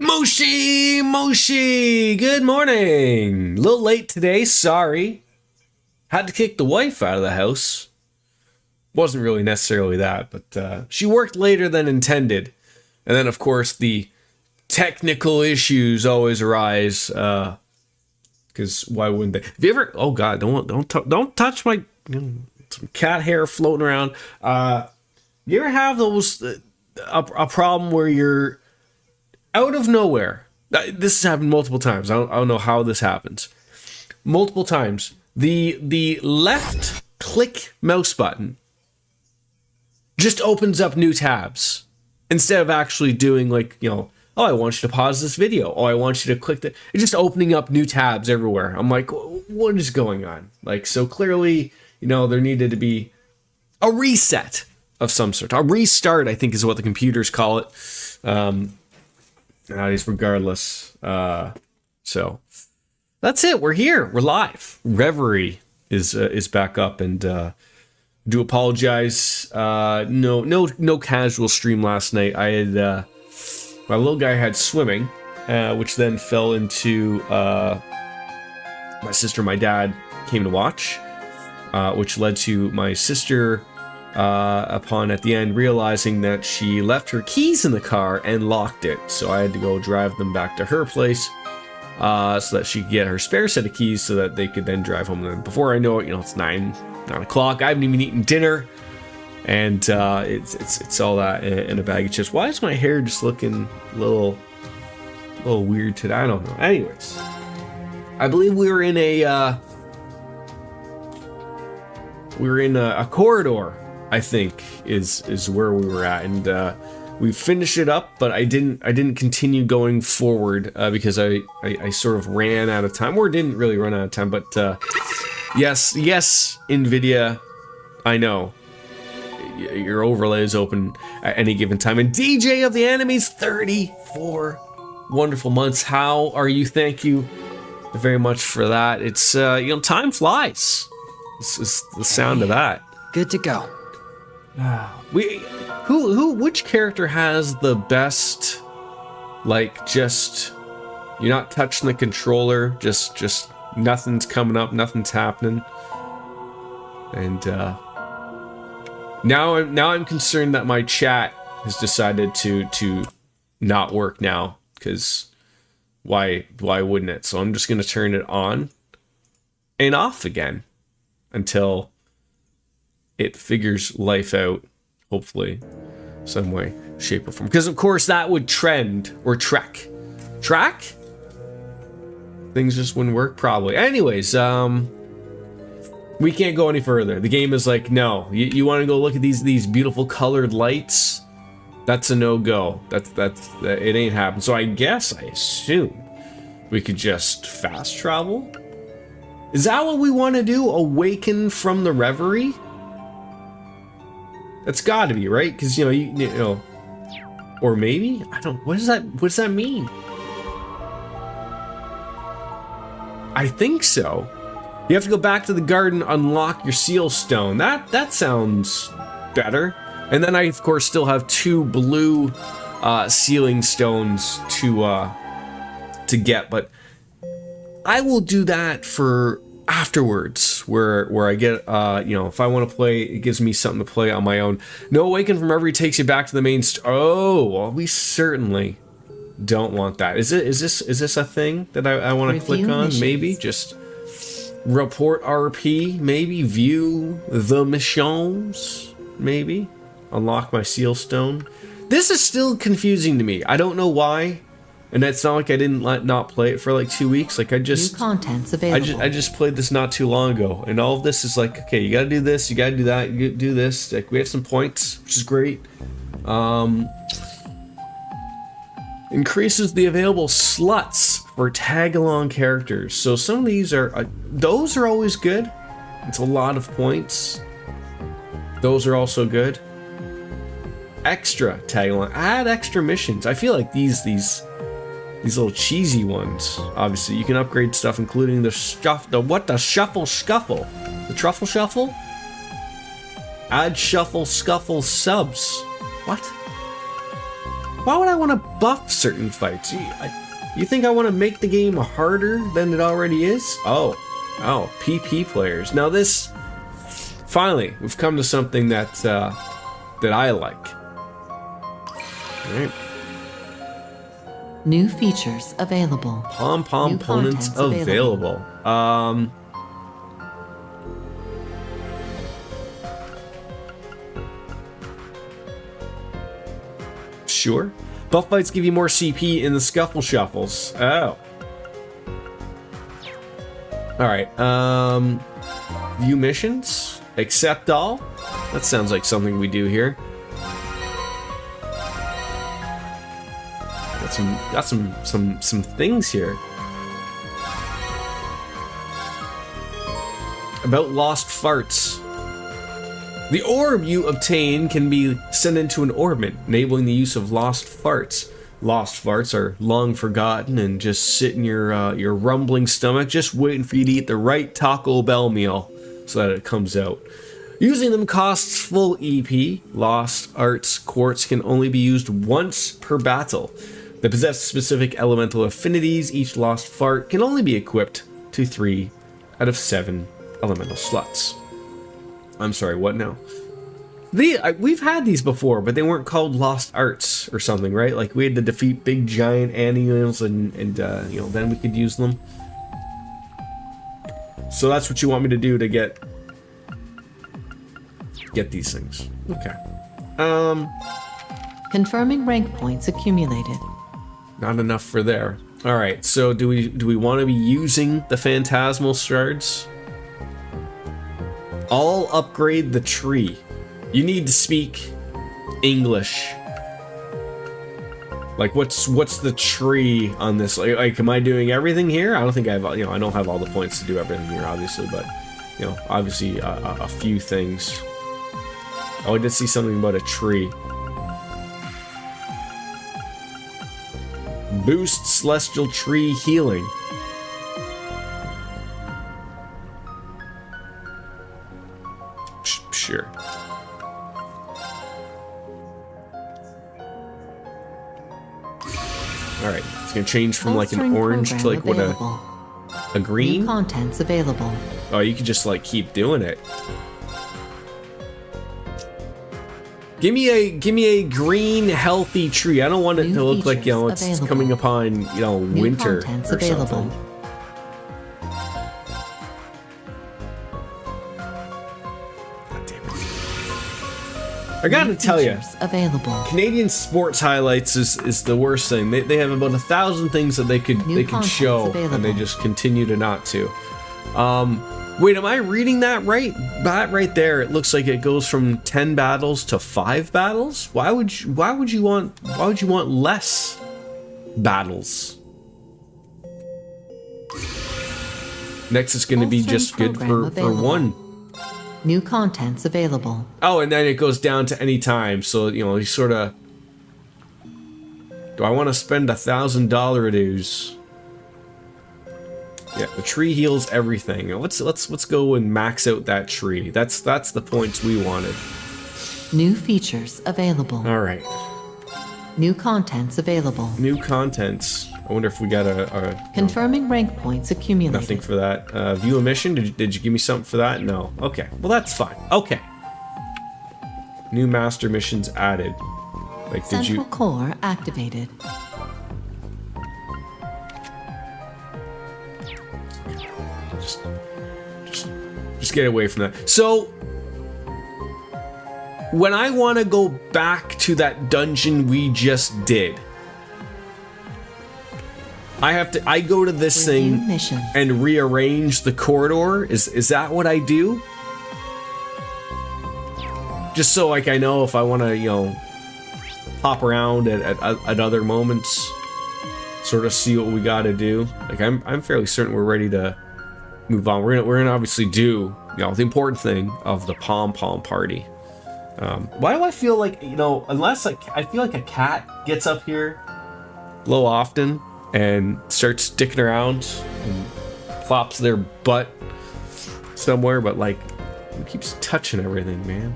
Moshi, good morning. A little late today, sorry. Had to kick the wife out of the house. Wasn't really necessarily that, but she worked later than intended. And then, of course, the technical issues always arise. Because why wouldn't they? Have you ever? Oh God, don't touch my some cat hair floating around. You ever have those a problem where you're out of nowhere? This has happened multiple times. I don't know how this happens. Multiple times. The left click mouse button just opens up new tabs instead of actually doing oh, I want you to pause this video. Oh, I want you to click that. It's just opening up new tabs everywhere. I'm like, what is going on? So clearly, there needed to be a reset of some sort. A restart, I think, is what the computers call it. Regardless. So that's it. We're here. We're live. Reverie is back up, and do apologize. No casual stream last night. I had my little guy had swimming, which then fell into my sister and my dad came to watch, which led to my sister upon at the end realizing that she left her keys in the car and locked it. So I had to go drive them back to her place so that she could get her spare set of keys so that they could then drive home. And before I know it, it's 9 o'clock. I haven't even eaten dinner, and it's all that in a bag of chips. Why is my hair just looking a little weird today? I don't know. Anyways, I believe we were in a corridor, I think is where we were at, and we finished it up, but I didn't continue going forward because I sort of ran out of time, or didn't really run out of time. But yes, NVIDIA, I know your overlay is open at any given time. And DJ of the Enemies, 34 wonderful months. How are you? Thank you very much for that. It's time flies. This is the sound of that. Good to go. Which character has the best, just, you're not touching the controller, just nothing's coming up, nothing's happening. And now I'm concerned that my chat has decided to not work now, because why wouldn't it? So I'm just gonna turn it on and off again until it figures life out, hopefully, some way, shape, or form. Because of course that would trend or track. Things just wouldn't work, probably. Anyways, we can't go any further. The game is like, no. You want to go look at these beautiful colored lights? That's a no-go. That it ain't happening. So I assume we could just fast travel. Is that what we want to do? Awaken from the reverie? That's got to be, right? Because you or maybe I don't. What does that mean? I think so. You have to go back to the garden, unlock your seal stone. That sounds better. And then I, of course, still have 2 blue sealing stones to get, but I will do that for afterwards, where I get if I want to play, it gives me something to play on my own. No Awaken from Reverie takes you back to the main oh, well, we certainly don't want that. Is this a thing that I want to click on? Missions. Maybe just report RP, maybe view the missions, maybe unlock my seal stone. This is still confusing to me. I don't know why. And it's not like I didn't not play it for 2 weeks. New content's available. I just played this not too long ago, and all of this is okay, you gotta do this, you gotta do that, you do this. We have some points, which is great. Increases the available slots for tag-along characters. So some of these those are always good. It's a lot of points. Those are also good. Extra tag-along, add extra missions. I feel like these little cheesy ones. Obviously, you can upgrade stuff, including the shuffle scuffle, the truffle shuffle. Add shuffle scuffle subs. What? Why would I want to buff certain fights? You think I want to make the game harder than it already is? Oh, PP players. Now this, finally, we've come to something that I like. All right. New features available. Pom-pom components available. Sure. Buff fights give you more CP in the scuffle shuffles. Oh. Alright, view missions? Accept all? That sounds like something we do here. Got some things here. About lost farts. The orb you obtain can be sent into an orbit, enabling the use of lost farts. Lost farts are long forgotten and just sit in your rumbling stomach, just waiting for you to eat the right Taco Bell meal so that it comes out. Using them costs full EP. Lost arts quartz can only be used once per battle. They possess specific elemental affinities. Each lost fart can only be equipped to 3 out of 7 elemental slots. I'm sorry, what now? We've had these before, but they weren't called lost arts or something, right? Like we had to defeat big giant animals and you know, then we could use them. So that's what you want me to do to get these things. Okay. Confirming rank points accumulated. Not enough for there. All right. So do we want to be using the phantasmal shards? All upgrade the tree. You need to speak English. Like what's the tree on this? Like am I doing everything here? I don't think I have, you know, I don't have all the points to do everything here, obviously, but you know, obviously a few things. Oh, I did see something about a tree. Boost celestial tree healing. Sure. Alright, it's gonna change from like an orange to like available. What a green? New contents available. Oh, you could just like keep doing it. Give me a green healthy tree. I don't want it to look like, you know, it's available. coming upon, you know, New winter contents or available. something. God damn it. I gotta tell you, available. Canadian sports highlights is the worst thing. They have about 1,000 things that they could show, available. and they just continue to not to. Wait, am I reading that right? That right there, it looks like it goes from 10 battles to 5 battles. Why would you want less battles? Next, it's going to be just good for one. New contents available. Oh, and then it goes down to any time. So, you know, you sort of... Do I want to spend $1,000 dues? Yeah, the tree heals everything. Let's go and max out that tree. That's the points we wanted. New features available. All right. New contents available. New contents. I wonder if we got a confirming rank points accumulated. Nothing for that. View a mission. Did you give me something for that? No. Okay. Well, that's fine. Okay. New master missions added. Like, did you? Central core activated. Just get away from that. So, when I want to go back to that dungeon we just did, I go to this thing missions. and rearrange the corridor. Is that what I do? Just so like I know if I want to, you know, hop around at other moments, sort of see what we got to do. Like I'm fairly certain we're ready to move on. We're gonna obviously do, you know, the important thing of the pom party. Why do I feel like, you know, unless I feel like a cat gets up here low often and starts sticking around and plops their butt somewhere, but like it keeps touching everything, man.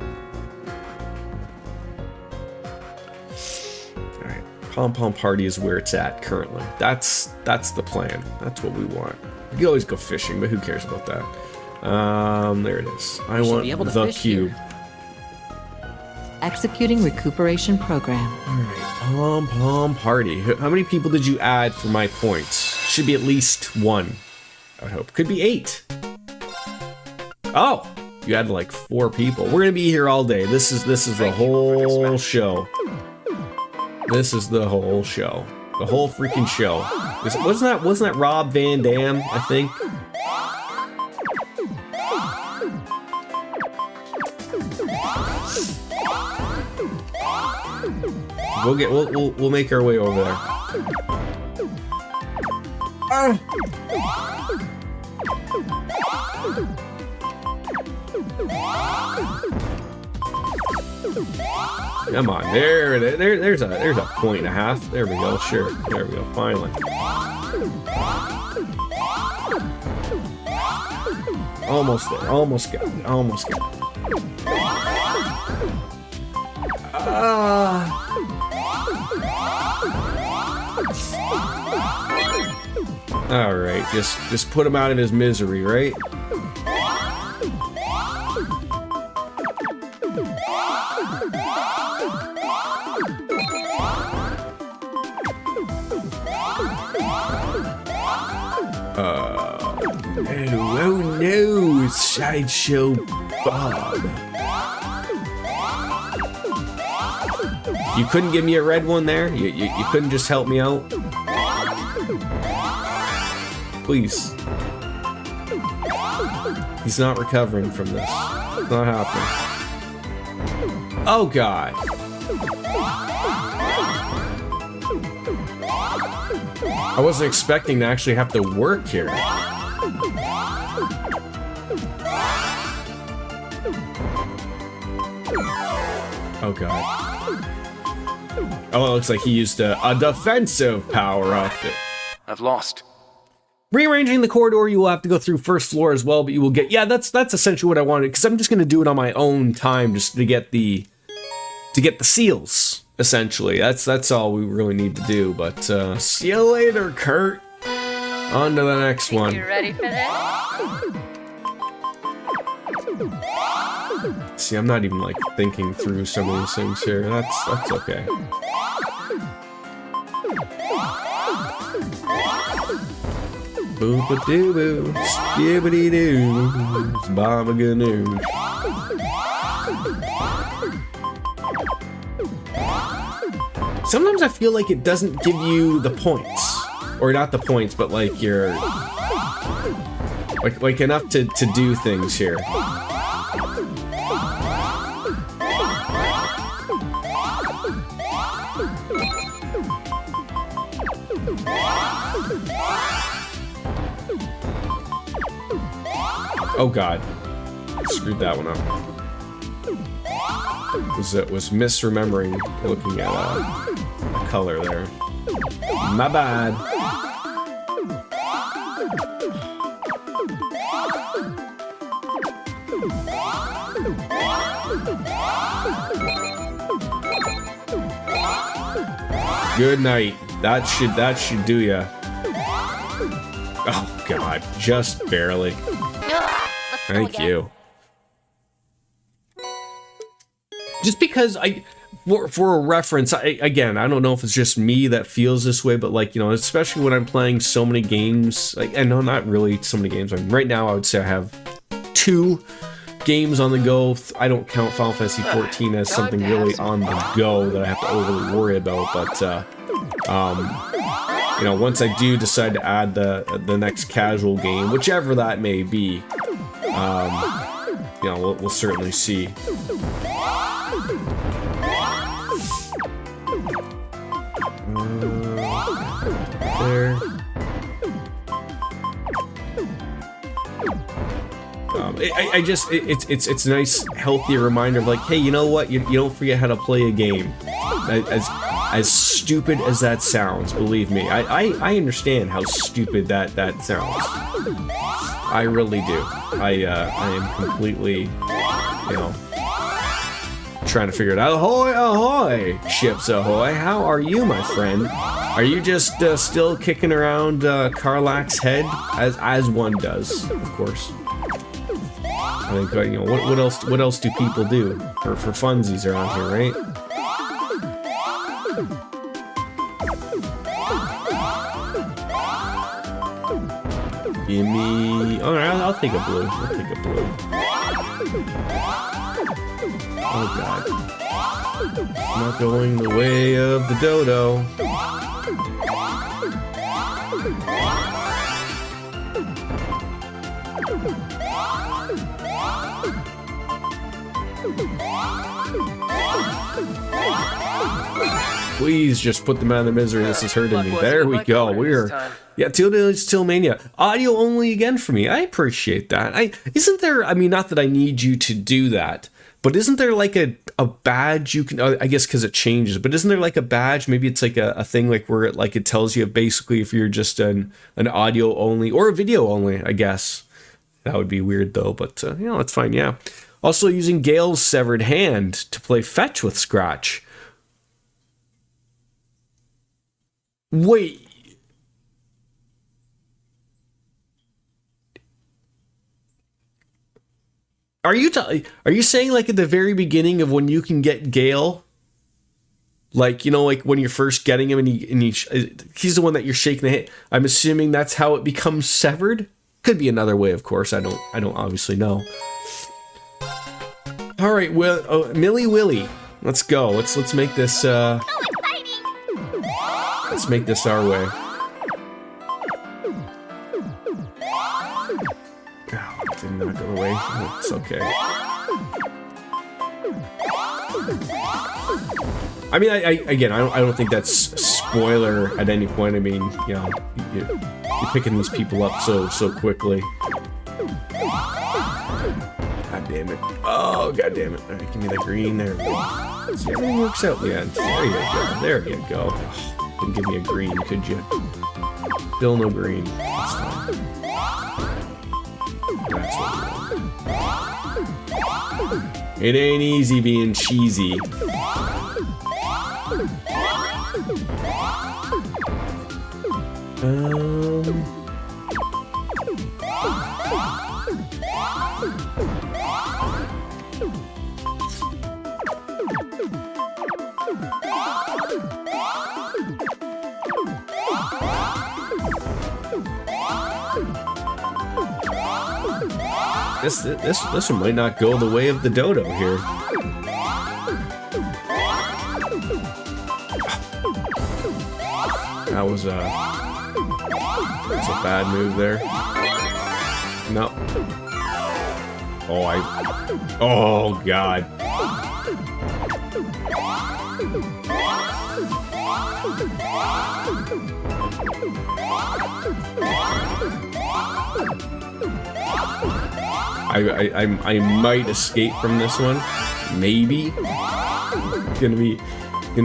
All right, Pom Pom Party is where it's at currently. That's the plan. That's what we want. We can always go fishing, but who cares about that? There it is. I want the cube. Executing recuperation program. Alright, Pom Pom Party. How many people did you add for my points? Should be at least 1, I would hope. Could be 8. Oh! You had like 4 people. We're gonna be here all day. This is the whole show. This is the whole show. The whole freaking show. Wasn't that Rob Van Dam, I think? We'll make our way over there. Come on, there's a 1.5 points. There we go, sure. There we go, finally. Almost there, almost got it, almost got it. Alright, just put him out of his misery, right? Oh no, Sideshow Bob. You couldn't give me a red one there? You couldn't just help me out? Please. He's not recovering from this. It's not happening. Oh god. I wasn't expecting to actually have to work here. Oh god. Oh, it looks like he used a defensive power-up. I've lost. Rearranging the corridor, you will have to go through first floor as well, but you will get... Yeah, that's essentially what I wanted, because I'm just going to do it on my own time, just to get the seals, essentially. That's all we really need to do, but see you later, Kurt. On to the next one. You ready for this? See, I'm not even, like, thinking through some of these things here. That's okay. Boo-ba-doo-boo, skibbity-doo, baba-ganoo. Sometimes I feel like it doesn't give you the points. Or not the points, but like your... Like enough to do things here. Oh god. Screwed that one up. Was misremembering looking at a color there. My bad. Good night. That should do ya. Oh god, just barely. Thank you. Just because for a reference, again, I don't know if it's just me that feels this way, but like, you know, especially when I'm playing so many games, like, and no, not really so many games. I mean, right now I would say I have 2 games on the go. I don't count Final Fantasy XIV as something really on the go that I have to overly worry about, but you know, once I do decide to add the next casual game, whichever that may be, you know, we'll certainly see. There. It's a nice, healthy reminder of like, hey, you know what? You don't forget how to play a game. As stupid as that sounds, believe me, I understand how stupid that sounds. I really do. I am completely, you know, trying to figure it out. Ahoy, ahoy! Ships ahoy. How are you, my friend? Are you just still kicking around Karlach's head? As one does, of course. I think, you know, what else do people do? For funsies around here, right? Give me... Alright, I'll take a blue. I'll take a blue. Oh god. Not going the way of the dodo. Please just put them out of their misery. This is hurting me. There we go. We're... Yeah, Tillmania. Audio only again for me. I appreciate that. Isn't there... I mean, not that I need you to do that, but isn't there like a badge you can... I guess because it changes, but isn't there like a badge? Maybe it's like a thing like where it tells you basically if you're just an audio only or a video only, I guess. That would be weird though, but you know, that's fine, yeah. Also using Gale's severed hand to play fetch with Scratch. Wait. Are you saying like at the very beginning of when you can get Gale, like, you know, like when you're first getting him and he's the one that you're shaking the hand. I'm assuming that's how it becomes severed. Could be another way, of course. I don't obviously know. All right, well, Millie Willy, let's go. Let's make this. Let's make this our way. Oh, it did not go away. Oh, it's okay. I mean, I don't think that's spoiler at any point. I mean, you know, you're picking these people up so quickly. God damn it. Oh, god damn it. All right, give me the green there. See, everything works out in the end. There you go. There you go. Didn't give me a green, could you? Still no green. That's fine. That's what we want. It ain't easy being cheesy. This one might not go the way of the dodo here. That was a bad move there. No. Oh god. I might escape from this one. Maybe. It's gonna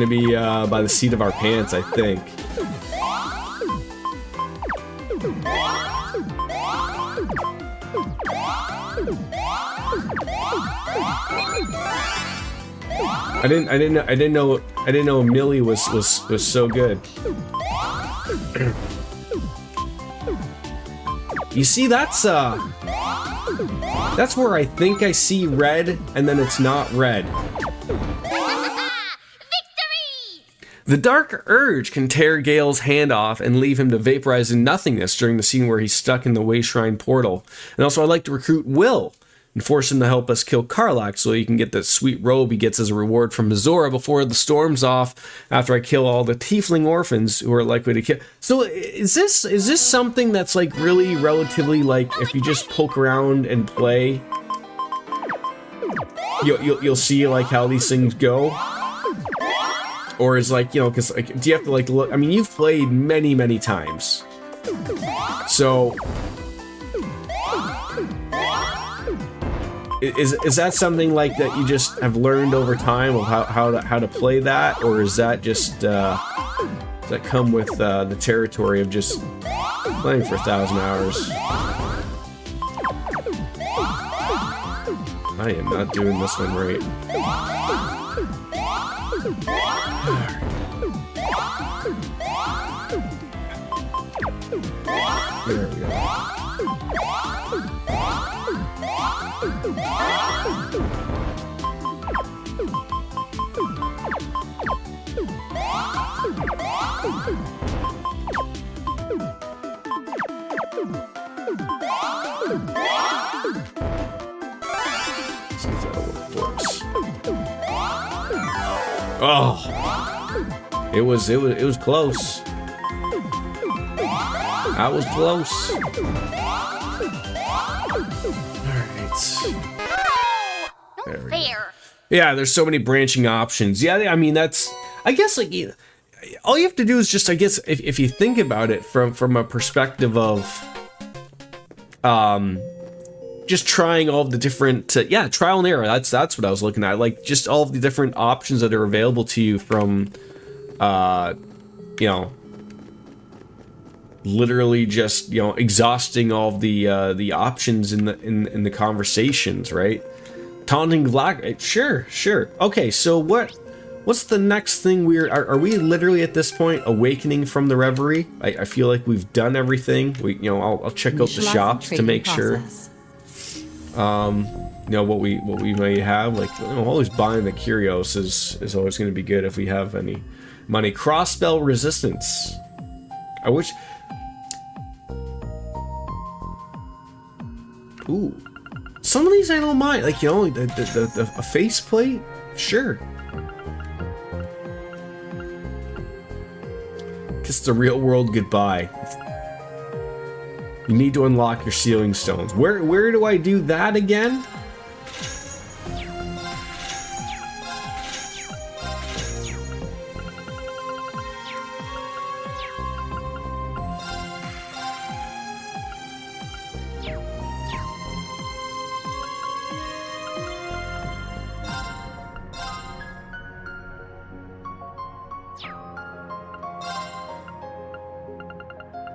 be by the seat of our pants, I think. I didn't know Millie was so good. You see, that's where I think I see red, and then it's not red. The Dark Urge can tear Gale's hand off and leave him to vaporize in nothingness during the scene where he's stuck in the Way Shrine portal. And also, I'd like to recruit Will and force him to help us kill Karlach so he can get that sweet robe he gets as a reward from Mizora before the storm's off, after I kill all the tiefling orphans who are likely to kill. So is this something that's like really relatively like if you just poke around and play, you'll see like how these things go? Or is like, you know, because like, do you have to like look? I mean, you've played many times, so is that something like that you just have learned over time of how to play that, or is that just does that come with the territory of just playing for 1,000 hours? I am not doing this one right. There we go. See if that works. Oh, it was close. That was close. All right. Fair. Yeah, there's so many branching options. Yeah, I mean that's. I guess like all you have to do is just, I guess, if you think about it from a perspective of, just trying all the different, trial and error. That's what I was looking at. Like just all of the different options that are available to you from, you know, literally just, you know, exhausting all of the options in the conversations, right? Taunting black, sure. Okay, so what's the next thing are we literally at this point awakening from the reverie? I feel like we've done everything. I'll check out the shops to make sure. You know what we may have, like, you know, always buying the curios is always going to be good if we have any money. Cross spell resistance. I wish. Ooh, some of these I don't mind. Like, you know, a faceplate, sure. Kiss the real world goodbye. You need to unlock your sealing stones. Where do I do that again?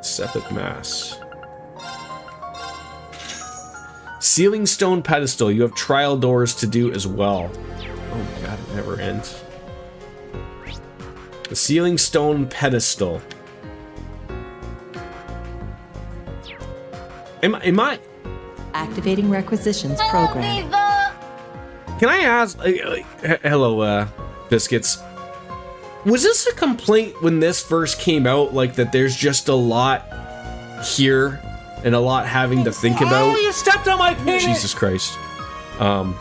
Septic mass. Sealing stone pedestal. You have trial doors to do as well. Oh my god, it never ends. The sealing stone pedestal. Am I Activating requisitions program. Can I ask? Hello, biscuits. Was this a complaint when this first came out? Like that there's just a lot here and a lot having to think about? Oh, you stepped on my penis! Jesus Christ. That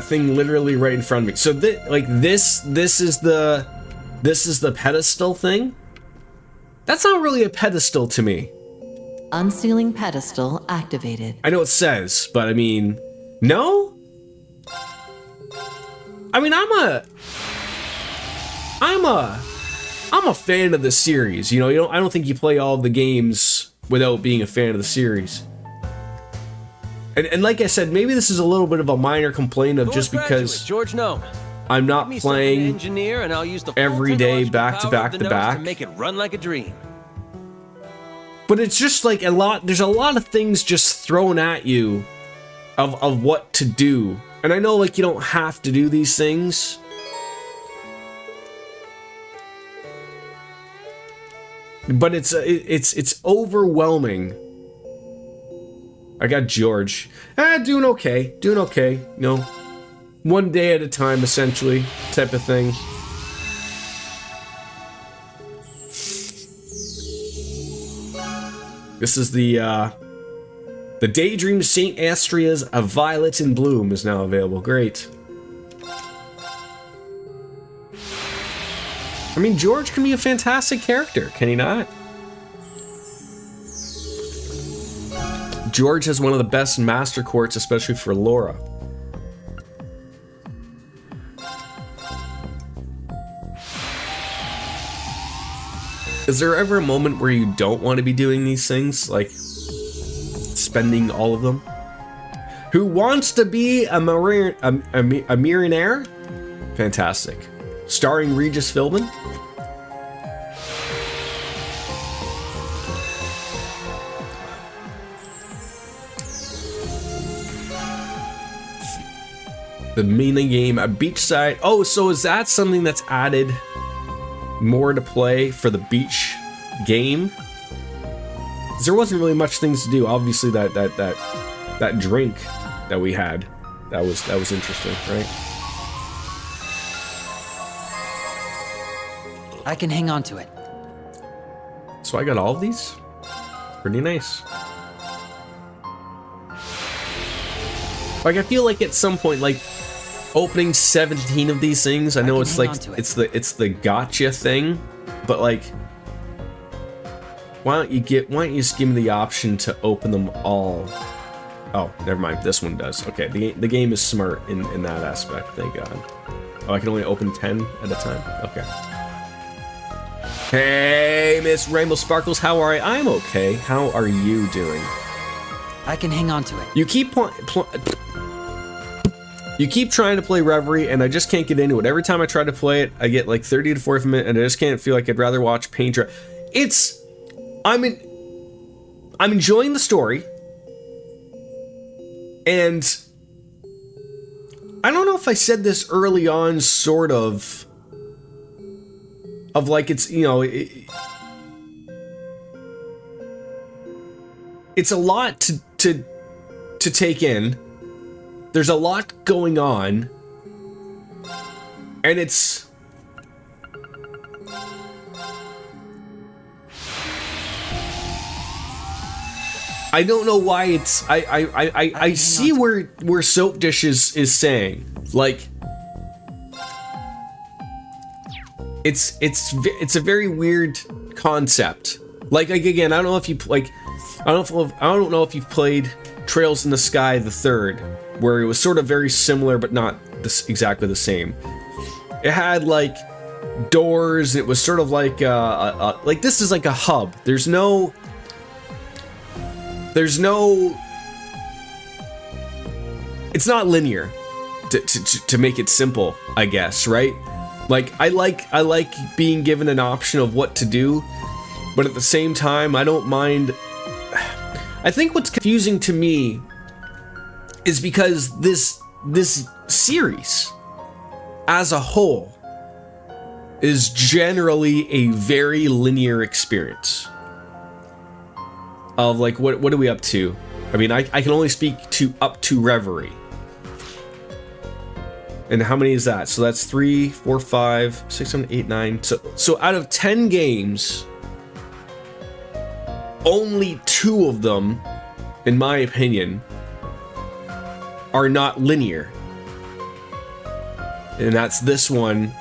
thing literally right in front of me. So this is the pedestal thing? That's not really a pedestal to me. Unsealing pedestal activated. I know it says, but I mean, no? I mean, I'm a fan of the series. You know, I don't think you play all of the games without being a fan of the series. And like I said, maybe this is a little bit of a minor complaint of just because George Gnome. I'm not playing Engineer and I'll use the every day back to back to back to make it run like a dream. But it's just like there's a lot of things just thrown at you of what to do. And I know, like, you don't have to do these things. But it's overwhelming. I got George. Doing okay. You know, one day at a time, essentially, type of thing. This is the Daydream St. Astria's A Violet in Bloom is now available. Great. I mean, George can be a fantastic character, can he not? George has one of the best master quartz, especially for Laura. Is there ever a moment where you don't want to be doing these things? Like, spending all of them? Who wants to be a millionaire? Fantastic. Starring Regis Philbin? The mini game at Beachside. Oh, so is that something that's added more to play for the beach game? 'Cause there wasn't really much things to do. Obviously, that drink that we had, that was interesting, right? I can hang on to it. So I got all of these. Pretty nice. Like, I feel like at some point, like, opening 17 of these things, I know it's like it's the gotcha thing, but like, why don't you just give me the option to open them all? Oh, never mind. This one does. Okay, the game is smart in that aspect. Thank God. Oh, I can only open 10 at a time. Okay. Hey, Miss Rainbow Sparkles, how are you? I'm okay. How are you doing? I can hang on to it. You keep trying to play Reverie, and I just can't get into it. Every time I try to play it, I get like 30 to 40 minutes, and I just can't feel like I'd rather watch paint dry. I'm enjoying the story, and I don't know if I said this early on, sort of like it's, you know, it's a lot to take in. There's a lot going on, and it's I don't know why it's I see where Soap Dish is saying, like, it's a very weird concept. Like again, I don't know if you I don't know if you've played Trails in the Sky the Third, where it was sort of very similar but not exactly the same. It had like doors. It was sort of like like this is like a hub. There's no. It's not linear, to make it simple, I guess, right? Like I like being given an option of what to do, but at the same time, I don't mind. I think what's confusing to me is because this series as a whole is generally a very linear experience of like what are we up to? I mean, I can only speak to up to Reverie. And how many is that? So that's 3, 4, 5, 6, 7, 8, 9. So out of 10 games, only 2 of them, in my opinion, are not linear. And that's this one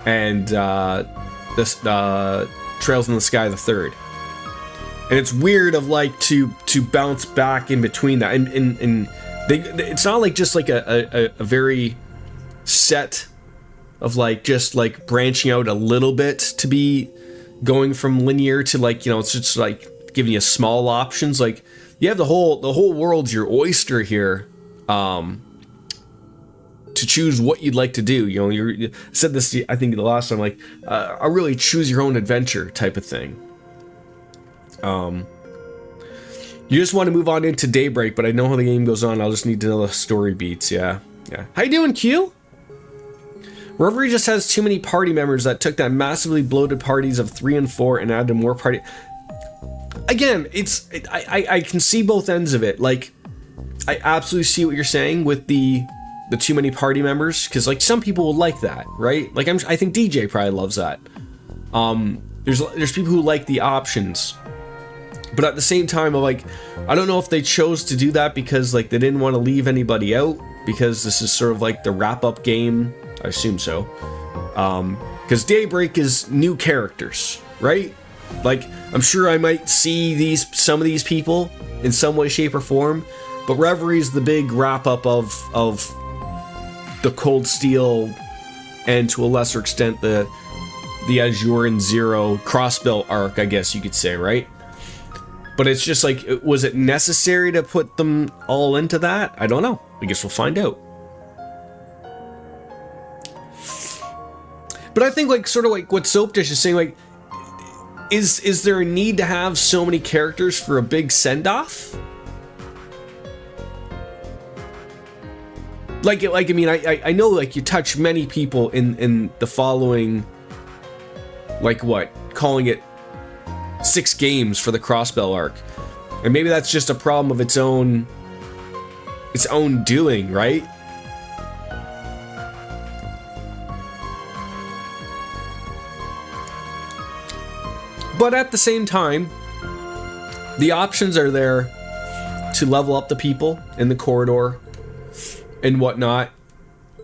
and this Trails in the Sky the Third. And it's weird of like to bounce back in between that, and it's not like just like a very set of like just like branching out a little bit to be going from linear to like, you know, it's just like giving you small options. Like you have the whole world's your oyster here, to choose what you'd like to do. You know, you said this I think the last time, like a really choose your own adventure type of thing. You just want to move on into Daybreak, but I know how the game goes on. I'll just need to know the story beats. Yeah. How you doing, Q? Reverie just has too many party members that took that massively bloated parties of 3 and 4 and added more party. Again, I can see both ends of it. Like, I absolutely see what you're saying with the too many party members, because like some people will like that, right? Like I think DJ probably loves that. There's people who like the options. But at the same time, I'm like, I don't know if they chose to do that because like they didn't want to leave anybody out, because this is sort of like the wrap-up game. I assume so. Because Daybreak is new characters, right? Like, I'm sure I might see some of these people in some way, shape, or form, but Reverie is the big wrap-up of the Cold Steel, and to a lesser extent the Azure and Zero crossbelt arc, I guess you could say, right? But it's just like, was it necessary to put them all into that? I don't know. I guess we'll find out. But I think like sort of like what Soap Dish is saying, like, is there a need to have so many characters for a big send-off? Like I mean, I know, like, you touch many people in the following, like, what, calling it 6 games for the Crossbell arc, and maybe that's just a problem of its own doing, right? But at the same time, the options are there to level up the people in the corridor and whatnot.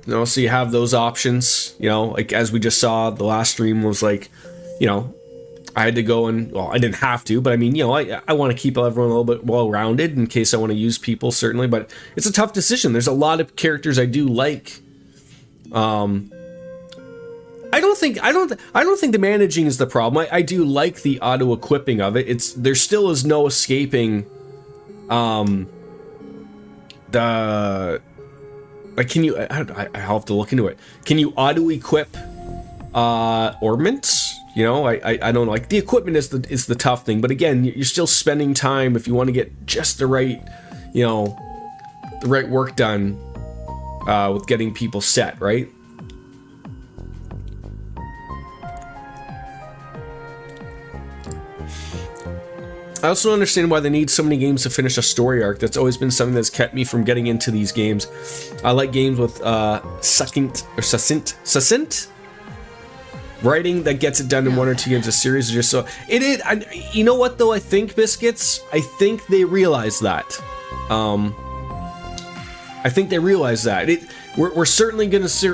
You know, so you have those options, you know, like as we just saw, the last stream was like, you know, I had to go and, well, I didn't have to, but I mean, you know, I want to keep everyone a little bit well-rounded in case I want to use people, certainly, but it's a tough decision. There's a lot of characters I do like. I don't think the managing is the problem. I do like the auto-equipping of it. There still is no escaping, like, can you, I have to look into it. Can you auto-equip, ornaments? You know, I don't know. Like, the equipment is the tough thing, but again, you're still spending time if you want to get just the right, you know, the right work done, with getting people set, right? I also understand why they need so many games to finish a story arc. That's always been something that's kept me from getting into these games. I like games with succinct writing that gets it done in 1 or 2 games a series. Is just so it is. You know what though? I think Biscuits. I think they realize that. I think they realize that. We're certainly going to see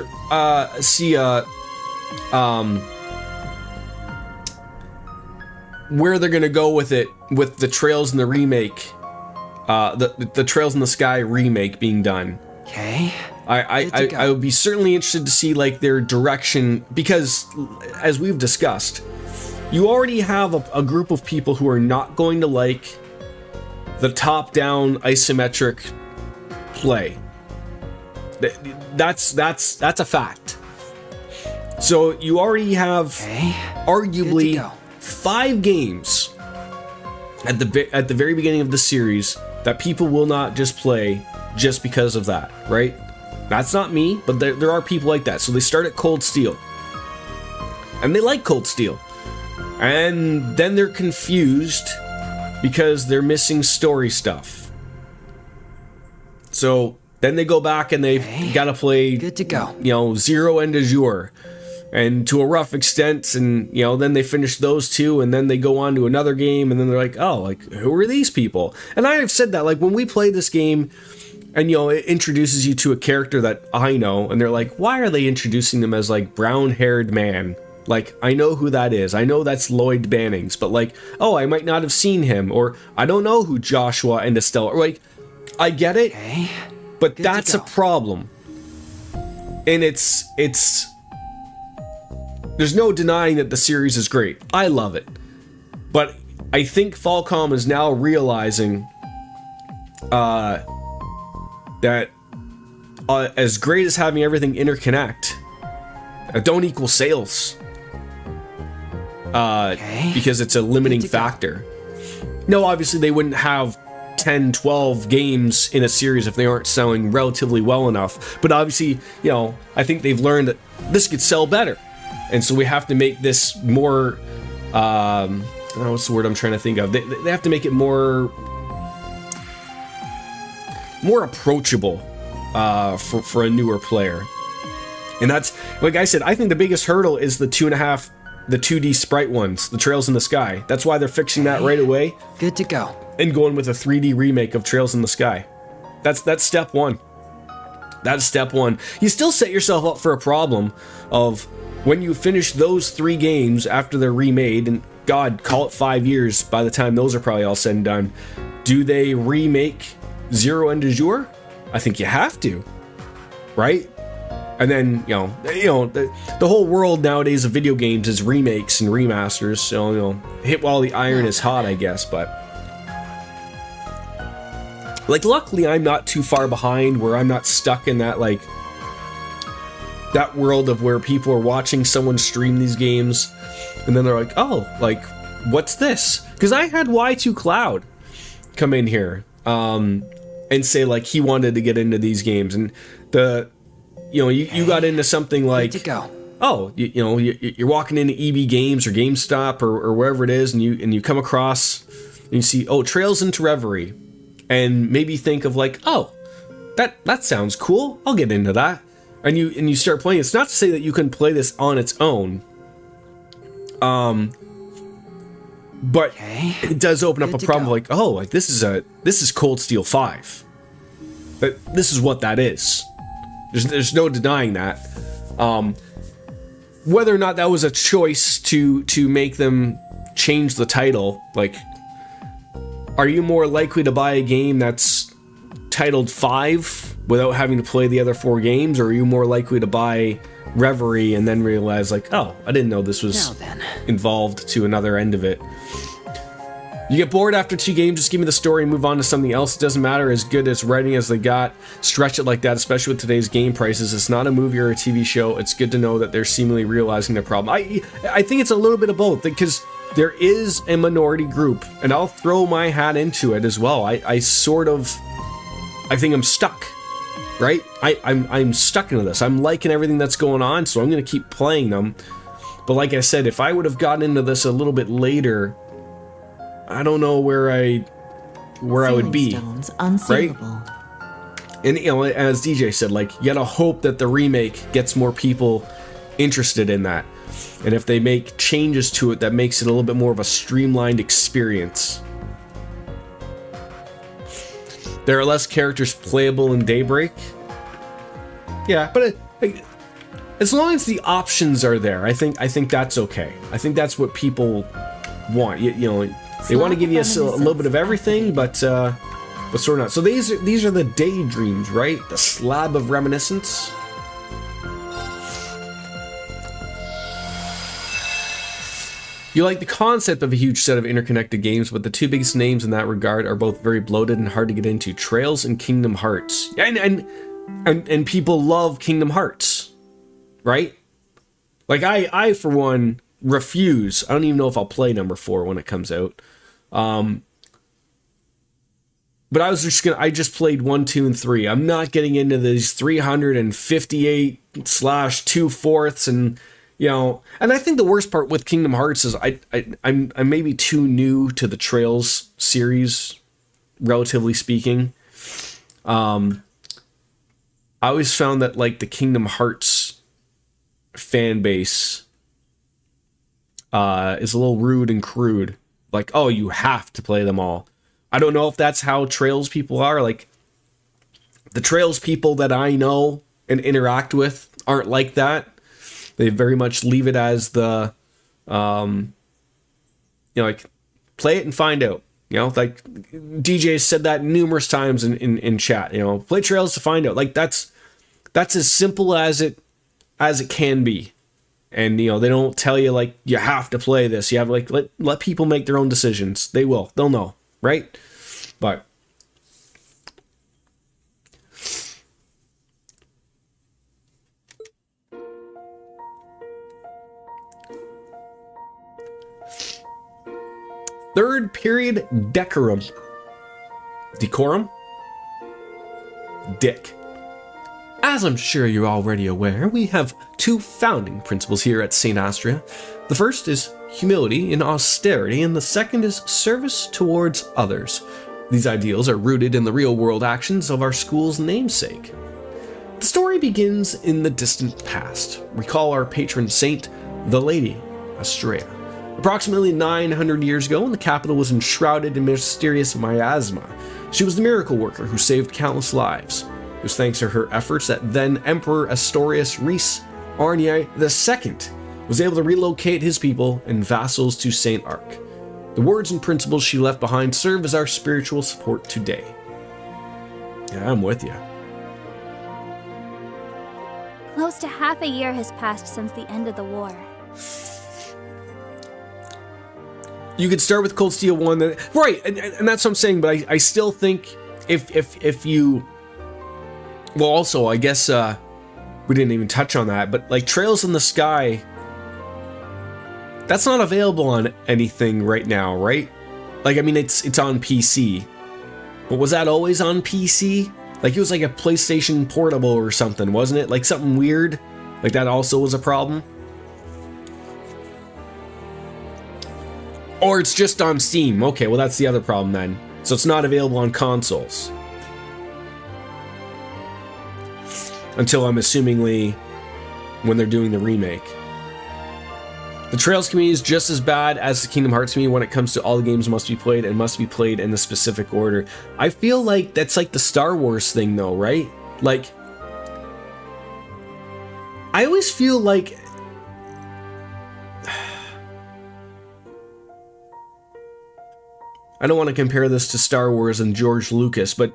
where they're going to go with it, with the Trails in the remake, the Trails in the Sky remake being done. Okay. I would be certainly interested to see, like, their direction, because as we've discussed, you already have a group of people who are not going to like the top-down isometric play. That's a fact. So you already have arguably 5 games at the very beginning of the series that people will not just play just because of that, right? That's not me, but there are people like that. So they start at Cold Steel, and they like Cold Steel, and then they're confused because they're missing story stuff. So then they go back and they gotta play, good to go, you know, Zero and Azure, and to a rough extent, and, you know, then they finish those 2, and then they go on to another game, and then they're like, oh, like, who are these people? And I have said that, like, when we play this game, and, you know, it introduces you to a character that I know, and they're like, why are they introducing them as, like, brown-haired man? Like, I know who that is. I know that's Lloyd Bannings, but, like, oh, I might not have seen him, or I don't know who Joshua and Estelle are. Like, I get it, but that's a problem. And it's there's no denying that the series is great. I love it. But I think Falcom is now realizing that as great as having everything interconnect, don't equal sales. Because it's a limiting factor. No, obviously they wouldn't have 10, 12 games in a series if they aren't selling relatively well enough. But obviously, you know, I think they've learned that this could sell better. And so we have to make this more, what's the word I'm trying to think of? They have to make it more approachable for a newer player. And that's, like I said, I think the biggest hurdle is the 2D sprite ones, the Trails in the Sky. That's why they're fixing that right away. Good to go. And going with a 3D remake of Trails in the Sky. That's step 1. That's step 1. You still set yourself up for a problem of when you finish those 3 games after they're remade, and God, call it 5 years by the time those are probably all said and done, do they remake Zero and Azure? I think you have to, right? And then, you know, the whole world nowadays of video games is remakes and remasters, so, you know, hit while the iron is hot, I guess, but, like, luckily I'm not too far behind where I'm not stuck in that, like, that world of where people are watching someone stream these games, and then they're like, oh, like, what's this? Because I had Y2 Cloud come in here, and say like he wanted to get into these games, and you got into something like, Good to go. oh, you're walking into EB Games or GameStop or wherever it is, and you come across and you see, oh, Trails into Reverie, and maybe think of like, oh, that sounds cool, I'll get into that, and you start playing. It's not to say that you can play this on its own, but it does open up a problem. Like, oh, like this is Cold Steel 5, but this is what that is. There's no denying that. Whether or not that was a choice to make them change the title, like, are you more likely to buy a game that's titled 5 without having to play the other 4 games, or are you more likely to buy Reverie and then realize like, oh, I didn't know this was involved to another end of it? You get bored after 2 games, just give me the story and move on to something else. It doesn't matter as good as writing as they got. Stretch it like that, especially with today's game prices. It's not a movie or a TV show. It's good to know that they're seemingly realizing their problem. I think it's a little bit of both, because there is a minority group, and I'll throw my hat into it as well. I think I'm stuck, right? I'm stuck into this. I'm liking everything that's going on, so I'm going to keep playing them. But like I said, if I would have gotten into this a little bit later, I don't know where I would be, Stones unsealable. right? And as DJ said, like, you gotta hope that the remake gets more people interested in that, and if they make changes to it that makes it a little bit more of a streamlined experience. There are less characters playable in Daybreak. Yeah, but as long as the options are there, I think that's okay. I think that's what people want. They want to give you a little bit of everything, but sort of not. So these are the daydreams, right? The slab of reminiscence. You like the concept of a huge set of interconnected games, but the 2 biggest names in that regard are both very bloated and hard to get into: Trails and Kingdom Hearts. And people love Kingdom Hearts, right? Like I for one refuse. I don't even know if I'll play number 4 when it comes out. But I just played 1, 2, and 3. I'm not getting into these 358/2/4 and and I think the worst part with Kingdom Hearts is I'm maybe too new to the Trails series, relatively speaking. I always found that like the Kingdom Hearts fan base is a little rude and crude. Like, oh, you have to play them all. I don't know if that's how Trails people are. Like, the Trails people that I know and interact with aren't like that. They very much leave it as the, like, play it and find out. Like DJ said that numerous times in chat. Play Trails to find out. Like, that's as simple as it can be. And they don't tell you like you have to play this. You have like let people make their own decisions. They'll know, right? But third period decorum. Dick. As I'm sure you're already aware, we have 2 founding principles here at St. Astria. The first is humility and austerity, and the second is service towards others. These ideals are rooted in the real-world actions of our school's namesake. The story begins in the distant past. Recall our patron saint, the Lady Astrea. Approximately 900 years ago, when the capital was enshrouded in mysterious miasma, she was the miracle worker who saved countless lives. It was thanks to her efforts that then Emperor Astorius Rhys Arnier II was able to relocate his people and vassals to St. Arc. The words and principles she left behind serve as our spiritual support today. Yeah, I'm with you. Close to half a year has passed since the end of the war. You could start with Cold Steel 1, right, and that's what I'm saying, but I still think if you... Well, also, I guess we didn't even touch on that, but like Trails in the Sky, that's not available on anything right now, right? Like, I mean, it's on PC, But was that always on PC? Like, it was like a PlayStation Portable or something, wasn't it? Like something weird? Like that also was a problem? Or it's just on Steam. Okay, well that's the other problem then. So it's not available on consoles. Until I'm assumingly when they're doing the remake. The Trails community is just as bad as the Kingdom Hearts community when it comes to all the games must be played and must be played in a specific order. I feel like that's like the Star Wars thing though, right? Like, I always feel like I don't want to compare this to Star Wars and George Lucas, but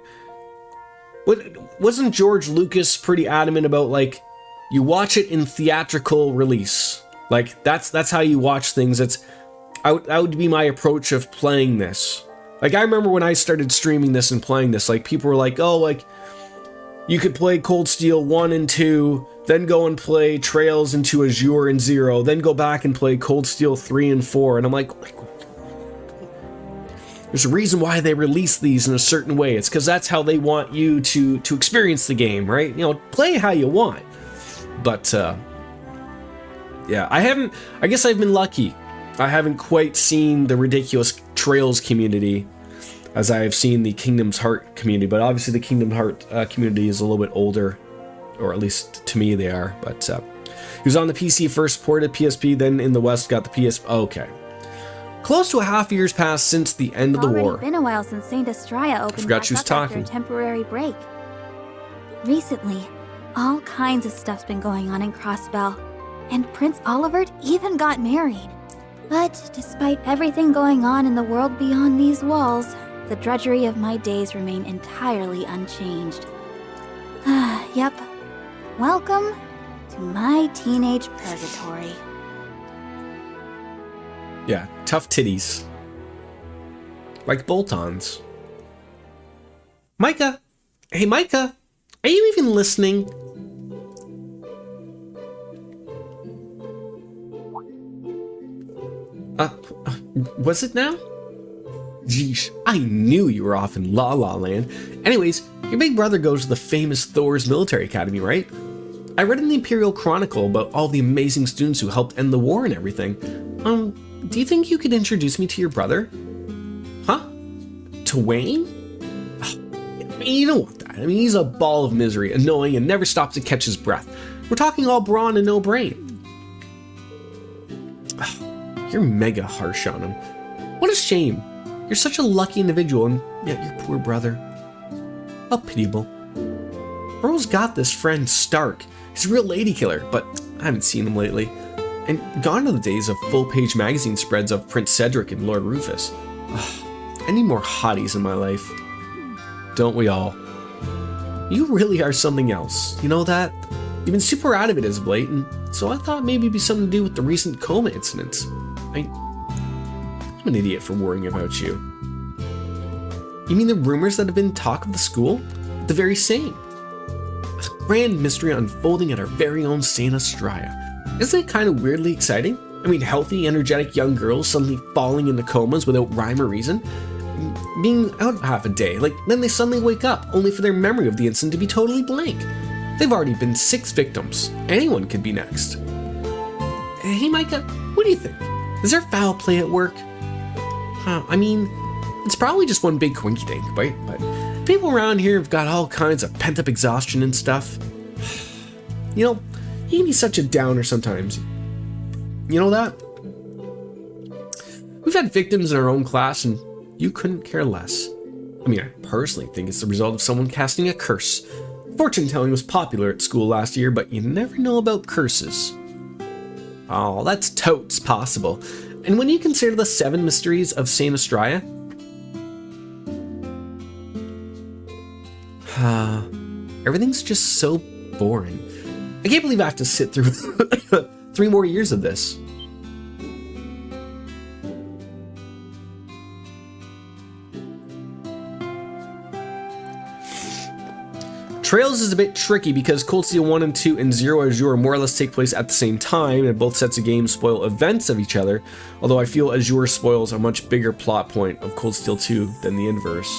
wasn't George Lucas pretty adamant about, like, you watch it in theatrical release? Like, that's how you watch things. That would be my approach of playing this. Like, I remember when I started streaming this and playing this, like, people were like, oh, like, you could play Cold Steel 1 and 2, then go and play Trails into Azure and 0, then go back and play Cold Steel 3 and 4, and I'm like, there's a reason why they release these in a certain way. It's because that's how they want you to experience the game, right? You know, play how you want. But, yeah, I guess I've been lucky. I haven't quite seen the ridiculous Trails community as I have seen the Kingdom's Heart community, but obviously the Kingdom Heart community is a little bit older, or at least to me they are, but he was on the PC first, ported PSP, then in the West got the PS... Okay. Close to a half year's passed since the end of the war. It's been a while since Saint Estrella opened forgot back she was up talking. after a temporary break. Recently, all kinds of stuff's been going on in Crossbell, and Prince Olivert even got married. But despite everything going on in the world beyond these walls, the drudgery of my days remain entirely unchanged. Yep. Welcome to my teenage purgatory. Yeah, tough titties. Like bolt-ons. Micah! Hey, Micah! Are you even listening? Was it now? Jeesh, I knew you were off in La La Land. Anyways, your big brother goes to the famous Thor's military academy, right? I read in the Imperial Chronicle about all the amazing students who helped end the war and everything. Do you think you could introduce me to your brother? Huh? To Wayne? You don't want that. I mean, he's a ball of misery, annoying, and never stops to catch his breath. We're talking all brawn and no brain. You're mega harsh on him. What a shame. You're such a lucky individual, and yet your poor brother. How pitiable. Earl's got this friend, Stark. He's a real lady killer, but I haven't seen him lately. And gone are the days of full-page magazine spreads of Prince Cedric and Lord Rufus. I need more hotties in my life. Don't we all? You really are something else. You know that? You've been super out of it as of late, and so I thought maybe it'd be something to do with the recent coma incidents. I'm an idiot for worrying about you. You mean the rumors that have been talk of the school? The very same. A grand mystery unfolding at our very own Saint Estrella. Isn't it kind of weirdly exciting? I mean, healthy, energetic young girls suddenly falling into comas without rhyme or reason. Being out half a day, like then they suddenly wake up, only for their memory of the incident to be totally blank. They've already been 6 victims. Anyone could be next. Hey Micah, what do you think? Is there foul play at work? I mean, it's probably just one big quinky dink, right? But people around here have got all kinds of pent-up exhaustion and stuff. You know, you can be such a downer sometimes. You know that? We've had victims in our own class, and you couldn't care less. I mean, I personally think it's the result of someone casting a curse. Fortune-telling was popular at school last year, but you never know about curses. Oh, that's totes possible. And when you consider the 7 mysteries of Saint Estrella, everything's just so boring. I can't believe I have to sit through 3 more years of this. Trails is a bit tricky because Cold Steel 1 and 2 and Zero Azure more or less take place at the same time, and both sets of games spoil events of each other, although I feel Azure spoils a much bigger plot point of Cold Steel 2 than the inverse.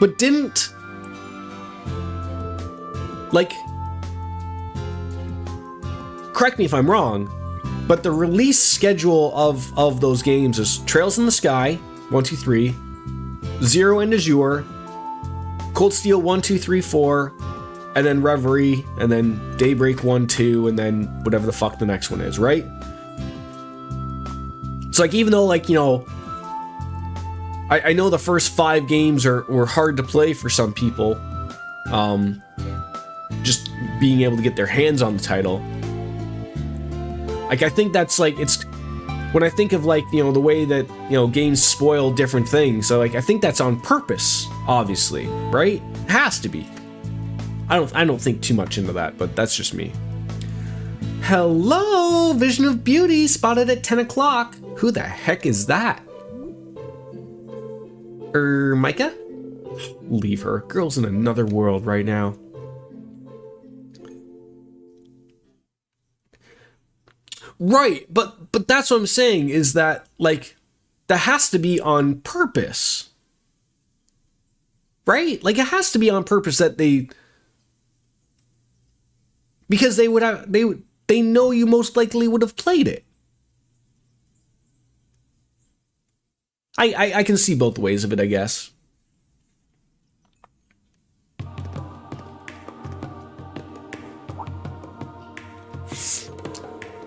But didn't... Like... Correct me if I'm wrong, but the release schedule of those games is Trails in the Sky, 1, 2, 3, Zero and Azure, Cold Steel 1, 2, 3, 4, and then Reverie, and then Daybreak 1, 2, and then whatever the fuck the next one is, right? So like, even though, like, you know, I know the first 5 games were hard to play for some people, just being able to get their hands on the title. Like, I think that's like, it's, when I think of like, you know, the way that, you know, games spoil different things, so like, I think that's on purpose, obviously, right? It has to be. I don't think too much into that, but that's just me. Hello, Vision of Beauty, spotted at 10 o'clock. Who the heck is that? Micah? Leave her. Girl's in another world right now. Right, but that's what I'm saying, is that, like, that has to be on purpose. Right? Like, it has to be on purpose that they... Because they would have... They know you most likely would have played it. I can see both ways of it, I guess.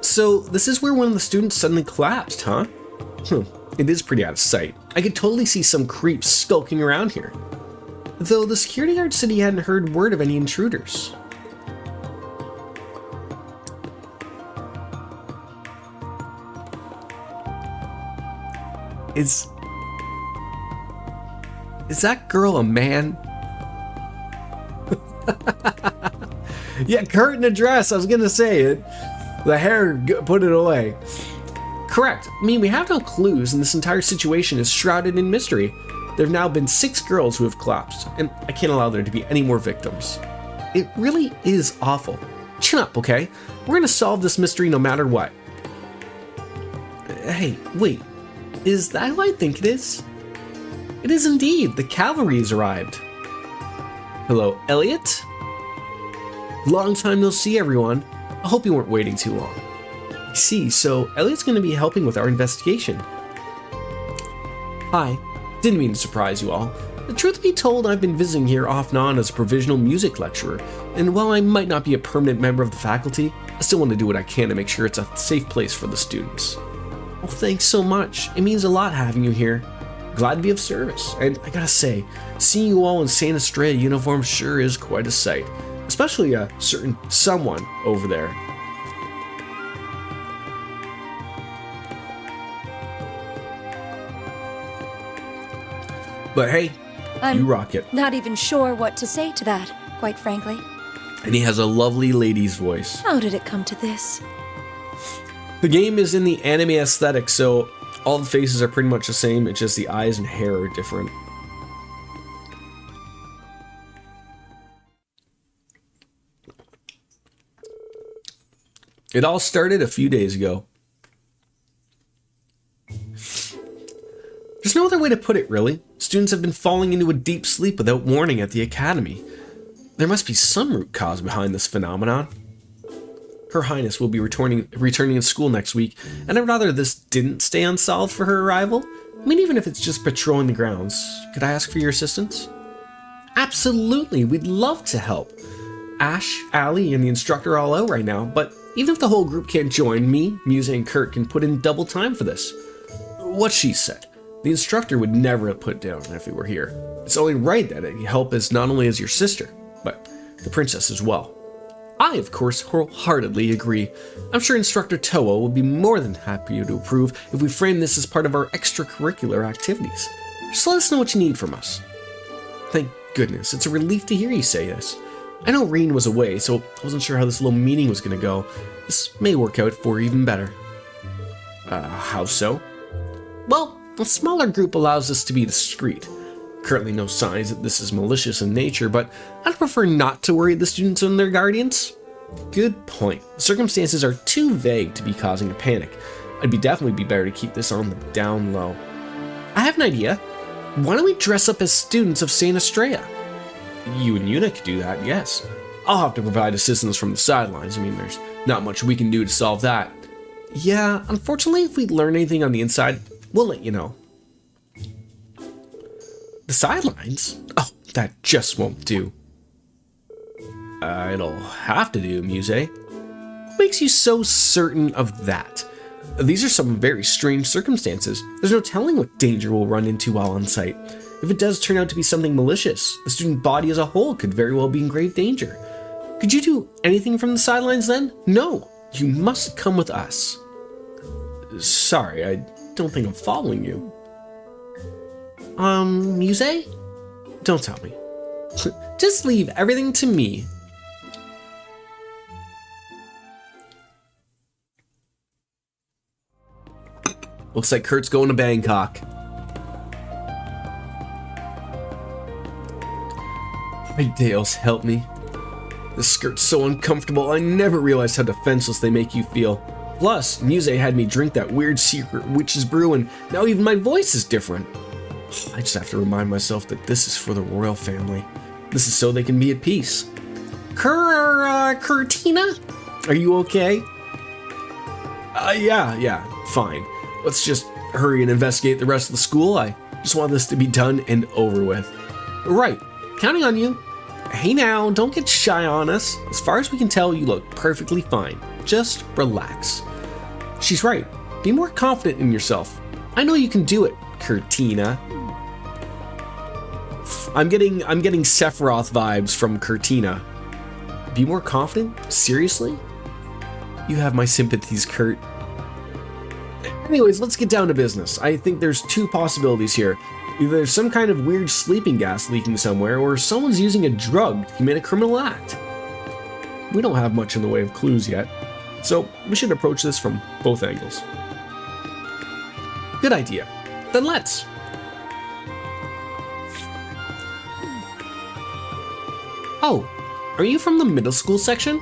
So, this is where one of the students suddenly collapsed, huh? It is pretty out of sight. I could totally see some creeps skulking around here. Though the security guard said he hadn't heard word of any intruders. Is that girl a man? Yeah, curtain and dress, I was gonna say it. The hair, put it away. Correct. I mean, we have no clues, and this entire situation is shrouded in mystery. There have now been 6 girls who have collapsed, and I can't allow there to be any more victims. It really is awful. Chin up, okay? We're gonna solve this mystery no matter what. Hey, wait. Is that who I think it is? It is indeed. The cavalry has arrived. Hello, Elliot? Long time no see, everyone. I hope you weren't waiting too long. I see, so Elliot's going to be helping with our investigation. Hi. Didn't mean to surprise you all. The truth be told, I've been visiting here off and on as a provisional music lecturer, and while I might not be a permanent member of the faculty, I still want to do what I can to make sure it's a safe place for the students. Well, thanks so much. It means a lot having you here. Glad to be of service. And I gotta say, seeing you all in San Estrella uniform sure is quite a sight. Especially a certain someone over there. But hey, you rock it. Not even sure what to say to that, quite frankly. And he has a lovely lady's voice. How did it come to this? The game is in the anime aesthetic, so all the faces are pretty much the same, it's just the eyes and hair are different. It all started a few days ago. There's no other way to put it, really. Students have been falling into a deep sleep without warning at the academy. There must be some root cause behind this phenomenon. Her Highness will be returning to school next week, and I'd rather this didn't stay unsolved for her arrival. I mean, even if it's just patrolling the grounds. Could I ask for your assistance? Absolutely, we'd love to help. Ash, Allie, and the instructor are all out right now, but even if the whole group can't join, me, Musa, and Kurt can put in double time for this. What she said. The instructor would never have put down if we were here. It's only right that you help us not only as your sister, but the princess as well. I, of course, wholeheartedly agree. I'm sure Instructor Toa will be more than happy to approve if we frame this as part of our extracurricular activities. Just let us know what you need from us. Thank goodness, it's a relief to hear you say this. I know Reen was away, so I wasn't sure how this little meeting was going to go. This may work out for even better. How so? Well, a smaller group allows us to be discreet. Currently no signs that this is malicious in nature, but I'd prefer not to worry the students and their guardians. Good point. The circumstances are too vague to be causing a panic. It'd definitely be better to keep this on the down low. I have an idea. Why don't we dress up as students of Saint Estrella? You and Yuna could do that, yes. I'll have to provide assistance from the sidelines. I mean, there's not much we can do to solve that. Yeah, unfortunately, if we learn anything on the inside, we'll let you know. The sidelines? Oh, that just won't do. It'll have to do, Muse. What makes you so certain of that? These are some very strange circumstances. There's no telling what danger we'll run into while on site. If it does turn out to be something malicious, the student body as a whole could very well be in grave danger. Could you do anything from the sidelines then? No, you must come with us. Sorry, I don't think I'm following you. Muse? Don't tell me. Just leave everything to me. Looks like Kurt's going to Bangkok. My Dales, help me. This skirt's so uncomfortable, I never realized how defenseless they make you feel. Plus, Muse had me drink that weird secret witch's brew, and now even my voice is different. I just have to remind myself that this is for the royal family. This is so they can be at peace. Kurtina? Are you okay? Yeah, fine. Let's just hurry and investigate the rest of the school. I just want this to be done and over with. Right, counting on you. Hey now, don't get shy on us. As far as we can tell, you look perfectly fine. Just relax. She's right. Be more confident in yourself. I know you can do it, Kurtina. I'm getting Sephiroth vibes from Kurtina. Be more confident? Seriously? You have my sympathies, Kurt. Anyways, let's get down to business. I think there's two possibilities here. Either there's some kind of weird sleeping gas leaking somewhere, or someone's using a drug to commit a criminal act. We don't have much in the way of clues yet, so we should approach this from both angles. Good idea. Then let's. Oh, are you from the middle school section?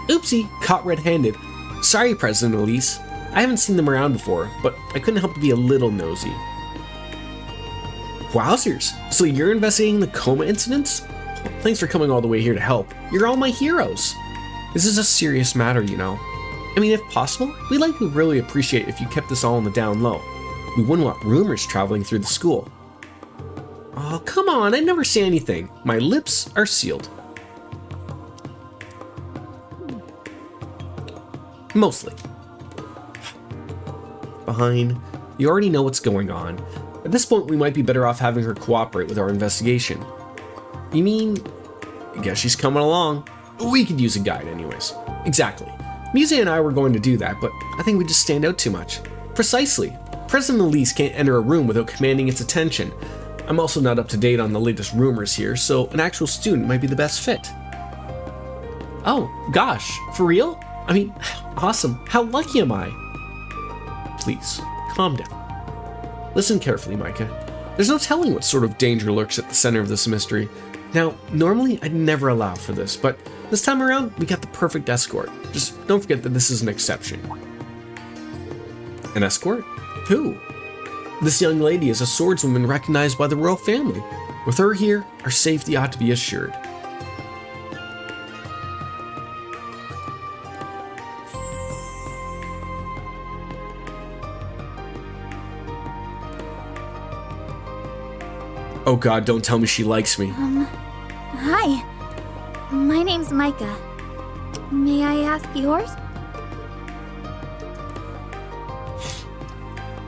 Oopsie, caught red-handed. Sorry, President Elise. I haven't seen them around before, but I couldn't help but be a little nosy. Wowzers, so you're investigating the coma incidents? Thanks for coming all the way here to help. You're all my heroes. This is a serious matter, you know. I mean, if possible, we'd like to really appreciate if you kept this all on the down low. We wouldn't want rumors traveling through the school. Oh, come on, I never say anything. My lips are sealed. Mostly. Fine. You already know what's going on. At this point, we might be better off having her cooperate with our investigation. You mean, I guess she's coming along. We could use a guide anyways. Exactly. Muse and I were going to do that, but I think we just stand out too much. Precisely. President Elise can't enter a room without commanding its attention. I'm also not up to date on the latest rumors here, so an actual student might be the best fit. Oh, gosh, for real? I mean, awesome. How lucky am I? Please, calm down. Listen carefully, Micah. There's no telling what sort of danger lurks at the center of this mystery. Now, normally I'd never allow for this, but this time around, we got the perfect escort. Just don't forget that this is an exception. An escort? Who? This young lady is a swordswoman recognized by the royal family. With her here, our safety ought to be assured. Oh god, don't tell me she likes me. Hi. My name's Micah. May I ask yours?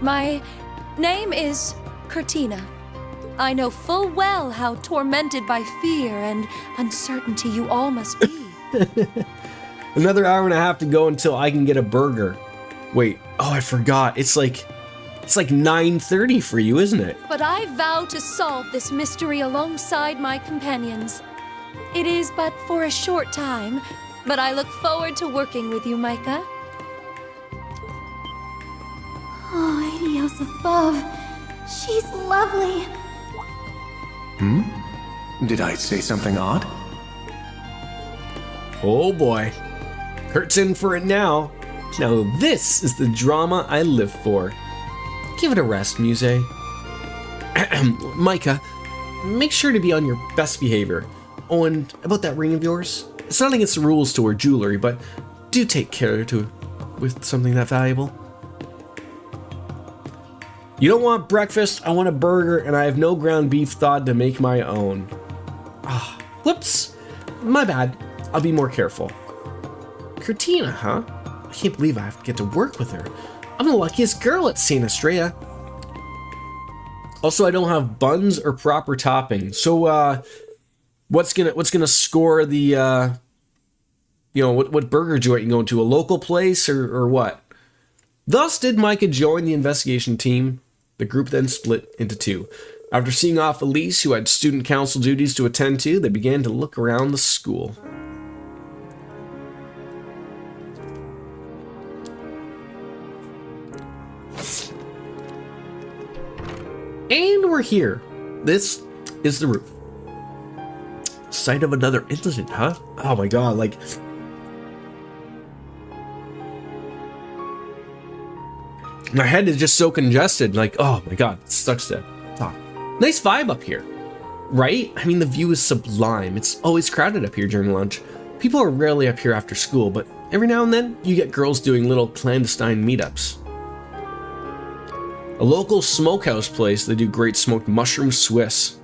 My name is Kurtina. I know full well how tormented by fear and uncertainty you all must be. Another hour and a half to go until I can get a burger. Wait, oh, I forgot. It's like 9:30 for you, isn't it? But I vow to solve this mystery alongside my companions. It is but for a short time, but I look forward to working with you, Micah. Oh, Adios above. She's lovely. Did I say something odd? Oh boy. Kurt's in for it now. Now this is the drama I live for. Give it a rest, Muse. Micah, make sure to be on your best behavior. Oh, and about that ring of yours, it's not against the rules to wear jewelry, but do take care with something that valuable. You don't want breakfast, I want a burger, and I have no ground beef thawed to make my own. Ah, whoops. My bad. I'll be more careful. Cortina, huh? I can't believe I have to get to work with her. I'm the luckiest girl at St. Estrella. Also, I don't have buns or proper topping. So, what's gonna score the, what burger joint you going to? A local place or what? Thus did Micah join the investigation team. The group then split into two. After seeing off Elise, who had student council duties to attend to, they began to look around the school. And we're here. This is the roof. Site of another incident, huh? Oh my god, like... my head is just so congested, like, oh my god, it sucks to talk. Nice vibe up here, right? I mean, the view is sublime. It's always crowded up here during lunch. People are rarely up here after school, but every now and then, you get girls doing little clandestine meetups. A local smokehouse place, they do great smoked mushroom Swiss.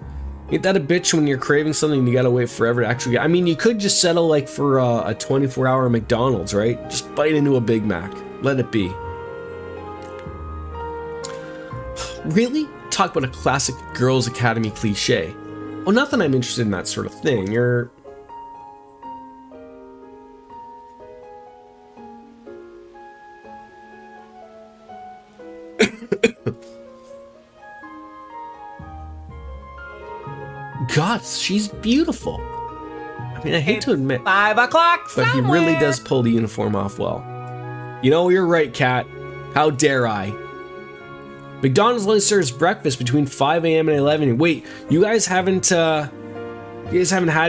Ain't that a bitch when you're craving something you gotta wait forever to actually get? I mean, you could just settle like for a 24-hour McDonald's, right? Just bite into a Big Mac. Let it be. Really? Talk about a classic Girls Academy cliche. Well, not that I'm interested in that sort of thing, or... God, she's beautiful. I mean, I hate to admit, 5 o'clock but he really does pull the uniform off well. You know, you're right, Kat. How dare I? McDonald's only serves breakfast between 5 a.m. and 11. Wait, you guys haven't had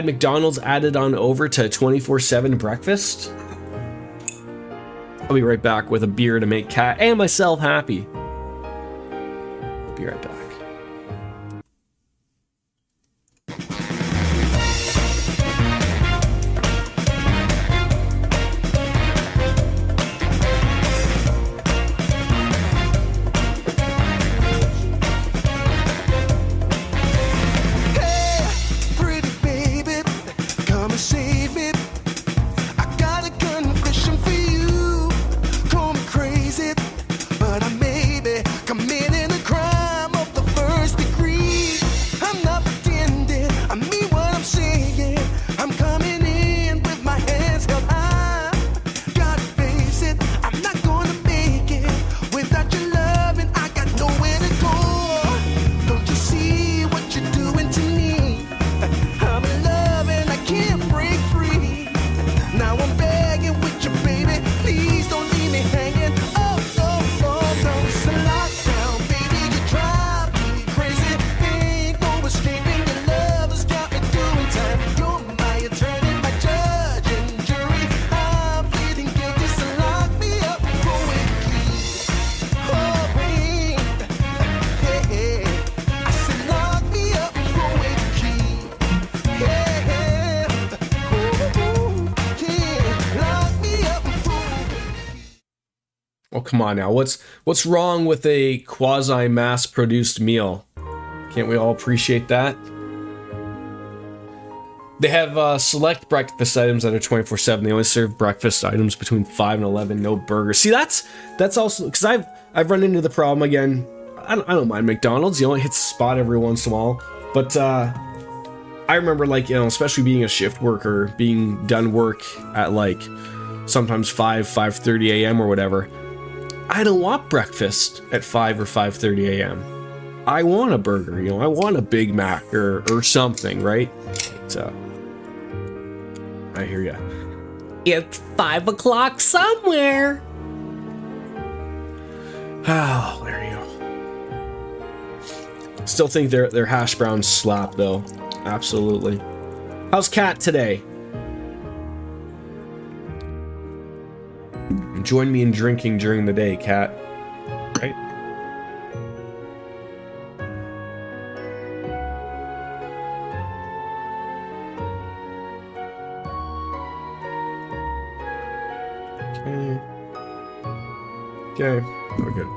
McDonald's added on over to 24/7 breakfast? I'll be right back with a beer to make Kat and myself happy. Be right back. Committing a crime of the first degree. I'm not pretending, I mean what I'm saying. I'm coming in with my hands held high. Gotta face it, I'm not gonna make it without your love, and I got nowhere to go. Don't you see what you're doing to me? I'm in love and I can't break free. Now I'm begging with you, baby, please don't leave me hanging. Oh, oh, oh, no, it's a lockdown, baby, you drive me crazy. Ain't no escaping, your love has got me doing time. You're my attorney, my judge and jury. I'm pleading guilty, so lock me up for a key. Oh, babe, yeah, I said lock me up for a key. Yeah, ooh, yeah, lock me up for a key. Oh, come on now. What's wrong with a quasi-mass-produced meal? Can't we all appreciate that? They have select breakfast items that are 24/7. They only serve breakfast items between 5 and 11. No burgers. See, that's also because I've run into the problem again. I don't mind McDonald's. You know, it hits the spot every once in a while. But I remember, like, you know, especially being a shift worker, being done work at like sometimes 5:30 a.m. or whatever. I don't want breakfast at 5 or 5:30 a.m. I want a burger, you know, I want a Big Mac or something, right? So, I hear ya. It's 5 o'clock somewhere. Oh, there you go. Still think their hash browns slap though. Absolutely. How's Kat today? Join me in drinking during the day, Kat. Right? Okay. Oh, good.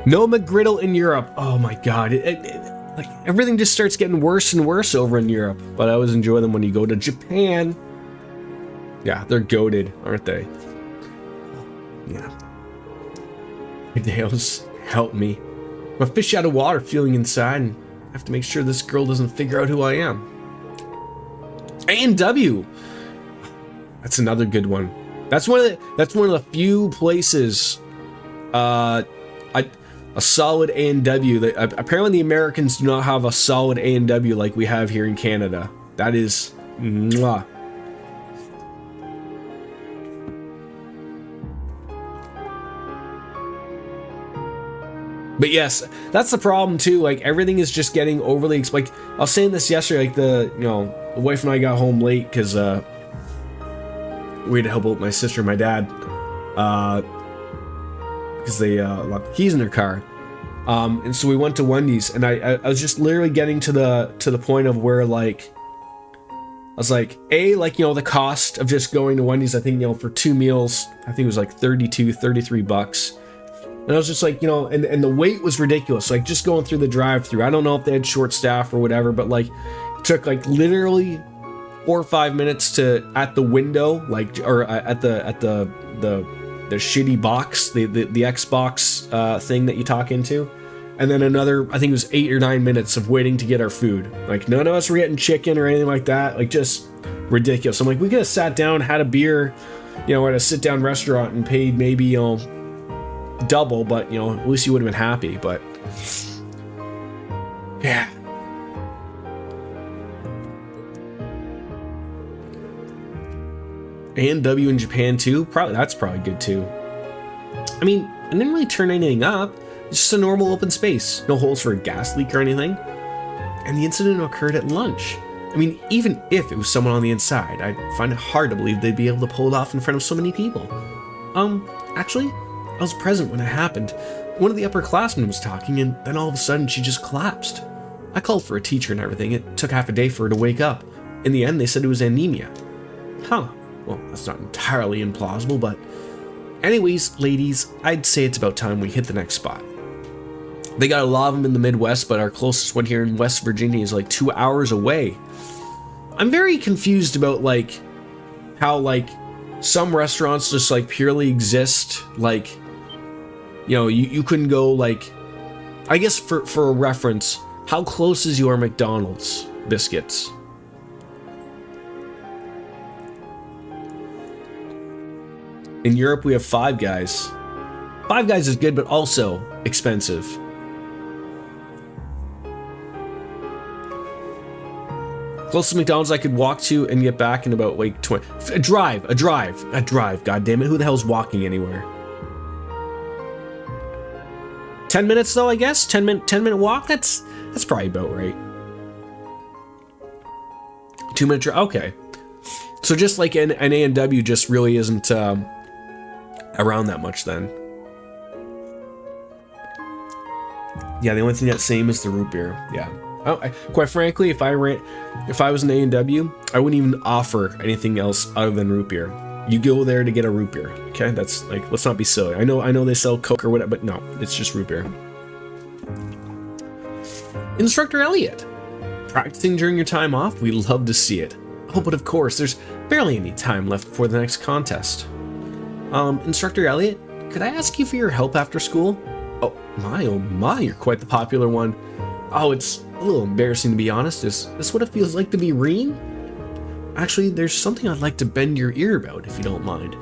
No McGriddle in Europe. Oh my god. Like everything just starts getting worse and worse over in Europe. But I always enjoy them when you go to Japan. Yeah, they're goated, aren't they? Yeah. Deus, help me. I'm a fish out of water feeling inside, and I have to make sure this girl doesn't figure out who I am. A&W. That's another good one. That's one of the few places a solid A&W that apparently the Americans do not have a solid A&W like we have here in Canada. That is mwah. But yes, that's the problem too. Like everything is just getting overly like I was saying this yesterday. Like the wife and I got home late because we had to help out my sister and my dad because they locked the keys in their car. And so we went to Wendy's, and I was just literally getting to the point of where like I was like the cost of just going to Wendy's. I think for 2 meals, I think it was like $33. And I was just like, and the wait was ridiculous. Like just going through the drive-through. I don't know if they had short staff or whatever, but like it took like literally 4 or 5 minutes to at the window, like or at the shitty box, the Xbox thing that you talk into, and then another I think it was 8 or 9 minutes of waiting to get our food. Like none of us were getting chicken or anything like that. Like just ridiculous. I'm like, we could have sat down, had a beer, at a sit-down restaurant and paid maybe double, but at least you would have been happy. But yeah. A&W in Japan too, that's probably good too. I mean, I didn't really turn anything up. It's just a normal open space, no holes for a gas leak or anything. And the incident occurred at lunch. I mean, even if it was someone on the inside, I'd find it hard to believe they'd be able to pull it off in front of so many people. Actually, I was present when it happened. One of the upperclassmen was talking, and then all of a sudden she just collapsed. I called for a teacher and everything. It took half a day for her to wake up. In the end, they said it was anemia. Huh. Well, that's not entirely implausible, but anyways, ladies, I'd say it's about time we hit the next spot. They got a lot of them in the Midwest, but our closest one here in West Virginia is like 2 hours away. I'm very confused about like how like some restaurants just like purely exist. Like, you couldn't go like, I guess for a reference, how close is your McDonald's biscuits? In Europe, we have Five Guys. Five Guys is good, but also expensive. Closest McDonald's I could walk to and get back in about like 20. A drive. God damn it! Who the hell's walking anywhere? 10 minutes though, I guess. 10 minute walk. That's probably about right. 2 minute drive. Okay. So just like an A&W just really isn't around that much then. Yeah, the only thing that's same is the root beer. Yeah. Quite frankly, if I was an A&W, I wouldn't even offer anything else other than root beer. You go there to get a root beer. Okay, that's like, let's not be silly. I know they sell Coke or whatever, but no, it's just root beer. Instructor Elliot, practicing during your time off? We love to see it. Oh, but of course, there's barely any time left before the next contest. Instructor Elliot, could I ask you for your help after school? Oh my, you're quite the popular one. Oh, it's a little embarrassing to be honest. Is this what it feels like to be Reen? Actually, there's something I'd like to bend your ear about, if you don't mind.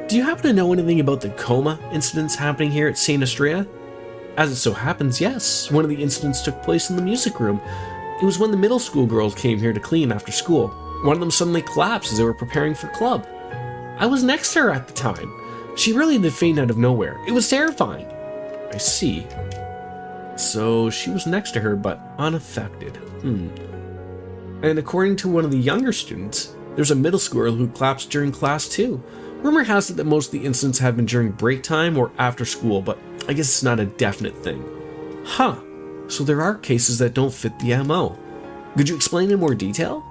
Do you happen to know anything about the coma incidents happening here at St. Astrea? As it so happens, yes. One of the incidents took place in the music room. It was when the middle school girls came here to clean after school. One of them suddenly collapsed as they were preparing for club. I was next to her at the time. She really did faint out of nowhere. It was terrifying. I see. So she was next to her, but unaffected. And according to one of the younger students, there's a middle schooler who collapsed during class too. Rumor has it that most of the incidents have been during break time or after school, but I guess it's not a definite thing. Huh. So there are cases that don't fit the MO. Could you explain in more detail?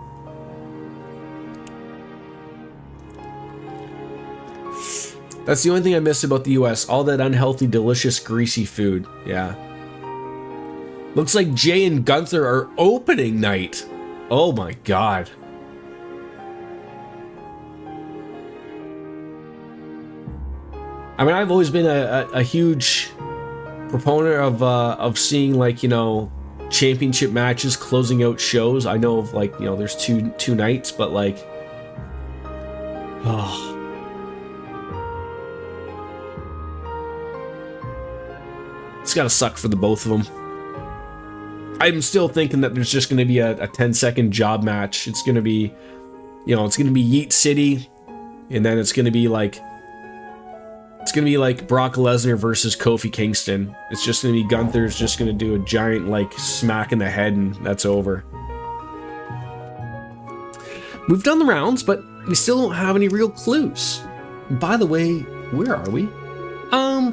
That's the only thing I miss about the US. All that unhealthy, delicious, greasy food. Yeah. Looks like Jay and Gunther are opening night. Oh my god. I mean, I've always been a huge proponent of seeing, like, you know, championship matches closing out shows. I know of, like, you know, there's two nights, but like, oh. It's gotta suck for the both of them. I'm still thinking that there's just gonna be a 10-second job match. It's gonna be, you know, it's gonna be Yeet City, and then it's gonna be like Brock Lesnar versus Kofi Kingston. It's just gonna be Gunther's just gonna do a giant, like, smack in the head, and that's over. We've done the rounds, but we still don't have any real clues. By the way, where are we?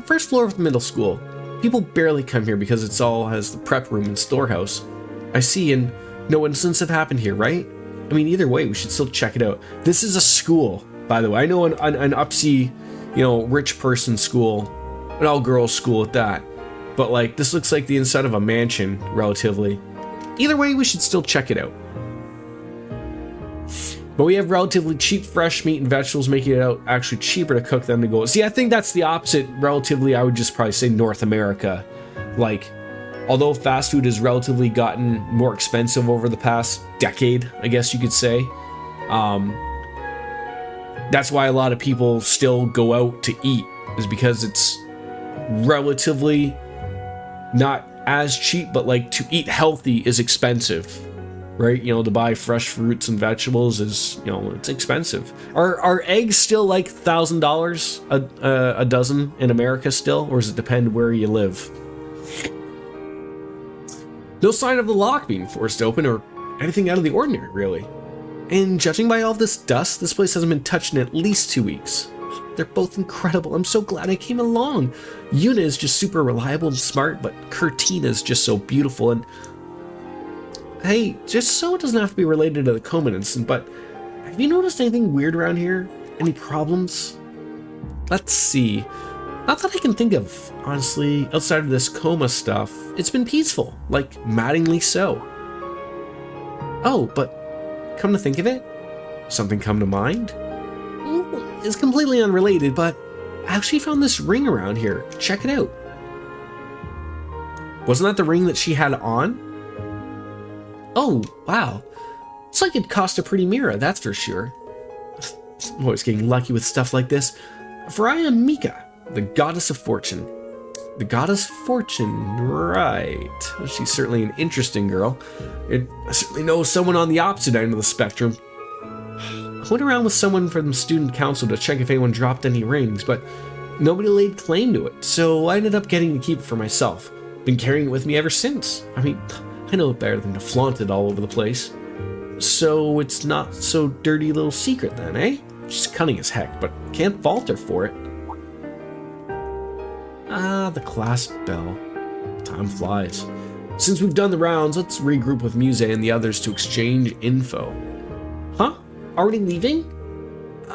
First floor of the middle school. People barely come here because it's all has the prep room and storehouse. I see, and no incidents have happened here, right? I mean, either way, we should still check it out. This is a school, by the way. I know an upsy, you know, rich person school, an all-girls school at that. But, like, this looks like the inside of a mansion, relatively. Either way, we should still check it out. But we have relatively cheap fresh meat and vegetables, making it out actually cheaper to cook than to go. See, I think that's the opposite. Relatively, I would just probably say North America. Like, although fast food has relatively gotten more expensive over the past decade, I guess you could say. That's why a lot of people still go out to eat, is because it's relatively not as cheap, but like to eat healthy is expensive. Right, you know, to buy fresh fruits and vegetables is, you know, it's expensive. Are eggs still like $1,000 a dozen in America still, or does it depend where you live? No sign of the lock being forced open or anything out of the ordinary, really. And judging by all this dust, this place hasn't been touched in at least 2 weeks. They're both incredible. I'm so glad I came along. Yuna is just super reliable and smart, but Kurtina is just so beautiful. And hey, just so it doesn't have to be related to the Coleman incident, but have you noticed anything weird around here? Any problems? Let's see. Not that I can think of, honestly, outside of this coma stuff. It's been peaceful, like maddeningly so. Oh, but come to think of it, something come to mind? It's completely unrelated, but I actually found this ring around here. Check it out. Wasn't that the ring that she had on? Oh, wow. It's like it cost a pretty mirror, that's for sure. I'm always getting lucky with stuff like this. For I am Mika, the goddess of fortune. The goddess Fortune, right. She's certainly an interesting girl. I certainly know someone on the opposite end of the spectrum. I went around with someone from student council to check if anyone dropped any rings, but nobody laid claim to it, so I ended up getting to keep it for myself. Been carrying it with me ever since. I mean, I know it better than to flaunt it all over the place. So it's not so dirty little secret then, eh? She's cunning as heck, but can't fault her for it. Ah, the class bell. Time flies. Since we've done the rounds, let's regroup with Muse and the others to exchange info. Huh? Already leaving?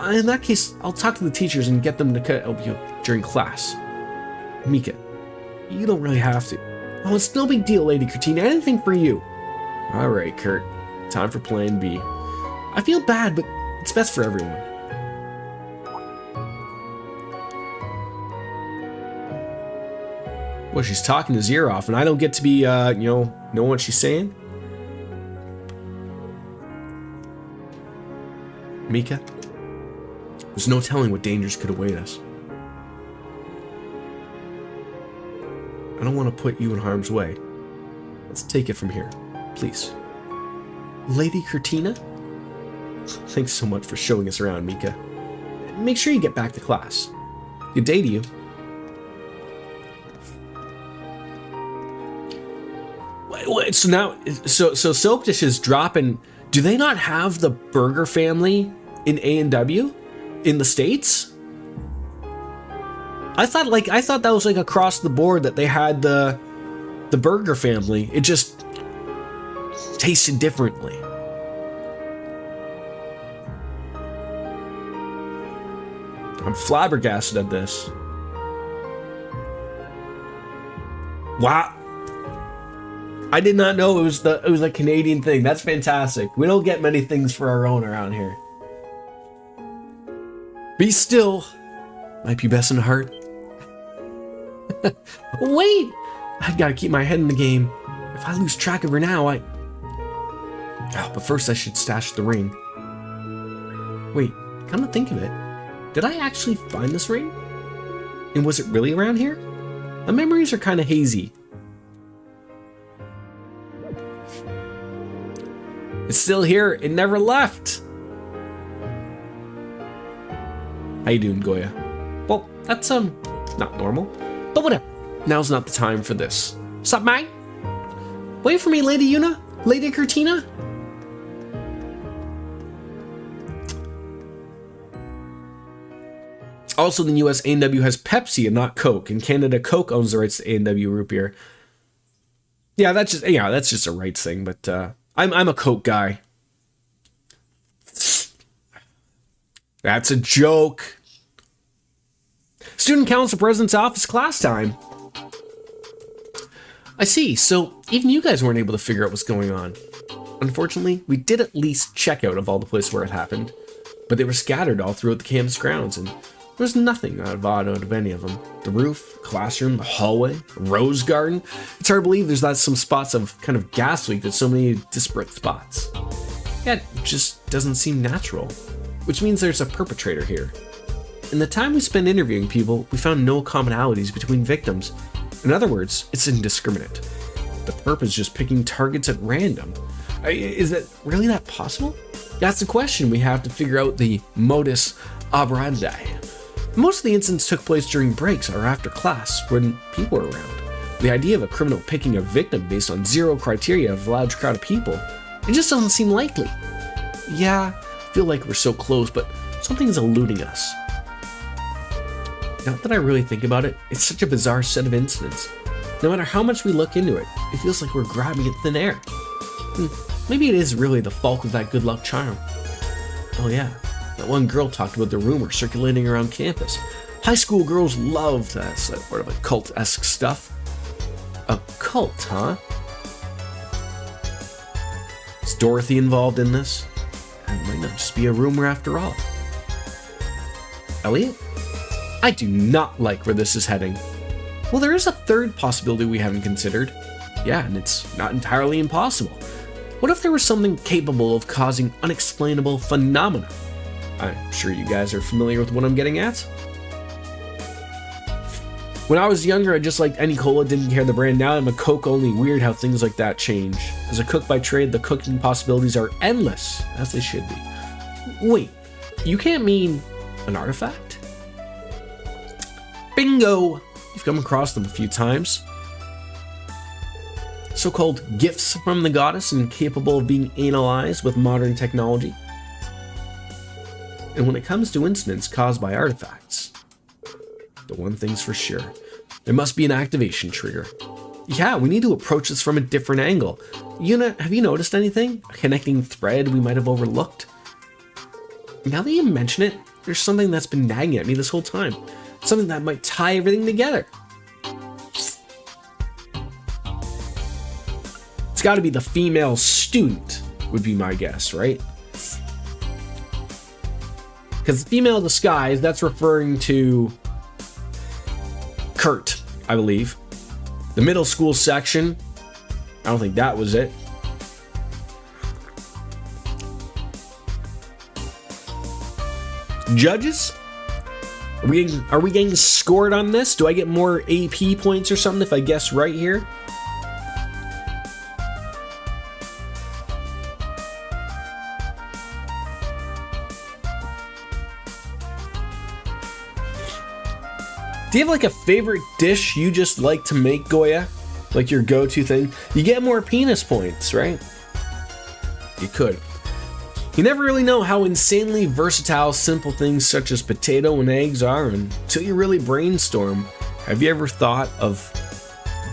In that case, I'll talk to the teachers and get them to help you during class. Mika, you don't really have to. Oh, it's no big deal, Lady Kurtina. Anything for you. Alright, Kurt. Time for plan B. I feel bad, but it's best for everyone. Well, she's talking his ear off, and I don't get to be, know what she's saying? Mika, there's no telling what dangers could await us. I don't want to put you in harm's way. Let's take it from here, please. Lady Kurtina? Thanks so much for showing us around, Mika. Make sure you get back to class. Good day to you. Wait, so now, so Soap Dish is dropping. Do they not have the Burger family in A&W in the States? I thought that was like across the board that they had the Burger family. It just tasted differently. I'm flabbergasted at this. Wow. I did not know it was a Canadian thing. That's fantastic. We don't get many things for our own around here. Be still, my pubescent heart. Wait! I gotta keep my head in the game. If I lose track of her now, Oh, but first I should stash the ring. Wait, come to think of it, did I actually find this ring? And was it really around here? My memories are kind of hazy. It's still here. It never left. How you doing, Goya? Well, that's not normal, but whatever. Now's not the time for this. Sup, Mag? Wait for me, Lady Yuna? Lady Curtina? Also, in the US, A&W has Pepsi and not Coke. In Canada, Coke owns the rights to A&W root beer. Yeah, that's just a rights thing, but I'm a Coke guy. That's a joke. Student council president's office class time. I see, so even you guys weren't able to figure out what's going on. Unfortunately, we did at least check out of all the places where it happened, but they were scattered all throughout the campus grounds, and there's nothing odd out of any of them. The roof, classroom, the hallway, rose garden. It's hard to believe there's not some spots of kind of gas leak at so many disparate spots. Yeah, it just doesn't seem natural, which means there's a perpetrator here. In the time we spent interviewing people, we found no commonalities between victims. In other words, it's indiscriminate. The perp is just picking targets at random. Is it really that possible? That's the question. We have to figure out the modus operandi. Most of the incidents took place during breaks or after class when people were around. The idea of a criminal picking a victim based on zero criteria of a large crowd of people, it just doesn't seem likely. Yeah, I feel like we're so close, but something's eluding us. Now that I really think about it, it's such a bizarre set of incidents. No matter how much we look into it, it feels like we're grabbing at thin air. Maybe it is really the fault of that good luck charm. Oh yeah, that one girl talked about the rumor circulating around campus. High school girls love that sort of a cult-esque stuff. A cult, huh? Is Dorothy involved in this? It might not just be a rumor after all. Elliot? I do not like where this is heading. Well, there is a third possibility we haven't considered. Yeah, and it's not entirely impossible. What if there was something capable of causing unexplainable phenomena? I'm sure you guys are familiar with what I'm getting at. When I was younger, I just liked any cola, didn't care the brand. Now I'm a Coke only. Weird how things like that change. As a cook by trade, the cooking possibilities are endless, as they should be. Wait, you can't mean an artifact? Bingo! You've come across them a few times. So-called gifts from the goddess and capable of being analyzed with modern technology. And when it comes to incidents caused by artifacts, the one thing's for sure, there must be an activation trigger. Yeah, we need to approach this from a different angle. Yuna, have you noticed anything? A connecting thread we might have overlooked? Now that you mention it, there's something that's been nagging at me this whole time. Something that might tie everything together. It's got to be the female student, would be my guess, right? Because the female disguise, that's referring to Kurt, I believe. The middle school section, I don't think that was it. Judges? Are we getting scored on this? Do I get more AP points or something if I guess right here? Do you have like a favorite dish you just like to make, Goya? Like your go-to thing? You get more penis points, right? You could. You never really know how insanely versatile simple things such as potato and eggs are until you really brainstorm. Have you ever thought of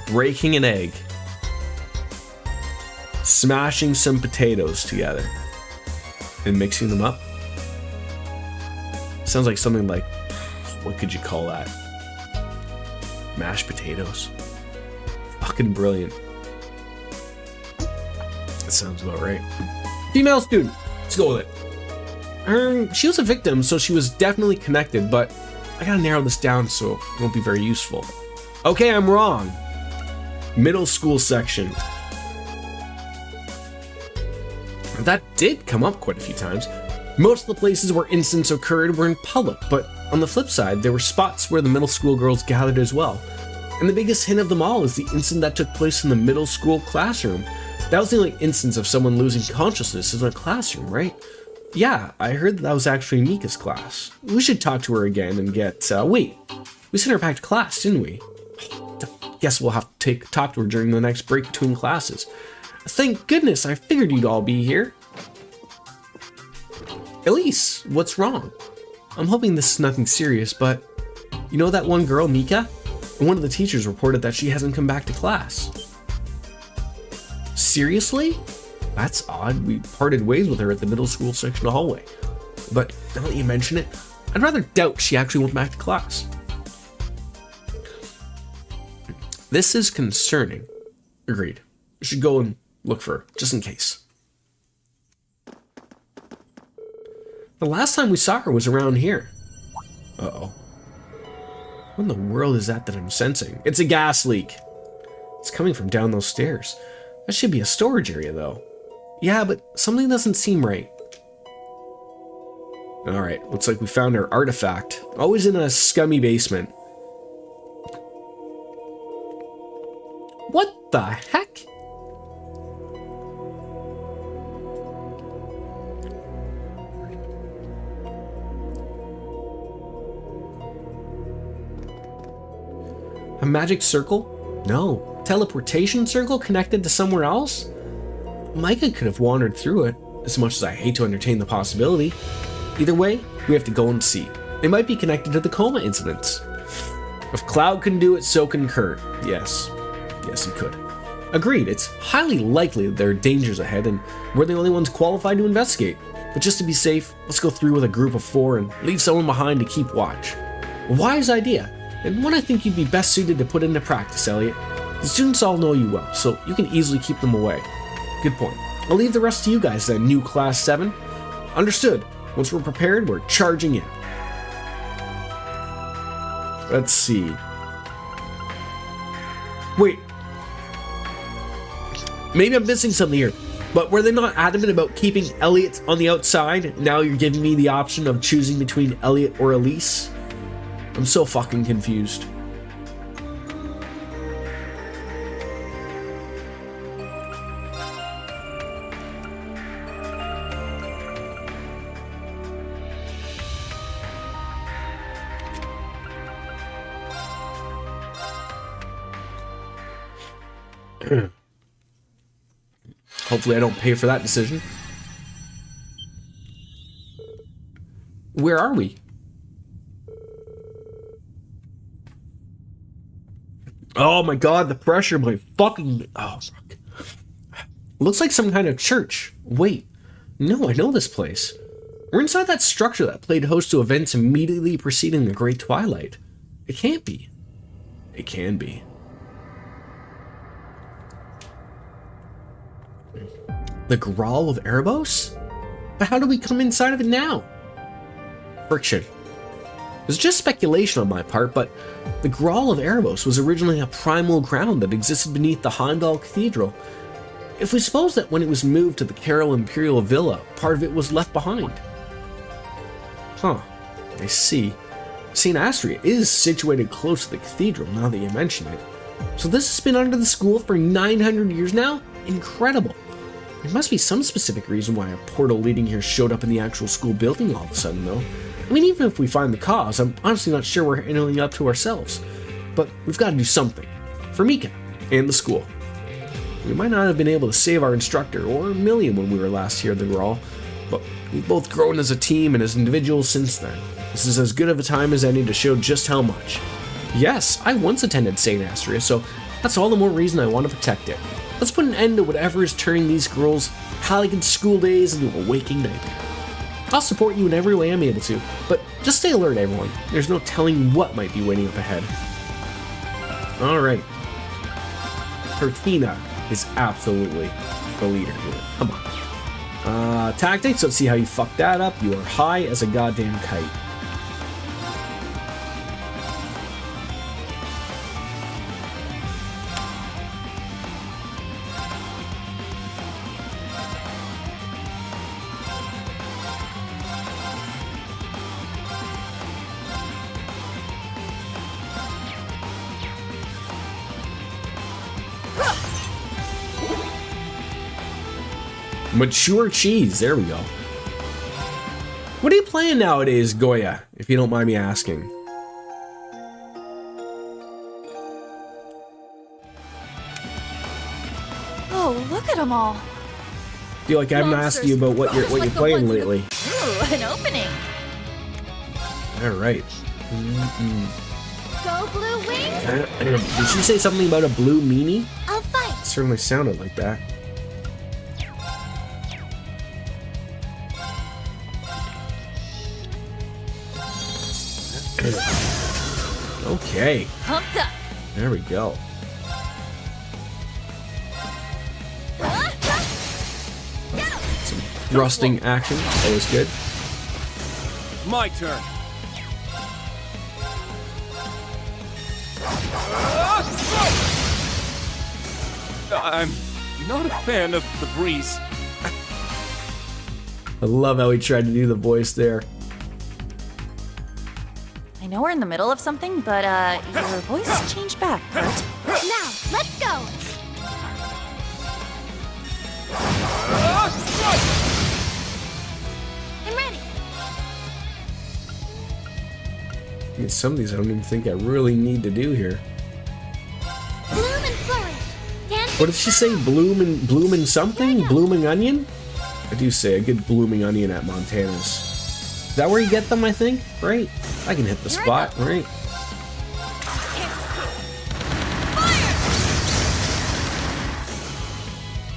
breaking an egg, smashing some potatoes together, and mixing them up? Sounds like something like what could you call that? Mashed potatoes. Fucking brilliant. That sounds about right. Female student. Let's go with it. She was a victim, so she was definitely connected, but I gotta narrow this down so it won't be very useful. Okay, I'm wrong. Middle school section. That did come up quite a few times. Most of the places where incidents occurred were in public, but on the flip side, there were spots where the middle school girls gathered as well. And the biggest hint of them all is the incident that took place in the middle school classroom. That was the only instance of someone losing consciousness in a classroom, right? Yeah, I heard that was actually Mika's class. We should talk to her again and get, wait, we sent her back to class, didn't we? Guess we'll have to talk to her during the next break between classes. Thank goodness, I figured you'd all be here. Elise, what's wrong? I'm hoping this is nothing serious, but you know that one girl, Mika? One of the teachers reported that she hasn't come back to class. Seriously? That's odd. We parted ways with her at the middle school section hallway. But now that you mention it, I'd rather doubt she actually went back to class. This is concerning. Agreed. We should go and look for her, just in case. The last time we saw her was around here. Uh-oh. What in the world is that I'm sensing? It's a gas leak. It's coming from down those stairs. That should be a storage area, though. Yeah, but something doesn't seem right. Alright, looks like we found our artifact. Always in a scummy basement. What the heck? A magic circle? No. Teleportation circle connected to somewhere else? Micah could have wandered through it, as much as I hate to entertain the possibility. Either way, we have to go and see. They might be connected to the coma incidents. If Cloud can do it, so can Kurt. Yes. Yes, he could. Agreed, it's highly likely that there are dangers ahead, and we're the only ones qualified to investigate. But just to be safe, let's go through with a group of 4 and leave someone behind to keep watch. A wise idea, and one I think you'd be best suited to put into practice, Elliot. The students all know you well, so you can easily keep them away. Good point. I'll leave the rest to you guys then, new Class 7. Understood. Once we're prepared, we're charging in. Let's see. Wait. Maybe I'm missing something here, but were they not adamant about keeping Elliot on the outside? Now you're giving me the option of choosing between Elliot or Elise? I'm so fucking confused. Hopefully I don't pay for that decision. Where are we? Oh my god, the pressure, my fucking... Oh, fuck. Looks like some kind of church. Wait. No, I know this place. We're inside that structure that played host to events immediately preceding the Great Twilight. It can't be. It can be. The Grawl of Erebos? But how do we come inside of it now? Friction. It's just speculation on my part, but the Grawl of Erebos was originally a primal ground that existed beneath the Heimdall Cathedral. If we suppose that when it was moved to the Carroll Imperial Villa, part of it was left behind. Huh, I see. St. Astria is situated close to the cathedral now that you mention it. So this has been under the school for 900 years now? Incredible. There must be some specific reason why a portal leading here showed up in the actual school building all of a sudden, though. I mean, even if we find the cause, I'm honestly not sure we're handling up to ourselves. But we've got to do something. For Mika and the school. We might not have been able to save our instructor or Milliam when we were last here at the Grawl, but we've both grown as a team and as individuals since then. This is as good of a time as any to show just how much. Yes, I once attended St. Astria, so that's all the more reason I want to protect it. Let's put an end to whatever is turning these girls' Halligan school days into a waking nightmare. I'll support you in every way I'm able to, but just stay alert, everyone. There's no telling what might be waiting up ahead. Alright. Pertina is absolutely the leader here. Come on. Tactics, let's see how you fuck that up. You are high as a goddamn kite. Mature cheese, there we go. What are you playing nowadays, Goya, if you don't mind me asking? Oh, look at them all. Feel like I haven't asked you about what you're playing lately. Ooh, an opening. Alright. Go Blue Wings! Did she say something about a blue meanie? I'll fight! It certainly sounded like that. Okay. Pumped up. There we go. Some thrusting action, always good. My turn. I'm not a fan of the breeze. I love how he tried to do the voice there. I know we're in the middle of something, but your voice changed back, Kurt. Now, let's go! I'm ready! I mean, some of these I don't even think I really need to do here. Bloom and flourish! Dance What did she say? Blooming something? Blooming onion? I do say a good blooming onion at Montana's. Is that where you get them, I think? Right? I can hit the spot, right?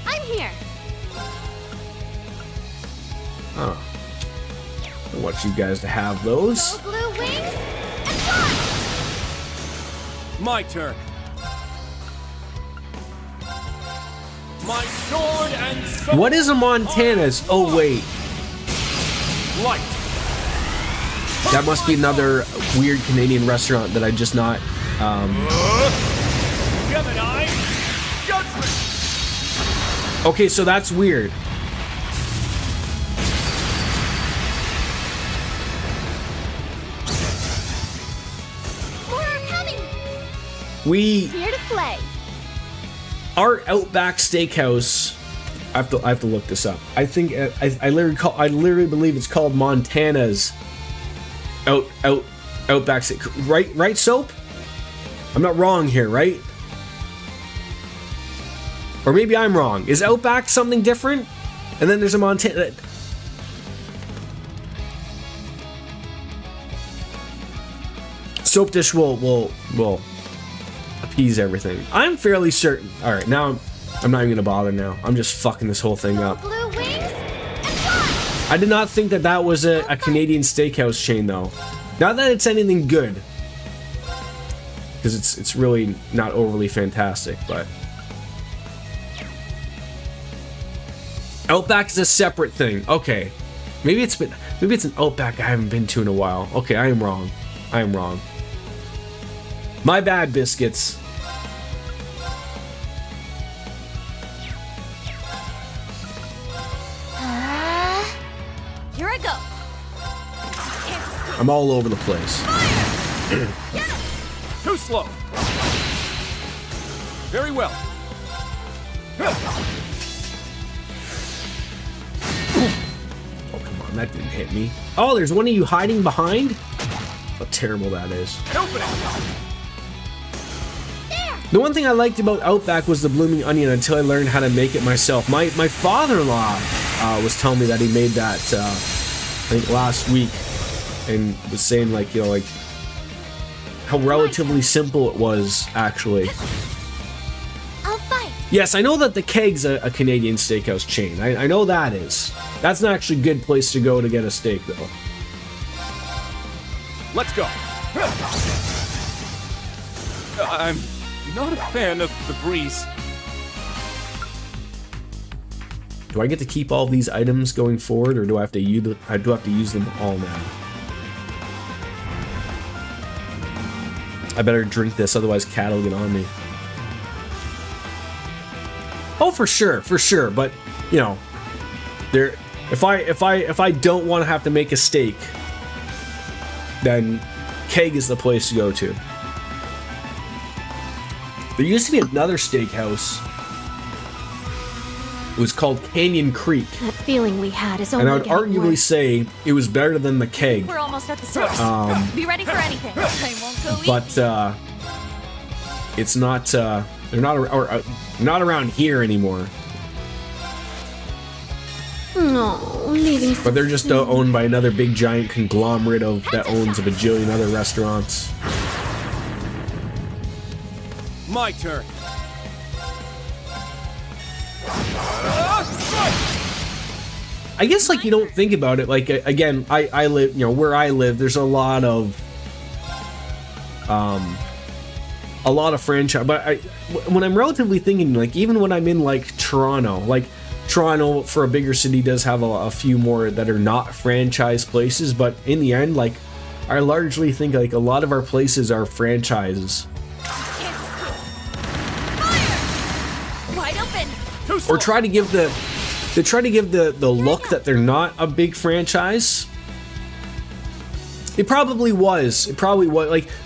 I'm here! Oh. I want you guys to have those. Go Blue Wings and fly! My turn. My sword and soul. What is a Montana's? Oh, wait. Light. That must be another weird Canadian restaurant that I just not... Gemini. Judgment. Okay, so that's weird. More are coming! We... Here to play! Our Outback Steakhouse... I have to look this up. I think... I literally believe it's called Montana's... Outback Steak... Right, Soap? I'm not wrong here, right? Or maybe I'm wrong. Is Outback something different? And then there's a Montana... Soap dish will appease everything. I'm fairly certain. Alright, now I'm not even gonna bother now. I'm just fucking this whole thing up. Blue Wings and fly! I did not think that was a Canadian steakhouse chain, though. Not that it's anything good. Because it's really not overly fantastic, but... Outback is a separate thing. Okay. Maybe it's an Outback I haven't been to in a while. Okay, I am wrong. My bad, biscuits. Here I go. I'm all over the place. Too slow. Very well. Oh, come on, that didn't hit me. Oh, there's one of you hiding behind? How terrible that is. Open it. The one thing I liked about Outback was the blooming onion until I learned how to make it myself. My father-in-law was telling me that he made that, I think last week, and was saying like how relatively simple it was, actually. I'll fight! Yes, I know that the Keg's a Canadian steakhouse chain. I know that is. That's not actually a good place to go to get a steak, though. Let's go. I'm not a fan of the breeze. Do I get to keep all these items going forward, or do I have to use them all now? I better drink this, otherwise Cat will get on me. Oh, for sure. But you know, there. If I don't want to have to make a steak, then Keg is the place to go to. There used to be another steakhouse. It was called Canyon Creek. That feeling we had is And only I would getting arguably worse. say it was better than the Keg. We're almost at the source. Be ready for anything. I won't go easy. But it's not. They're not around here anymore. No, leaving. But they're just owned by another big giant conglomerate that owns a bajillion other restaurants. My turn. I guess like you don't think about it. Like again, I live, you know, where I live. There's a lot of franchise. But when I'm relatively thinking, like even when I'm in like Toronto for a bigger city does have a few more that are not franchise places. But in the end, like I largely think like a lot of our places are franchises. Wide open. Or try to give the look that they're not a big franchise. It probably was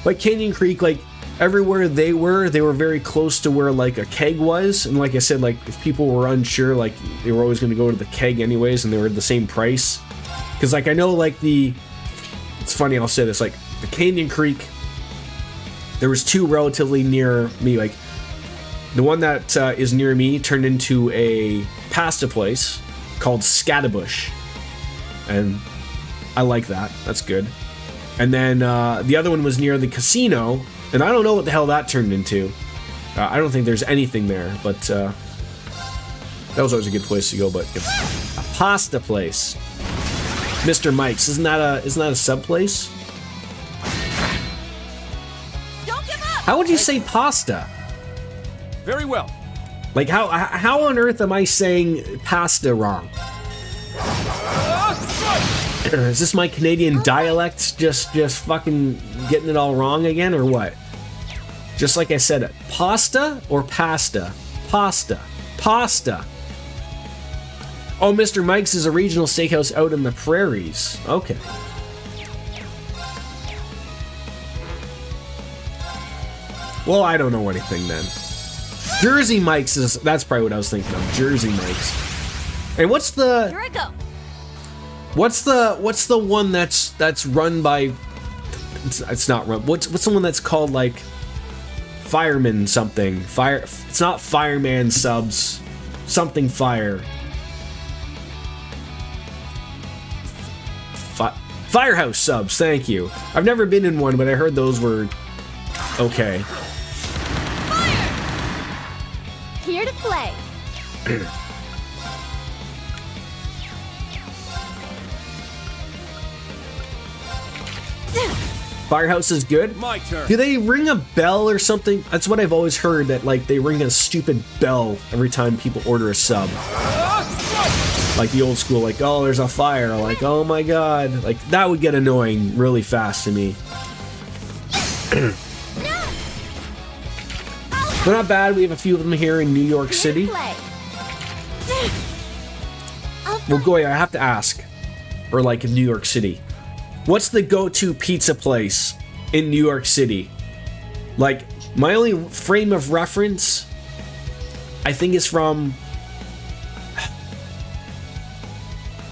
like Canyon Creek, like everywhere they were very close to where like a Keg was, and like I said, like if people were unsure, like they were always going to go to the Keg anyways, and they were the same price. Because like I know like it's funny, I'll say this, like the Canyon Creek, there was two relatively near me. Like the one that is near me turned into a pasta place called Scatabush, and I like that. That's good. And then the other one was near the casino, and I don't know what the hell that turned into. I don't think there's anything there, but that was always a good place to go. But a pasta place, Mr. Mike's, isn't that a sub place? Don't give up. How would you say pasta? Very well. Like how on earth am I saying pasta wrong? Is this my Canadian dialect just fucking getting it all wrong again, or what? Just like I said, pasta or pasta? Pasta. Pasta. Oh, Mr. Mike's is a regional steakhouse out in the prairies. Okay. Well, I don't know anything then. Jersey Mike's that's probably what I was thinking of. Jersey Mike's. And what's the Here I go. What's the one that's run by it's not run. What's the one that's called like Fireman something? Fire, it's not Fireman Subs. Something Fire. Firehouse Subs, thank you. I've never been in one, but I heard those were okay. Here to play. Firehouse is good. My turn. Do they ring a bell or something? That's what I've always heard, that like they ring a stupid bell every time people order a sub. Like the old school, like, oh, there's a fire. Like, oh my god. Like, that would get annoying really fast to me. They're not bad. We have a few of them here in New York City. Well, Goya, I have to ask. Or like in New York City. What's the go-to pizza place in New York City? Like, my only frame of reference, I think, is from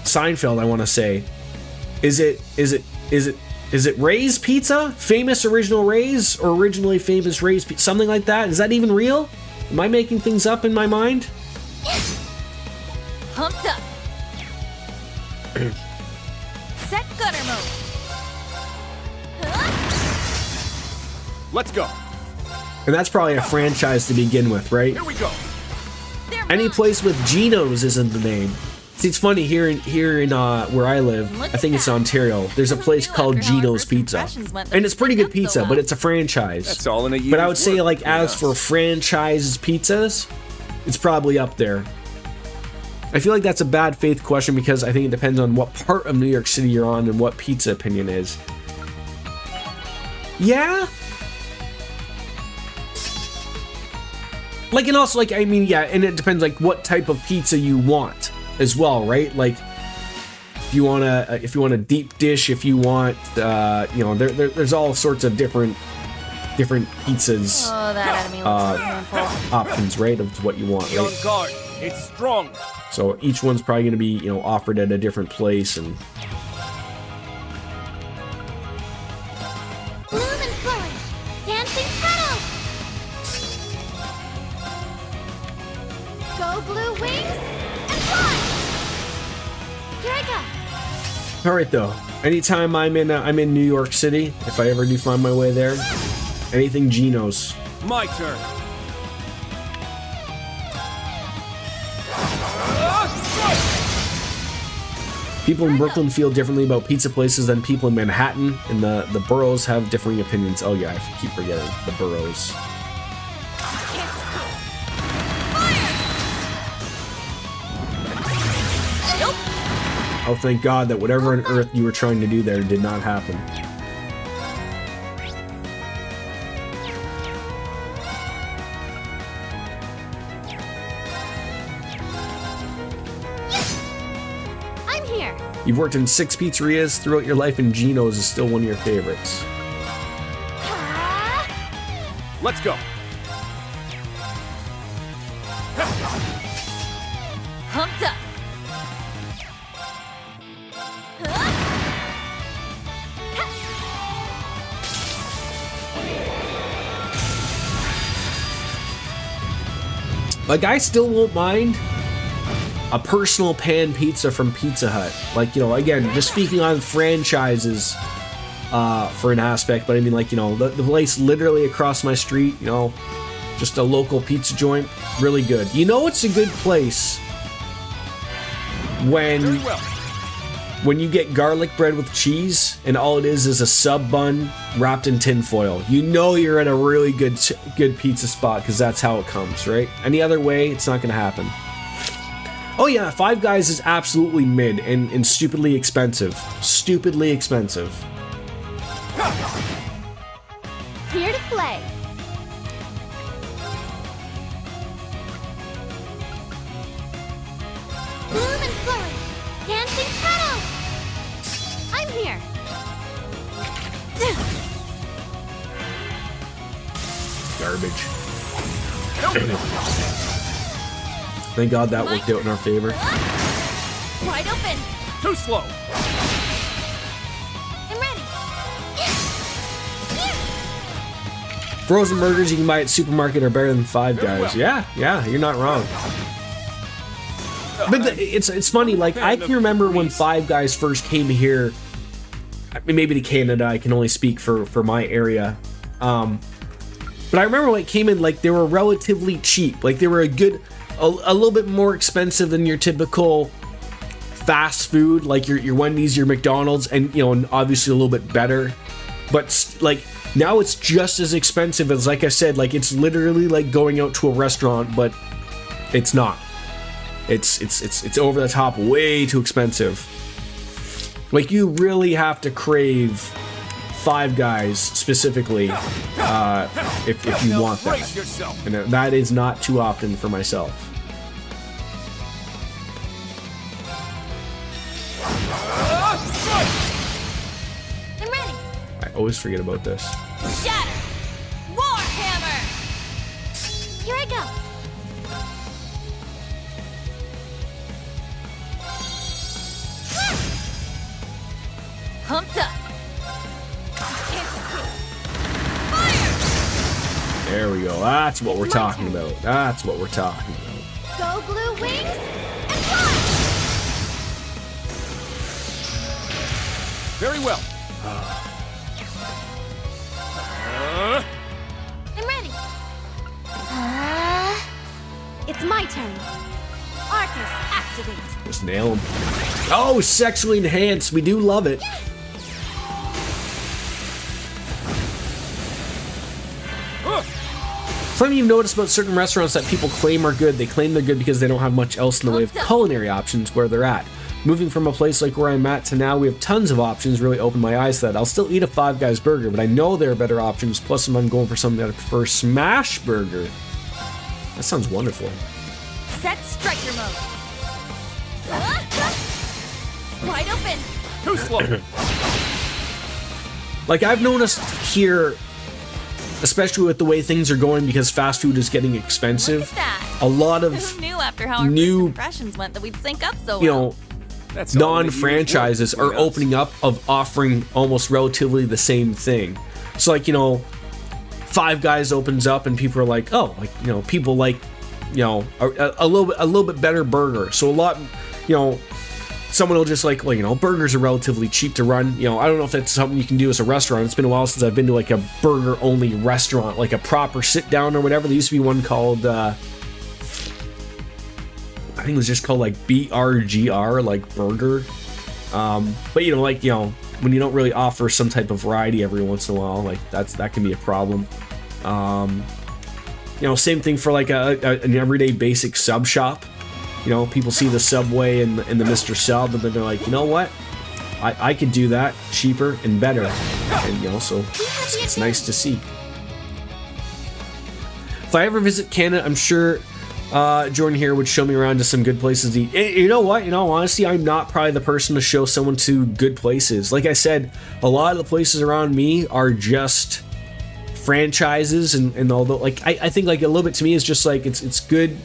Seinfeld, I want to say. Is it Ray's Pizza? Famous original Ray's, or originally famous Ray's Pizza? Something like that? Is that even real? Am I making things up in my mind? Pumped up. Set gunner mode. Let's go. And that's probably a franchise to begin with, right? Here we go. They're Any mine. place with Geno's is in the name. See, it's funny here in where I live. Look I think at it's that. Ontario. There's a place Who knew called after how our Gino's first Pizza, impressions went and it's pretty good up so pizza, well? but it's a franchise. That's all in a year. But I would say, like, as for franchises pizzas, it's probably up there. I feel like that's a bad faith question because I think it depends on what part of New York City you're on and what pizza opinion is. Yeah. Like, and also, like, I mean, yeah, and it depends, like, what type of pizza you want as well, right? Like, if you want a deep dish, if you want, you know, there's all sorts of different pizzas Oh, that enemy looks painful. options, right, of what you want, Be on right? guard. It's strong. So each one's probably going to be, you know, offered at a different place, and Bloom and flourish, dancing petals. Go blue wings and fly. Here I go. all right though. Anytime I'm in New York City, if I ever do find my way there, anything Gino's. My turn. People in Brooklyn feel differently about pizza places than people in Manhattan, and the boroughs have differing opinions. Oh yeah, I keep forgetting the boroughs. Oh, thank God that whatever on earth you were trying to do there did not happen. I'm here. You've worked in 6 pizzerias throughout your life, and Gino's is still one of your favorites. Let's go. Pumped up. Like, I still won't mind a personal pan pizza from Pizza Hut. Like, you know, again, just speaking on franchises for an aspect, but I mean, like, you know, the place literally across my street, you know, just a local pizza joint, really good. You know, it's a good place Very well. when you get garlic bread with cheese and all it is a sub bun wrapped in tin foil. You know you're at a really good pizza spot because that's how it comes, right? Any other way, it's not going to happen. Oh yeah, Five Guys is absolutely mid and stupidly expensive. Stupidly expensive. Here to play. Bloom and flourish, dancing petals. I'm here. Garbage. Thank God that worked out in our favor. Wide open. Too slow. I'm ready. Frozen burgers you can buy at supermarket are better than Five Very Guys. well. Yeah, you're not wrong. But it's funny, like, I can remember when Five Guys first came here. I mean, maybe to Canada, I can only speak for my area. But I remember when it came in, like, they were relatively cheap. Like, they were a little bit more expensive than your typical fast food, like your Wendy's, your McDonald's, and, you know, and obviously a little bit better. But, like, now it's just as expensive as, like I said, like, it's literally like going out to a restaurant, but it's not. It's over the top, way too expensive. Like, you really have to crave Five Guys specifically if you want that. Brace yourself. And that is not too often for myself. I'm ready. I always forget about this. Shatter. Warhammer. Here I go. Pumped up. There we go. That's what we're talking about. That's what we're talking about. Go blue wings and fly. Very well. I'm ready. It's my turn. Arcus, activate. Just nail him. Oh, sexually enhanced. We do love it. Something you've noticed about certain restaurants that people claim are good. They claim they're good because they don't have much else in the way of culinary options where they're at. Moving from a place like where I'm at to now, we have tons of options. Really opened my eyes to that. I'll still eat a Five Guys burger, but I know there are better options. Plus, if I'm going for something that I prefer, Smash Burger. That sounds wonderful. Set striker mode. Wide open. Too slow. Like, I've noticed here, especially with the way things are going because fast food is getting expensive, Look at that. a lot Who of knew after how our new, first impressions went that we'd sync up so you well? know, That's all in the non-franchises year's work are between us. opening up of offering almost relatively the same thing. So, like, you know, Five Guys opens up and people are like, oh, like, you know, people like, you know, a little bit better burger. So a lot, you know, someone will just like, well, you know, burgers are relatively cheap to run. You know, I don't know if that's something you can do as a restaurant. It's been a while since I've been to like a burger only restaurant, like a proper sit down or whatever. There used to be one called, I think it was just called like BRGR, like burger. But you know, like, you know, when you don't really offer some type of variety every once in a while, like that can be a problem. You know, same thing for like an everyday basic sub shop. You know, people see the Subway and the Mr. Sub, and then they're like, you know what? I could do that cheaper and better. And, you know, so it's nice to see. If I ever visit Canada, I'm sure Jordan here would show me around to some good places to eat. You know what? You know, honestly, I'm not probably the person to show someone to good places. Like I said, a lot of the places around me are just franchises, and although, like, I think, like, a little bit to me is just like it's good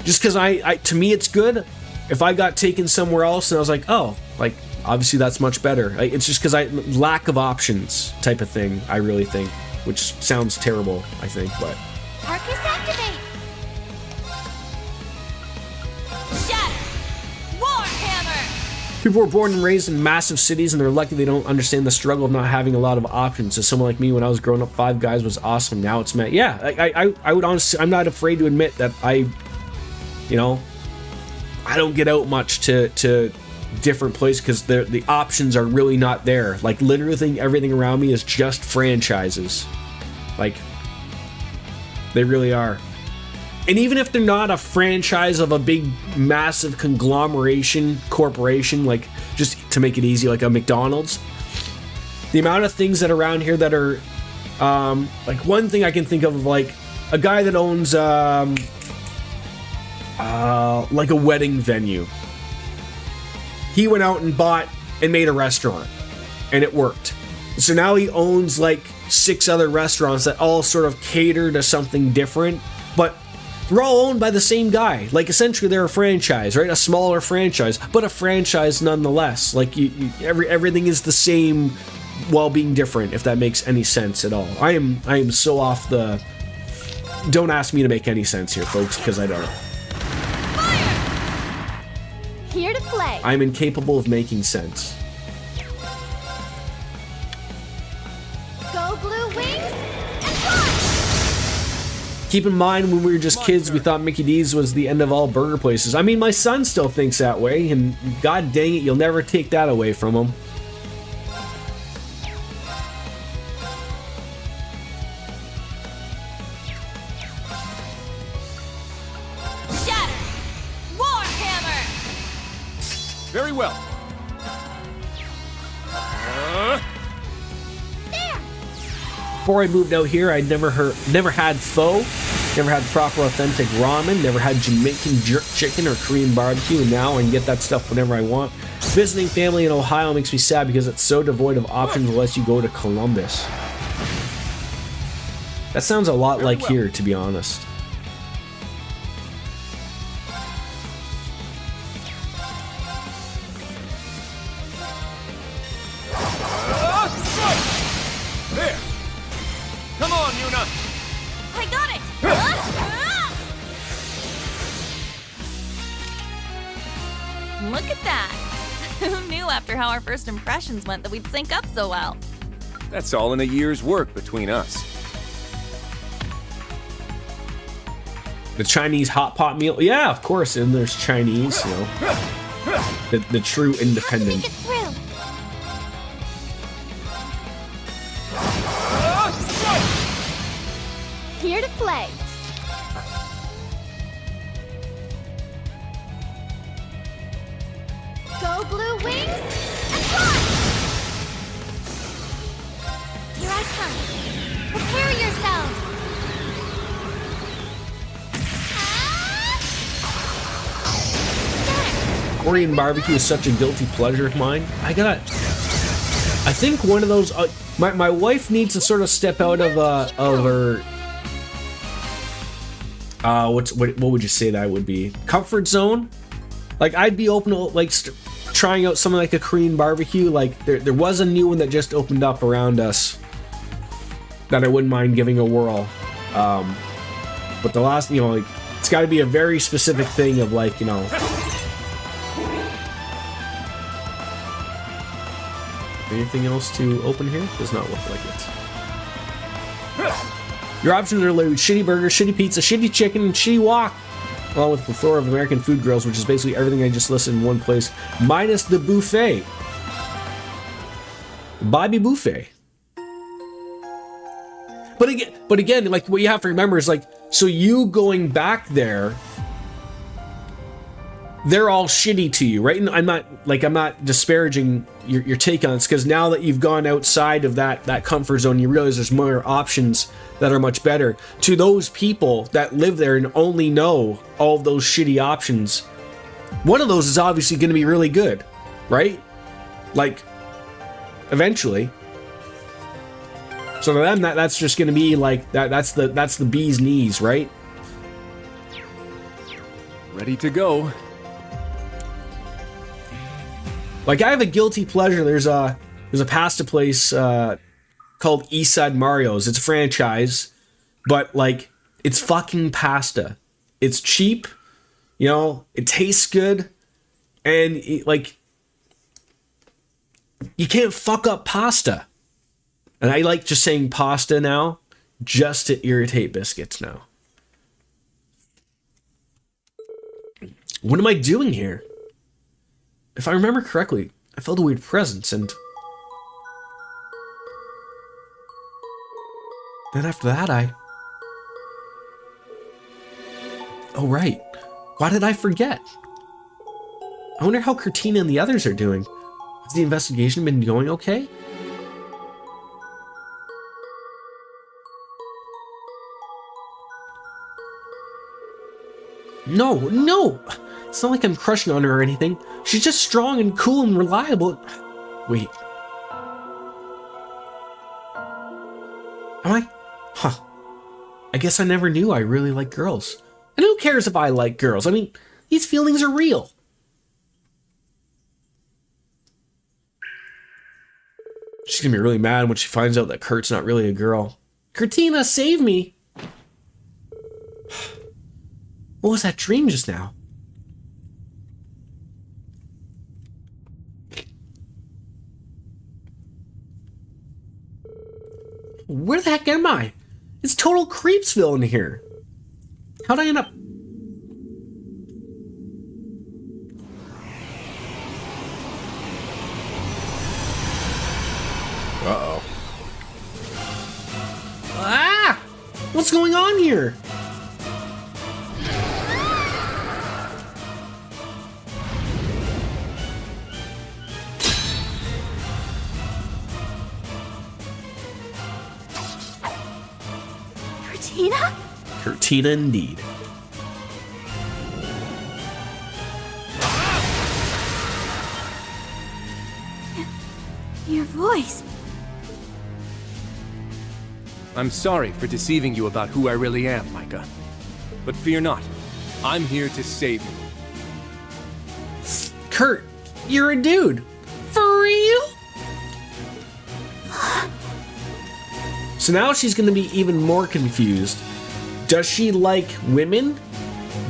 just because I to me it's good. If I got taken somewhere else and I was like, oh, like, obviously that's much better. It's just because lack of options type of thing, I really think, which sounds terrible, I think, but Arcus, activate. Shatter. Warhammer. people were born and raised in massive cities and they're lucky they don't understand the struggle of not having a lot of options. So someone like me, when I was growing up, Five Guys was awesome. Now it's met. Yeah, I would honestly, I'm not afraid to admit that you know, I don't get out much to different places because the options are really not there. Like, literally everything around me is just franchises. Like, they really are. And even if they're not a franchise of a big, massive conglomeration corporation, like, just to make it easy, like a McDonald's, the amount of things that are around here that are, like, one thing I can think of, like, a guy that owns, like a wedding venue. He went out and bought and made a restaurant, and it worked. So now he owns like 6 other restaurants that all sort of cater to something different, but they're all owned by the same guy. Like, essentially they're a franchise, right? A smaller franchise, but a franchise nonetheless. Like, everything is the same while being different, if that makes any sense at all. I am so off the... Don't ask me to make any sense here, folks, because I don't. Here to play. I'm incapable of making sense. Go blue wings and fly! Keep in mind, when we were just kids, we thought Mickey D's was the end of all burger places. I mean, my son still thinks that way, and god dang it, you'll never take that away from him. Shatter. Warhammer. Very well. Before I moved out here, I'd never had pho, never had proper authentic ramen, never had Jamaican jerk chicken or Korean barbecue, and now I can get that stuff whenever I want. Visiting family in Ohio makes me sad because it's so devoid of options unless you go to Columbus. That sounds a lot like here, to be honest. There. Come on, Yuna. I got it. Look at that. Who knew after how our first impressions went that we'd sync up so well? That's all in a year's work between us. The Chinese hot pot meal. Yeah, of course. And there's Chinese, you know. The true independent. Here to play. Go blue wings and fly! Here I come. Prepare yourselves. Korean barbecue is such a guilty pleasure of mine. I think one of those. My wife needs to sort of step out of her. What would you say that would be? Comfort zone. Like I'd be open to like trying out something like a Korean barbecue. Like there was a new one that just opened up around us that I wouldn't mind giving a whirl. But the last, you know, like it's got to be a very specific thing of like, you know. Anything else to open here? Does not look like it. Your options are loaded: shitty burger, shitty pizza, shitty chicken, and shitty wok. Along with a plethora of American food grills, which is basically everything I just listed in one place, minus the buffet. Bobby Buffet. But again, like what you have to remember is like, so you going back there, they're all shitty to you, right? And I'm not disparaging your take on this, because now that you've gone outside of that comfort zone, you realize there's more options that are much better. To those people that live there and only know all of those shitty options, one of those is obviously going to be really good, right? Like, eventually. So to them, that's just going to be like that's the bee's knees, right? Ready to go. Like I have a guilty pleasure. There's a pasta place called Eastside Mario's. It's a franchise, but like it's fucking pasta. It's cheap, you know. It tastes good, and like you can't fuck up pasta. And I like just saying pasta now, just to irritate biscuits now. What am I doing here? If I remember correctly, I felt a weird presence, and then after that, oh right, why did I forget? I wonder how Cortina and the others are doing. Has the investigation been going okay? No! It's not like I'm crushing on her or anything. She's just strong and cool and reliable. Wait. Am I? Huh. I guess I never knew I really like girls. And who cares if I like girls? I mean, these feelings are real. She's gonna be really mad when she finds out that Kurt's not really a girl. Cortina, save me! What was that dream just now? Where the heck am I? It's total Creepsville in here. How'd I end up? Uh-oh. Ah! What's going on here? Cortina indeed. Your voice. I'm sorry for deceiving you about who I really am, Micah. But fear not. I'm here to save you. Kurt, you're a dude. For real? So now she's going to be even more confused. Does she like women?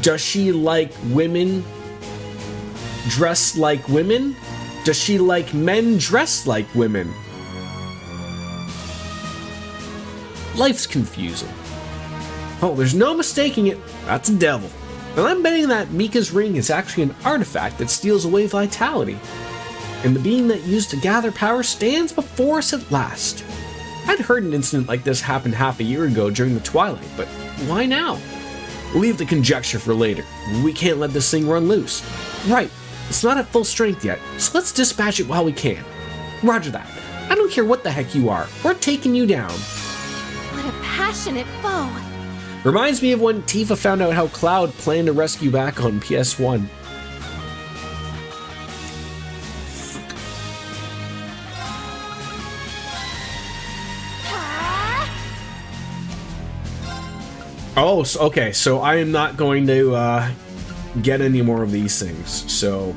Does she like women dressed like women? Does she like men dressed like women? Life's confusing. Oh, there's no mistaking it. That's a devil. And I'm betting that Mika's ring is actually an artifact that steals away vitality. And the being that used to gather power stands before us at last. I'd heard an incident like this happen half a year ago during the Twilight, but why now? Leave the conjecture for later. We can't let this thing run loose. Right, it's not at full strength yet, so let's dispatch it while we can. Roger that. I don't care what the heck you are. We're taking you down. What a passionate foe. Reminds me of when Tifa found out how Cloud planned to rescue back on PS1. Oh, okay, so I am not going to get any more of these things, so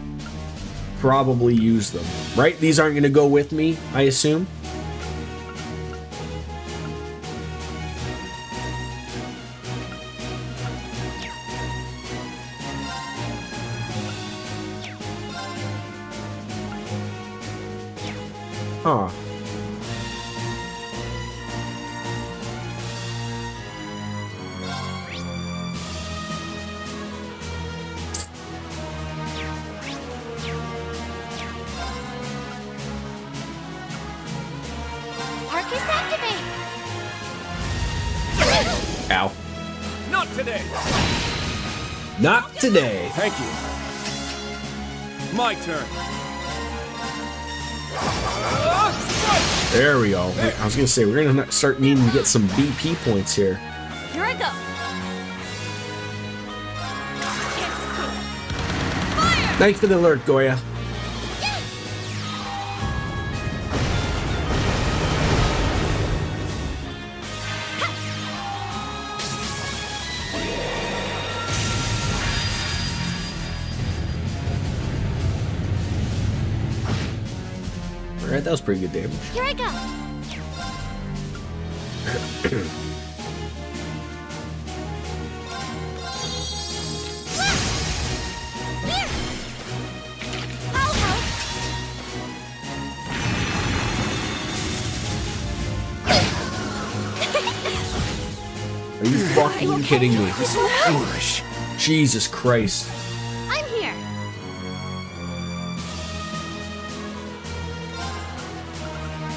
probably use them. Right? These aren't going to go with me, I assume? Huh. Arcus activate! Ow. Not today! Not today. Thank you. My turn. There we go. I was gonna say, we're gonna start needing to get some BP points here. Here I go. Thanks for the alert, Goya. Alright, that was pretty good damage. Here I go! I'll help! Are you fucking kidding me? Foolish. Jesus Christ. I'm here!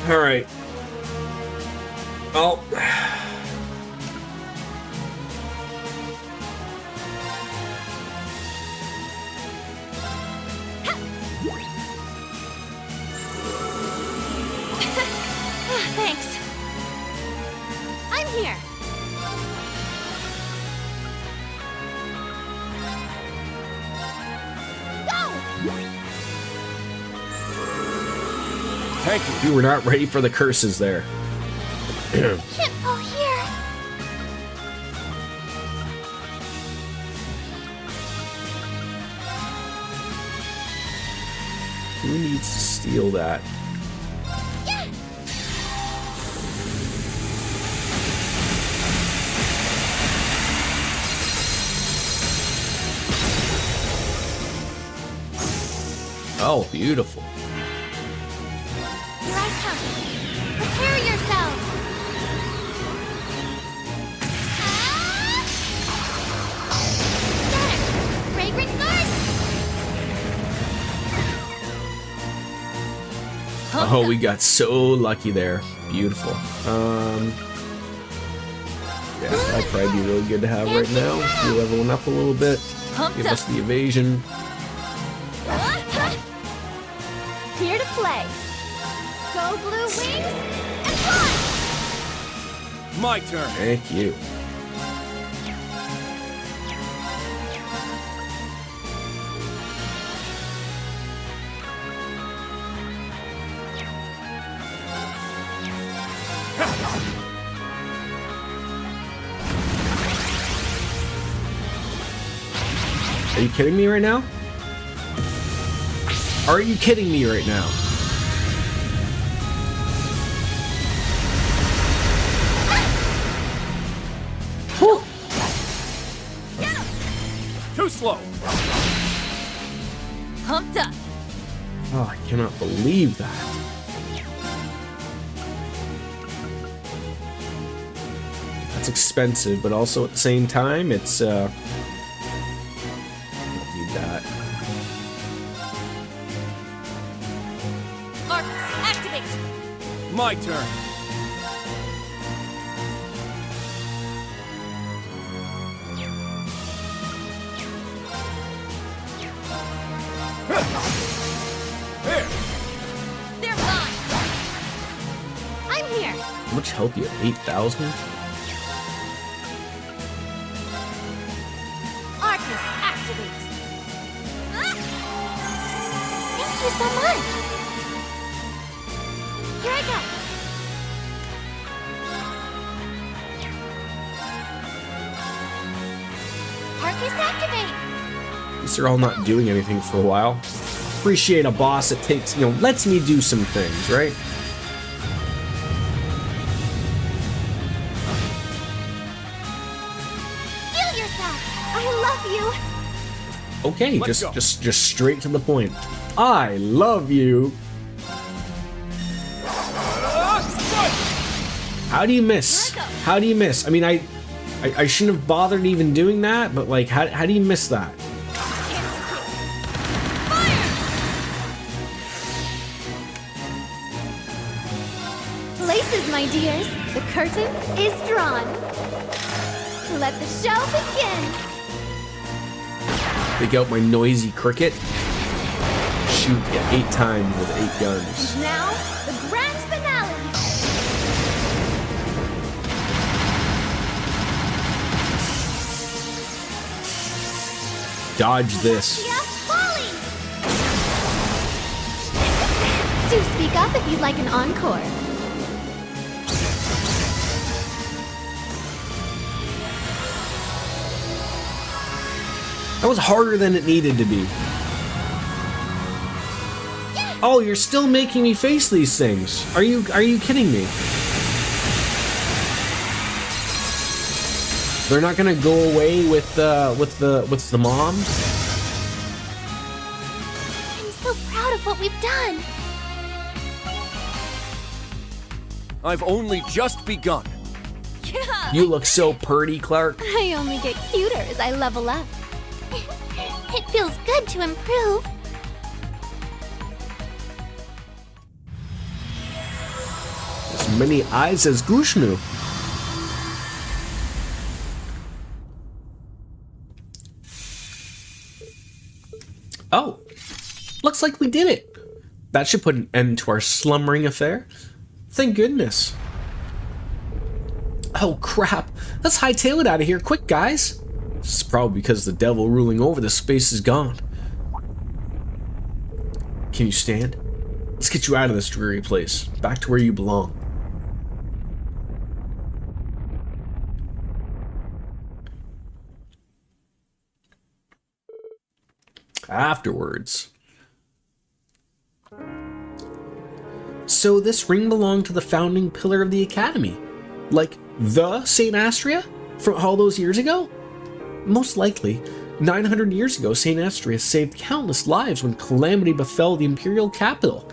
Alright. Oh. Thanks. I'm here. Go! Thank you. You were not ready for the curses there. Can't fall here. Who needs to steal that? Oh, beautiful. Here I come. Prepare yourselves. There! Fragrant garden! Oh, we got so lucky there. Beautiful. Yeah, that'd probably be really good to have right now. You leveling up a little bit. Give us the evasion. Here to play. Go blue wings and fly! My turn. Thank you. Are you kidding me right now? Are you kidding me right now? Whew. Too slow. Pumped up. Oh, I cannot believe that. That's it's expensive, but also at the same time, it's need that. Arcus, activate! My turn. They're mine! I'm here! How much health do you have? 8,000? Arcus, activate! Thank you so much! Here I go! Arcus, activate! At least they're all not doing anything for a while. Appreciate a boss that takes, lets me do some things, right? Heal yourself! I love you! Okay, Let's go. just straight to the point. I love you. How do you miss? How do you miss? I mean, I shouldn't have bothered even doing that, but like, how do you miss that? Places, my dears. The curtain is drawn. Let the show begin. Take out my noisy cricket. Shoot you 8 times with 8 guns. Now, the grand finale. Dodge this. Yeah, falling. Do speak up if you'd like an encore. That was harder than it needed to be. Oh, you're still making me face these things. Are you kidding me? They're not gonna go away with the moms? I'm so proud of what we've done. I've only just begun. Yeah! You look so purty, Clark. I only get cuter as I level up. It feels good to improve. As many eyes as Gushnu. Oh, looks like we did it. That should put an end to our slumbering affair. Thank goodness. Oh crap, let's hightail it out of here quick, guys. This is probably because the devil ruling over this space is gone. Can you stand? Let's get you out of this dreary place, back to where you belong. Afterwards. So this ring belonged to the founding pillar of the Academy? Like the Saint Astria? From all those years ago? Most likely, 900 years ago, Saint Astria saved countless lives when calamity befell the imperial capital.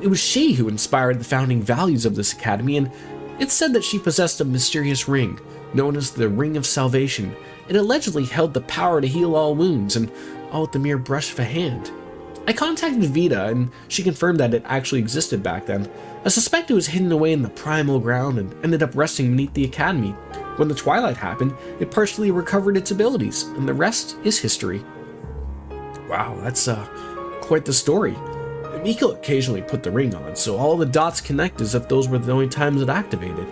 It was she who inspired the founding values of this academy, and it's said that she possessed a mysterious ring, known as the Ring of Salvation. It allegedly held the power to heal all wounds, and all with the mere brush of a hand. I contacted Vita, and she confirmed that it actually existed back then. I suspect it was hidden away in the primal ground and ended up resting beneath the academy. When the Twilight happened, it partially recovered its abilities, and the rest is history. Wow, that's quite the story. Miko occasionally put the ring on, so all the dots connect as if those were the only times it activated.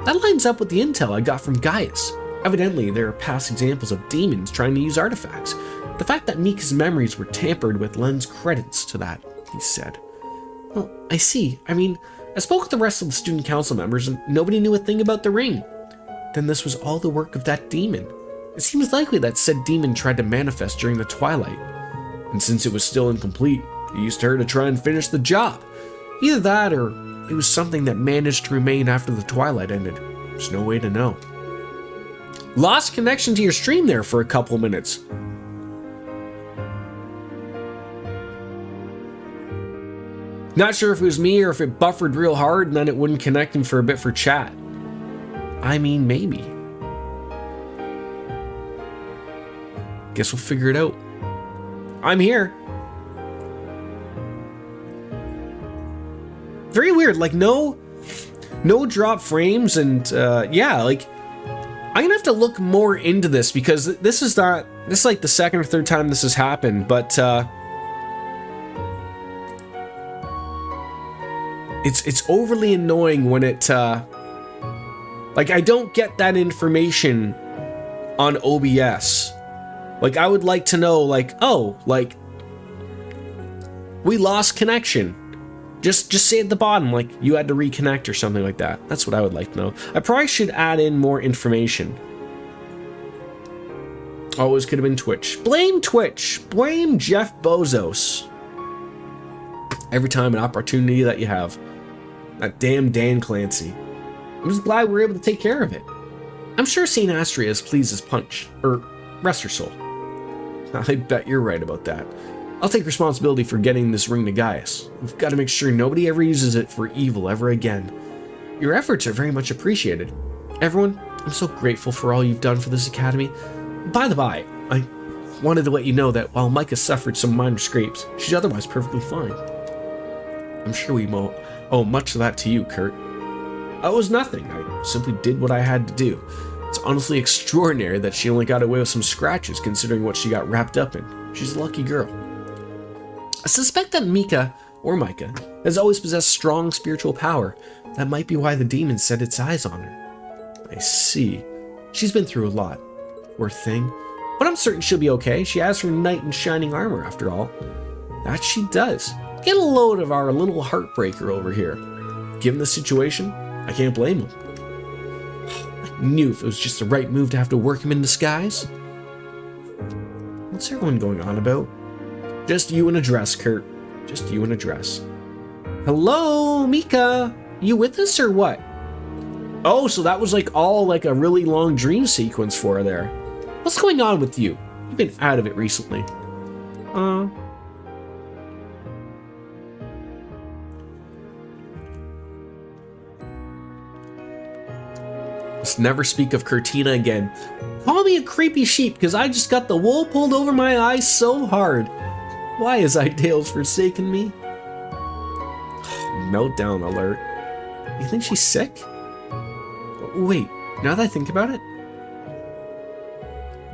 That lines up with the intel I got from Gaius. Evidently, there are past examples of demons trying to use artifacts. The fact that Mika's memories were tampered with lends credence to that, he said. Well, I see. I mean, I spoke with the rest of the student council members and nobody knew a thing about the ring. Then this was all the work of that demon. It seems likely that said demon tried to manifest during the Twilight. And since it was still incomplete, he used her to try and finish the job. Either that or it was something that managed to remain after the Twilight ended. There's no way to know. Lost connection to your stream there for a couple minutes. Not sure if it was me or if it buffered real hard and then it wouldn't connect him for a bit for chat. I mean, maybe. Guess we'll figure it out. I'm here. Very weird, like no drop frames, and yeah, like I'm gonna have to look more into this because this is like the second or third time this has happened, but it's overly annoying when it like I don't get that information on OBS. Like I would like to know, like, oh, like we lost connection. Just say at the bottom, like, you had to reconnect or something like that. That's what I would like to know. I probably should add in more information. Always could have been Twitch. Blame Twitch. Blame Jeff Bezos. Every time an opportunity that you have. That damn Dan Clancy. I'm just glad we're able to take care of it. I'm sure St. Astria is pleased as punch. Or, rest her soul. I bet you're right about that. I'll take responsibility for getting this ring to Gaius. We've got to make sure nobody ever uses it for evil ever again. Your efforts are very much appreciated. Everyone, I'm so grateful for all you've done for this academy. By the by, I wanted to let you know that while Micah suffered some minor scrapes, she's otherwise perfectly fine. I'm sure we owe much of that to you, Kurt. I was nothing. I simply did what I had to do. It's honestly extraordinary that she only got away with some scratches considering what she got wrapped up in. She's a lucky girl. I suspect that Micah has always possessed strong spiritual power. That might be why the demon set its eyes on her. I see. She's been through a lot. Poor thing. But I'm certain she'll be okay. She has her knight in shining armor, after all. That she does. Get a load of our little heartbreaker over here. Given the situation, I can't blame him. I knew if it was just the right move to have to work him in disguise. What's everyone going on about? Just you in a dress, Kurt. Just you in a dress. Hello, Mika. You with us or what? Oh, so that was like all like a really long dream sequence for her there. What's going on with you? You've been out of it recently. Let's never speak of Curtina again. Call me a creepy sheep because I just got the wool pulled over my eyes so hard. Why has Idale's forsaken me? Meltdown alert. You think she's sick? Wait, now that I think about it.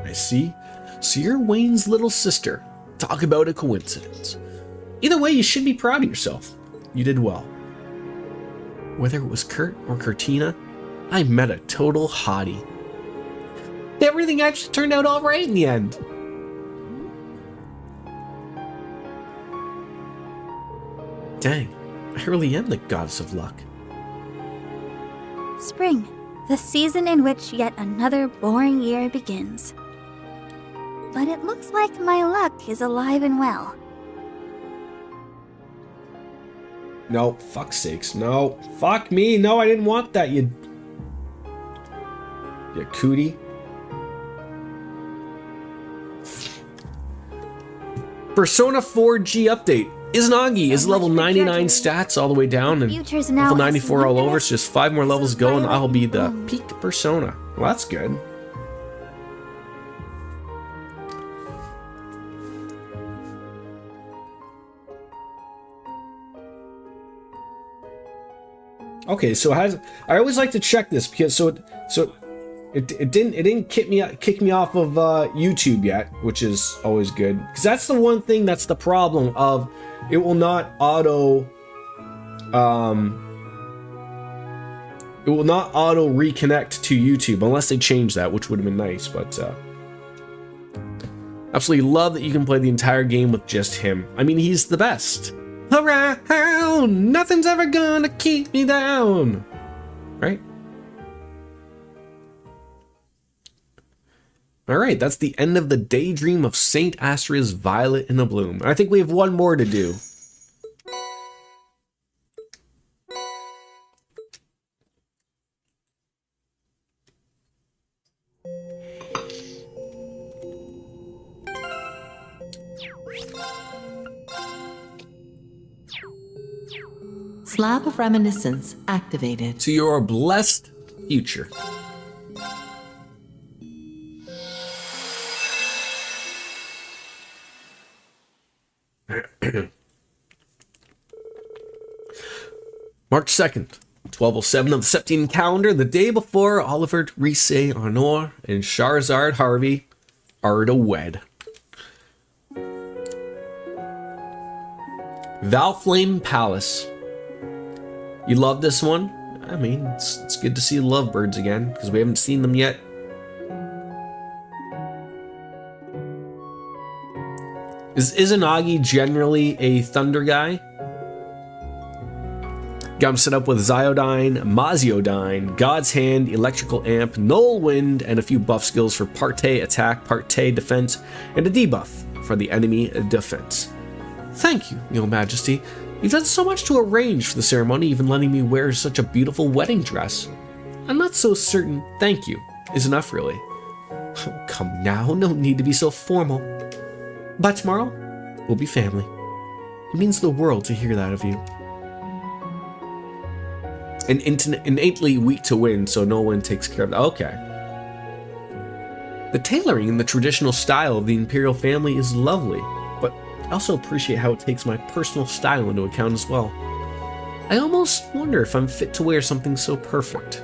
I see. So you're Wayne's little sister. Talk about a coincidence. Either way, you should be proud of yourself. You did well. Whether it was Kurt or Curtina, I met a total hottie. Everything actually turned out all right in the end. Dang, I really am the goddess of luck. Spring, the season in which yet another boring year begins. But it looks like my luck is alive and well. No, fuck's sakes, no. Fuck me, no, I didn't want that, you cootie. Persona 4G update. Izanagi is level 99 stats all the way down and level 94 all over, so just 5 more levels to go and I'll be the peak Persona. Well, that's good. Okay, so I always like to check this because it didn't kick me off of YouTube yet, which is always good because that's the one thing that's the problem of it will not auto reconnect to YouTube unless they change that, which would have been nice, but absolutely love that you can play the entire game with just him. I mean, he's the best. Around, nothing's ever gonna keep me down. Right? Alright, that's the end of the Daydream of St. Astria's Violet in a Bloom. I think we have one more to do. Slab of Reminiscence activated. To your blessed future. March 2nd, 1207 of the Septine calendar, the day before Oliver, Rhys, Honor, and Charizard Harvey are to wed. Valflame Palace. You love this one? I mean, it's good to see lovebirds again, because we haven't seen them yet. Is Izanagi generally a thunder guy? Got him set up with Ziodyne, Maziodyne, God's Hand, Electrical Amp, Null Wind, and a few buff skills for Parte Attack, Parte Defense, and a debuff for the enemy defense. Thank you, Your Majesty. You've done so much to arrange for the ceremony, even letting me wear such a beautiful wedding dress. I'm not so certain thank you is enough, really. Oh, come now, no need to be so formal. By tomorrow, we'll be family. It means the world to hear that of you. And innately weak to wind, so no one takes care of that. Okay. The tailoring in the traditional style of the Imperial family is lovely, but I also appreciate how it takes my personal style into account as well. I almost wonder if I'm fit to wear something so perfect.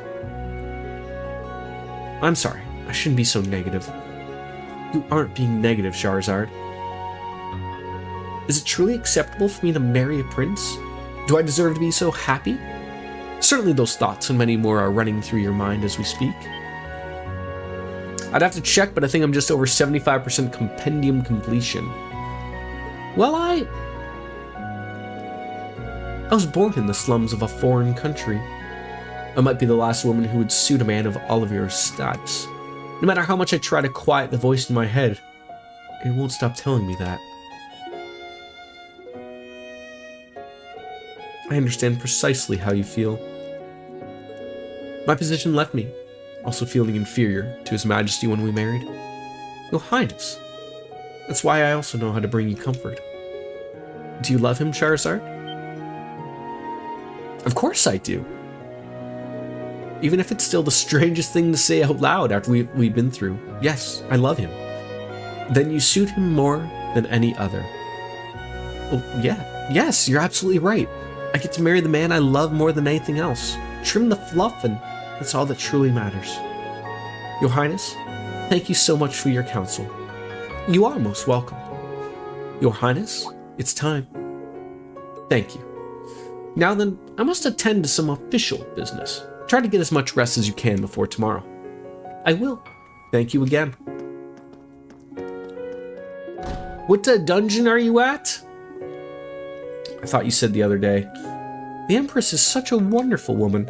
I'm sorry, I shouldn't be so negative. You aren't being negative, Charizard. Is it truly acceptable for me to marry a prince? Do I deserve to be so happy? Certainly those thoughts and many more are running through your mind as we speak. I'd have to check, but I think I'm just over 75% compendium completion. Well, I was born in the slums of a foreign country. I might be the last woman who would suit a man of Oliver's status. No matter how much I try to quiet the voice in my head, it won't stop telling me that. I understand precisely how you feel. My position left me, also feeling inferior to His Majesty when we married. Your Highness. That's why I also know how to bring you comfort. Do you love him, Charizard? Of course I do. Even if it's still the strangest thing to say out loud after we've been through. Yes, I love him. Then you suit him more than any other. Oh, yeah. Yes, you're absolutely right. I get to marry the man I love more than anything else. Trim the fluff, and that's all that truly matters. Your Highness, thank you so much for your counsel. You are most welcome. Your Highness, it's time. Thank you. Now then, I must attend to some official business. Try to get as much rest as you can before tomorrow. I will. Thank you again. What dungeon are you at? I thought you said the other day. The Empress is such a wonderful woman.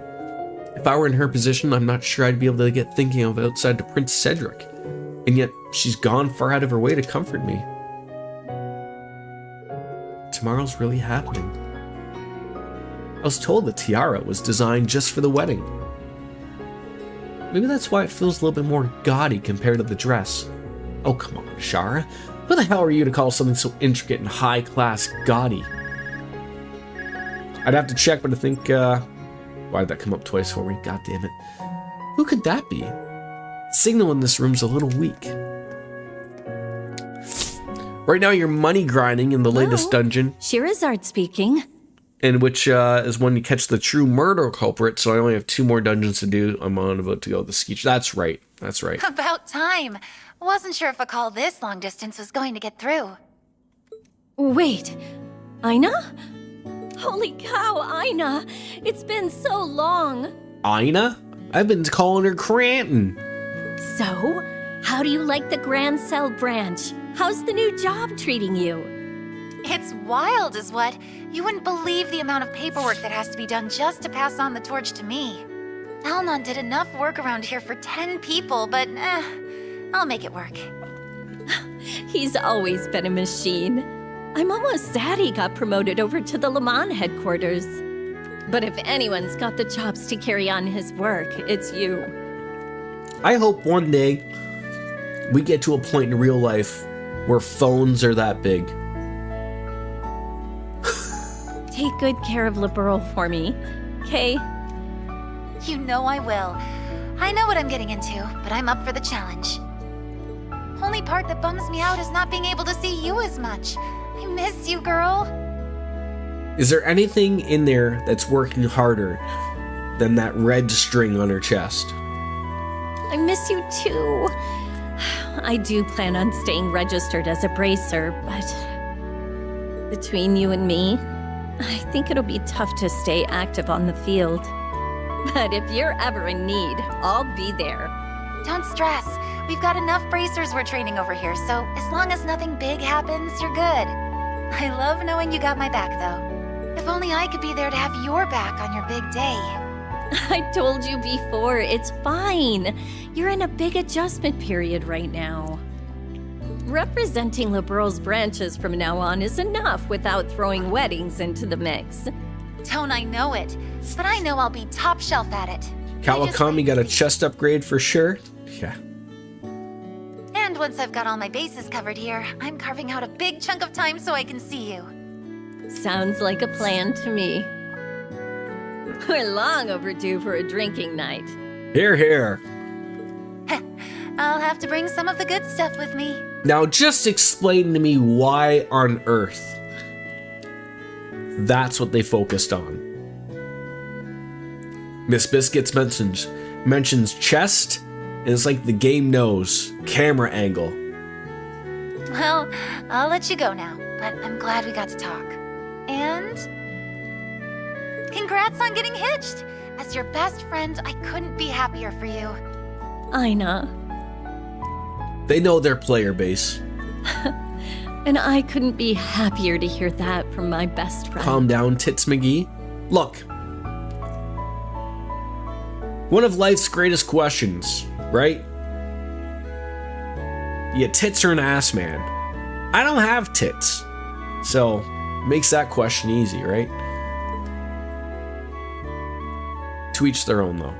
If I were in her position, I'm not sure I'd be able to get thinking of outside to Prince Cedric. And yet, she's gone far out of her way to comfort me. Tomorrow's really happening. I was told the tiara was designed just for the wedding. Maybe that's why it feels a little bit more gaudy compared to the dress. Oh, come on, Shara. Who the hell are you to call something so intricate and high-class gaudy? I'd have to check, but I think, why did that come up twice for me? God damn it. Who could that be? The signal in this room's a little weak. Right now you're money grinding in the latest dungeon. Charizard speaking. In which is when you catch the true murder culprit, so I only have 2 more dungeons to do. I'm about to go to the ski. That's right. That's right. About time. Wasn't sure if a call this long distance was going to get through. Wait, Aina? Holy cow, Aina! It's been so long. Aina? I've been calling her Cranton. So, how do you like the Grand Cell branch? How's the new job treating you? It's wild, is what. You wouldn't believe the amount of paperwork that has to be done just to pass on the torch to me. Alnon did enough work around here for 10 people, but I'll make it work. He's always been a machine. I'm almost sad he got promoted over to the Le Mans headquarters. But if anyone's got the chops to carry on his work, it's you. I hope one day we get to a point in real life where phones are that big. Take good care of Liberal for me, okay? You know I will. I know what I'm getting into, but I'm up for the challenge. Only part that bums me out is not being able to see you as much. I miss you, girl. Is there anything in there that's working harder than that red string on her chest? I miss you too. I do plan on staying registered as a bracer, but between you and me, I think it'll be tough to stay active on the field. But if you're ever in need, I'll be there. Don't stress. We've got enough bracers we're training over here, so as long as nothing big happens, you're good. I love knowing you got my back, though. If only I could be there to have your back on your big day. I told you before, it's fine. You're in a big adjustment period right now. Representing Liberal's branches from now on is enough without throwing weddings into the mix. Don't I know it? But I know I'll be top shelf at it. Kawakami got a chest upgrade for sure. Yeah. And once I've got all my bases covered here, I'm carving out a big chunk of time so I can see you. Sounds like a plan to me. We're long overdue for a drinking night. Here, here. I'll have to bring some of the good stuff with me. Now just explain to me why on earth that's what they focused on. Miss Biscuits mentions chest, and it's like the game knows. Camera angle. Well, I'll let you go now, but I'm glad we got to talk. And congrats on getting hitched! As your best friend, I couldn't be happier for you. Aina. They know their player base. And I couldn't be happier to hear that from my best friend. Calm down, Tits McGee. Look. One of life's greatest questions, right? Yeah, tits or an ass man? I don't have tits. So, makes that question easy, right? To each their own, though.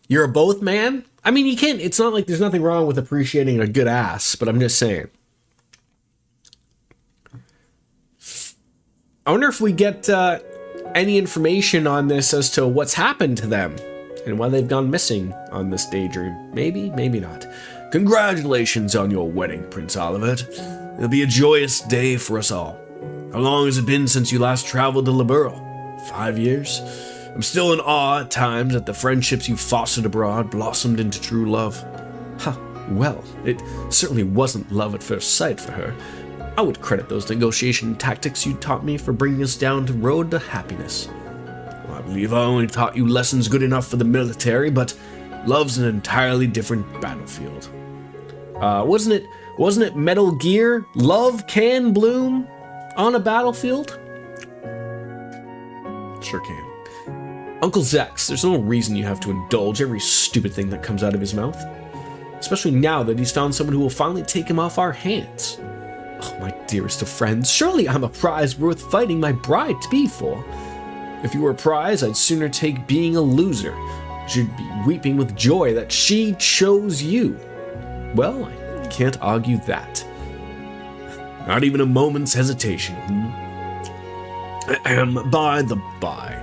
You're a both man? I mean, you can't, it's not like there's nothing wrong with appreciating a good ass, but I'm just saying. I wonder if we get any information on this as to what's happened to them and why they've gone missing on this daydream. Maybe, maybe not. Congratulations on your wedding, Prince Olivet. It'll be a joyous day for us all. How long has it been since you last traveled to Liberal? 5 years? I'm still in awe at times that the friendships you fostered abroad blossomed into true love. Well, it certainly wasn't love at first sight for her. I would credit those negotiation tactics you taught me for bringing us down the road to happiness. Well, I believe I only taught you lessons good enough for the military, but love's an entirely different battlefield. Wasn't it Metal Gear? Love can bloom on a battlefield? Sure can. Uncle Zex, there's no reason you have to indulge every stupid thing that comes out of his mouth. Especially now that he's found someone who will finally take him off our hands. Oh, my dearest of friends, surely I'm a prize worth fighting my bride-to-be for. If you were a prize, I'd sooner take being a loser. She'd be weeping with joy that she chose you. Well, I can't argue that. Not even a moment's hesitation. By the by,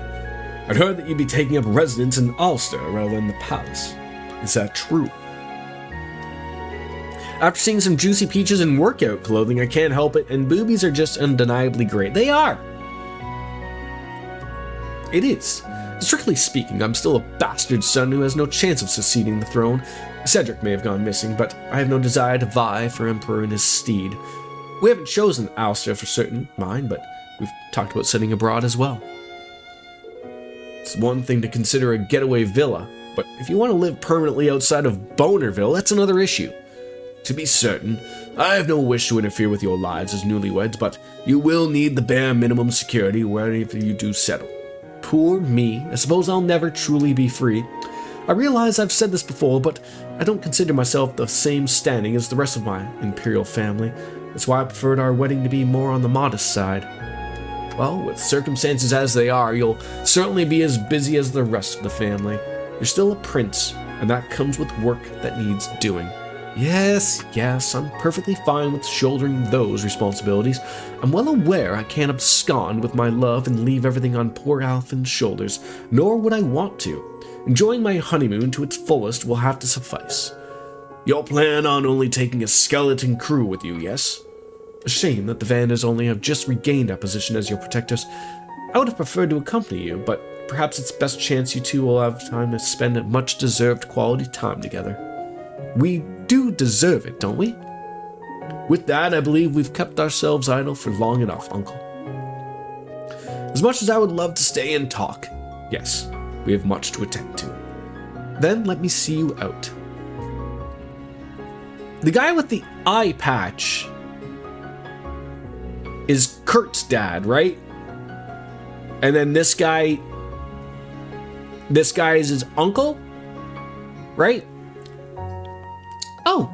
I'd heard that you'd be taking up residence in Ulster rather than the palace. Is that true? After seeing some juicy peaches in workout clothing, I can't help it, and boobies are just undeniably great. They are! It is. Strictly speaking, I'm still a bastard son who has no chance of succeeding the throne. Cedric may have gone missing, but I have no desire to vie for emperor in his stead. We haven't chosen Ulster for certain, mind, but we've talked about setting abroad as well. It's one thing to consider a getaway villa, but if you want to live permanently outside of Bonerville, that's another issue. To be certain, I have no wish to interfere with your lives as newlyweds, but you will need the bare minimum security wherever you do settle. Poor me, I suppose I'll never truly be free. I realize I've said this before, but I don't consider myself the same standing as the rest of my imperial family. That's why I preferred our wedding to be more on the modest side. Well, with circumstances as they are, you'll certainly be as busy as the rest of the family. You're still a prince, and that comes with work that needs doing. Yes, I'm perfectly fine with shouldering those responsibilities. I'm well aware I can't abscond with my love and leave everything on poor Alphen's shoulders, nor would I want to. Enjoying my honeymoon to its fullest will have to suffice. You'll plan on only taking a skeleton crew with you, yes? A shame that the Vanders only have just regained our position as your protectors. I would have preferred to accompany you, but perhaps it's best chance you two will have time to spend a much-deserved quality time together. We do deserve it, don't we? With that, I believe we've kept ourselves idle for long enough, Uncle. As much as I would love to stay and talk, yes, we have much to attend to. Then let me see you out. The guy with the eye patch is Kurt's dad, right? And then this guy is his uncle, right? Oh,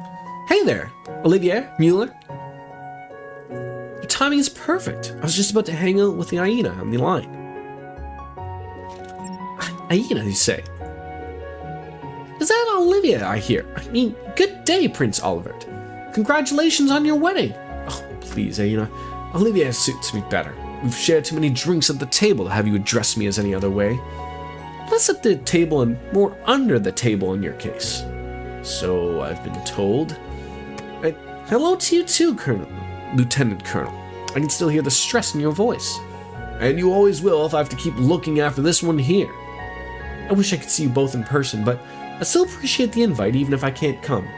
hey there, Olivia Mueller. Your timing is perfect. I was just about to hang out with the hyena on the line. Hyena, you say? Is that Olivia I hear? I mean, good day, Prince Olivert. Congratulations on your wedding. Oh, please, hyena. Olivia suits me better. We've shared too many drinks at the table to have you address me as any other way. Less at the table and more under the table in your case. So I've been told. Hello to you too, Lieutenant Colonel. I can still hear the stress in your voice. And you always will if I have to keep looking after this one here. I wish I could see you both in person, but I still appreciate the invite even if I can't come.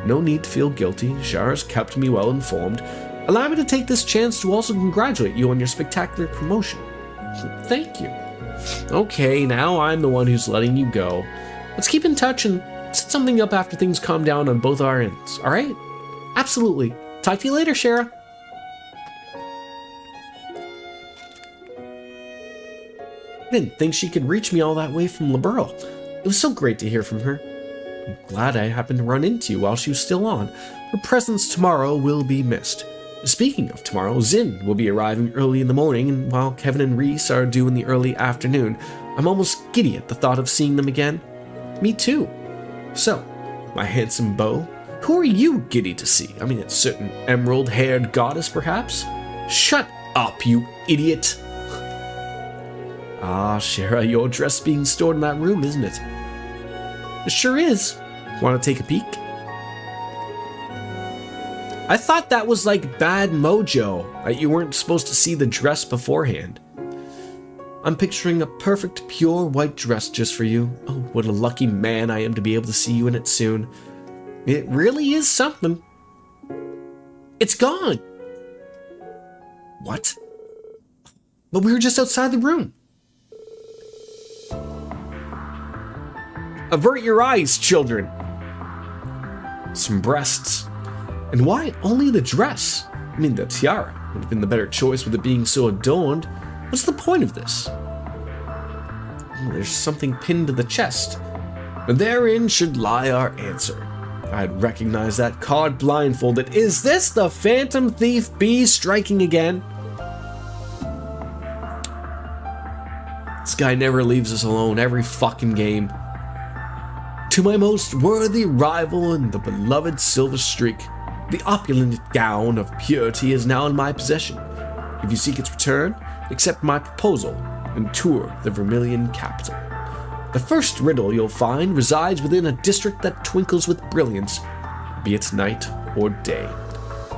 No need to feel guilty. Shara's kept me well informed. Allow me to take this chance to also congratulate you on your spectacular promotion. Thank you. Okay, now I'm the one who's letting you go. Let's keep in touch and set something up after things calm down on both our ends, alright? Absolutely. Talk to you later, Shara. I didn't think she could reach me all that way from Liberl. It was so great to hear from her. I'm glad I happened to run into you while she was still on. Her presence tomorrow will be missed. Speaking of tomorrow, Zin will be arriving early in the morning, and while Kevin and Reese are due in the early afternoon, I'm almost giddy at the thought of seeing them again. Me too. So, my handsome beau, who are you giddy to see? I mean, a certain emerald-haired goddess, perhaps? Shut up, you idiot! Ah, Shara, your dress being stored in that room, isn't it? It sure is. Want to take a peek? I thought that was like bad mojo, that you weren't supposed to see the dress beforehand. I'm picturing a perfect, pure white dress just for you. Oh, what a lucky man I am to be able to see you in it soon. It really is something. It's gone. What? But we were just outside the room. Avert your eyes, children. Some breasts. And why only the dress? I mean, the tiara would have been the better choice with it being so adorned. What's the point of this? Oh, there's something pinned to the chest. And therein should lie our answer. I'd recognize that card blindfolded. Is this the Phantom Thief B striking again? This guy never leaves us alone every fucking game. To my most worthy rival in the beloved Silver Streak, the opulent gown of purity is now in my possession. If you seek its return, accept my proposal and tour the Vermilion capital. The first riddle you'll find resides within a district that twinkles with brilliance, be it night or day.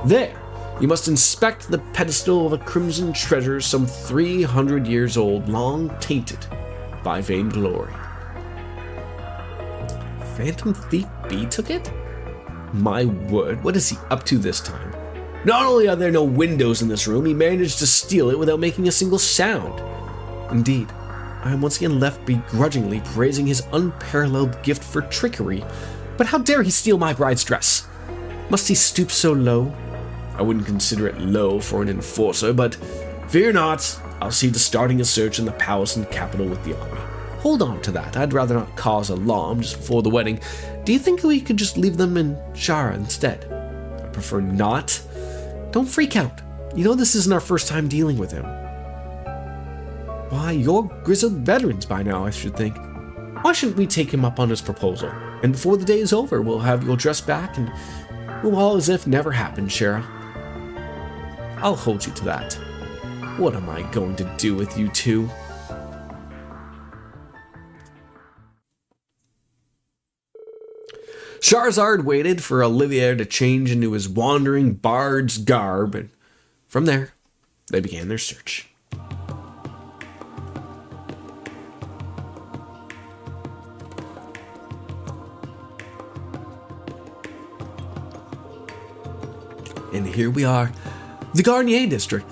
There, you must inspect the pedestal of a crimson treasure some 300 years old, long tainted by vainglory. Phantom Thief B took it? My word, what is he up to this time? Not only are there no windows in this room, he managed to steal it without making a single sound. Indeed, I am once again left begrudgingly praising his unparalleled gift for trickery. But how dare he steal my bride's dress? Must he stoop so low? I wouldn't consider it low for an enforcer, but fear not, I'll see to starting a search in the palace and capital with the army. Hold on to that, I'd rather not cause alarm just before the wedding. Do you think we could just leave them in Shara instead? I prefer not. Don't freak out. You know this isn't our first time dealing with him. Why, you're grizzled veterans by now, I should think. Why shouldn't we take him up on his proposal? And before the day is over, we'll have your dress back and we'll all as if never happened, Shara. I'll hold you to that. What am I going to do with you two? Charizard waited for Olivier to change into his wandering bard's garb, and from there, they began their search. And here we are, the Garnier District.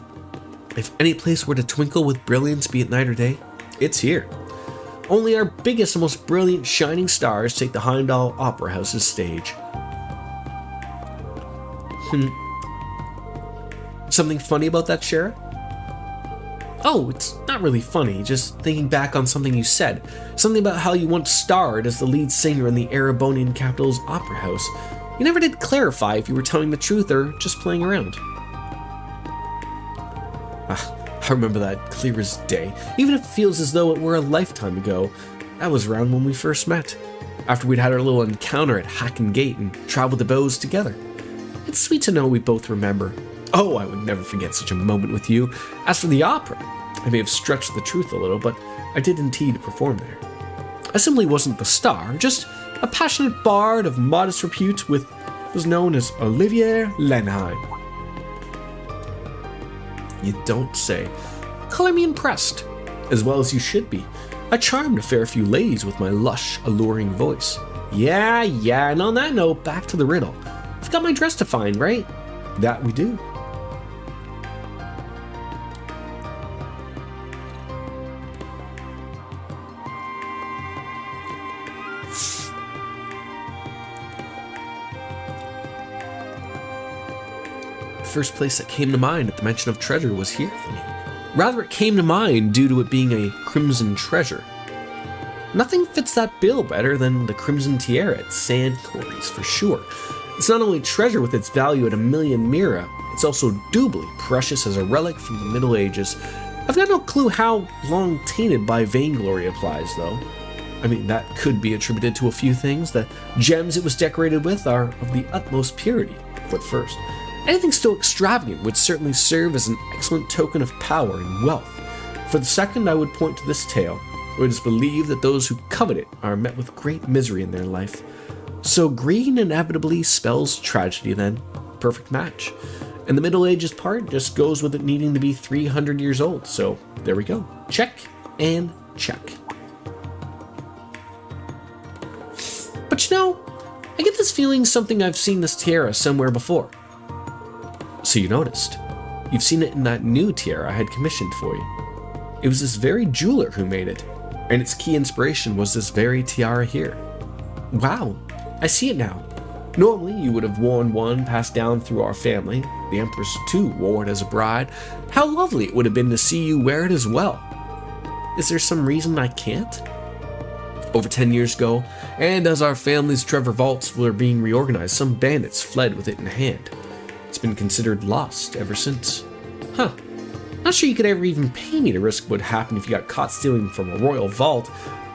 If any place were to twinkle with brilliance, be it night or day, it's here. Only our biggest and most brilliant shining stars take the Heimdall Opera House's stage. Something funny about that, Shara? Oh, it's not really funny, just thinking back on something you said. Something about how you once starred as the lead singer in the Erebonian capital's opera house. You never did clarify if you were telling the truth or just playing around. I remember that clear as day, even if it feels as though it were a lifetime ago. That was around when we first met, after we'd had our little encounter at Hacken Gate and traveled the bows together. It's sweet to know we both remember. Oh, I would never forget such a moment with you. As for the opera, I may have stretched the truth a little, but I did indeed perform there. I simply wasn't the star, just a passionate bard of modest repute was known as Olivier Lenheim. You don't say. Color me impressed, as well as you should be. I charmed a fair few ladies with my lush, alluring voice. Yeah, and on that note, back to the riddle. I've got my dress to find, right? That we do. The first place that came to mind at the mention of treasure was here for me. Rather, it came to mind due to it being a crimson treasure. Nothing fits that bill better than the crimson tiara at Sand Quarries, for sure. It's not only treasure with its value at 1,000,000 mira, it's also doubly precious as a relic from the Middle Ages. I've got no clue how long tainted by vainglory applies, though. I mean, that could be attributed to a few things. The gems it was decorated with are of the utmost purity, for the first. Anything so extravagant would certainly serve as an excellent token of power and wealth. For the second, I would point to this tale. It is believed that those who covet it are met with great misery in their life. So green inevitably spells tragedy then. Perfect match. And the Middle Ages part just goes with it needing to be 300 years old. So there we go. Check and check. But you know, I get this feeling something I've seen this tiara somewhere before. So you noticed. You've seen it in that new tiara I had commissioned for you. It was this very jeweler who made it, and its key inspiration was this very tiara here. Wow, I see it now. Normally you would have worn one passed down through our family. The Empress too wore it as a bride. How lovely it would have been to see you wear it as well. Is there some reason I can't? Over 10 years ago, and as our family's treasure vaults were being reorganized, some bandits fled with it in hand. It's been considered lost ever since. Huh. Not sure you could ever even pay me to risk what happened if you got caught stealing from a royal vault.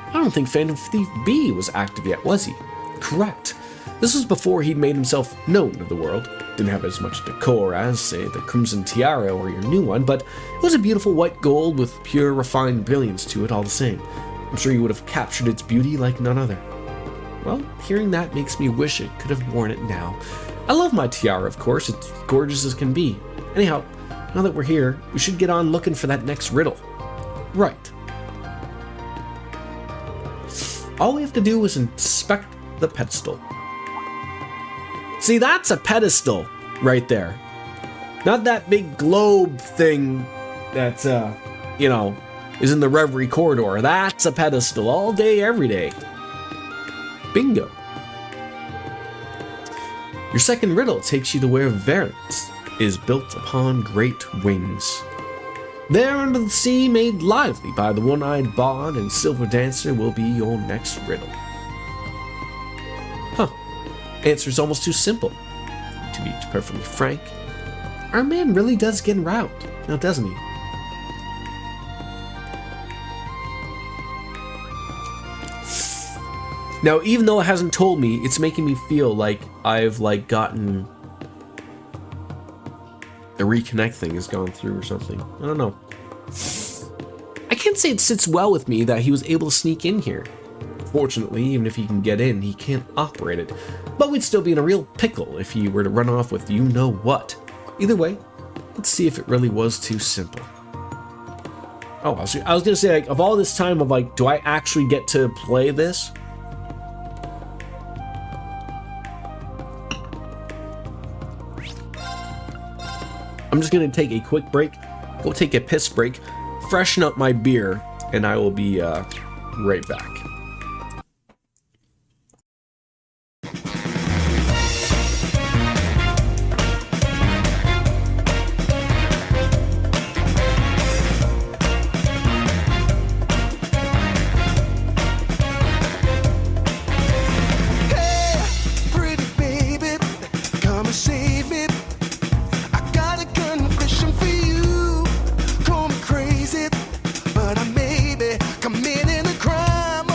I don't think Phantom Thief B was active yet, was he? Correct. This was before he'd made himself known to the world. Didn't have as much decor as, say, the Crimson Tiara or your new one, but it was a beautiful white gold with pure, refined brilliance to it all the same. I'm sure you would have captured its beauty like none other. Well, hearing that makes me wish it could have worn it now. I love my tiara, of course. It's gorgeous as can be. Anyhow, now that we're here, we should get on looking for that next riddle. Right. All we have to do is inspect the pedestal. See, that's a pedestal right there. Not that big globe thing that's, is in the Reverie corridor. That's a pedestal all day, every day. Bingo. Your second riddle takes you to where Verence is built upon great wings. There under the sea, made lively by the one-eyed bard and silver dancer, will be your next riddle. Huh. Answer's almost too simple. To be perfectly frank, our man really does get around, now doesn't he? Now, even though it hasn't told me, it's making me feel like I've like gotten the reconnect thing has gone through or something. I don't know. I can't say it sits well with me that he was able to sneak in here. Fortunately, even if he can get in, he can't operate it. But we'd still be in a real pickle if he were to run off with you-know-what. Either way, let's see if it really was too simple. Oh, I was gonna say, like, of all this time of, like, do I actually get to play this? I'm just gonna take a quick break, go take a piss break, freshen up my beer, and I will be right back. Hey, pretty baby, come and save me. I got a confession for you. Call me crazy, but I may be committing a crime.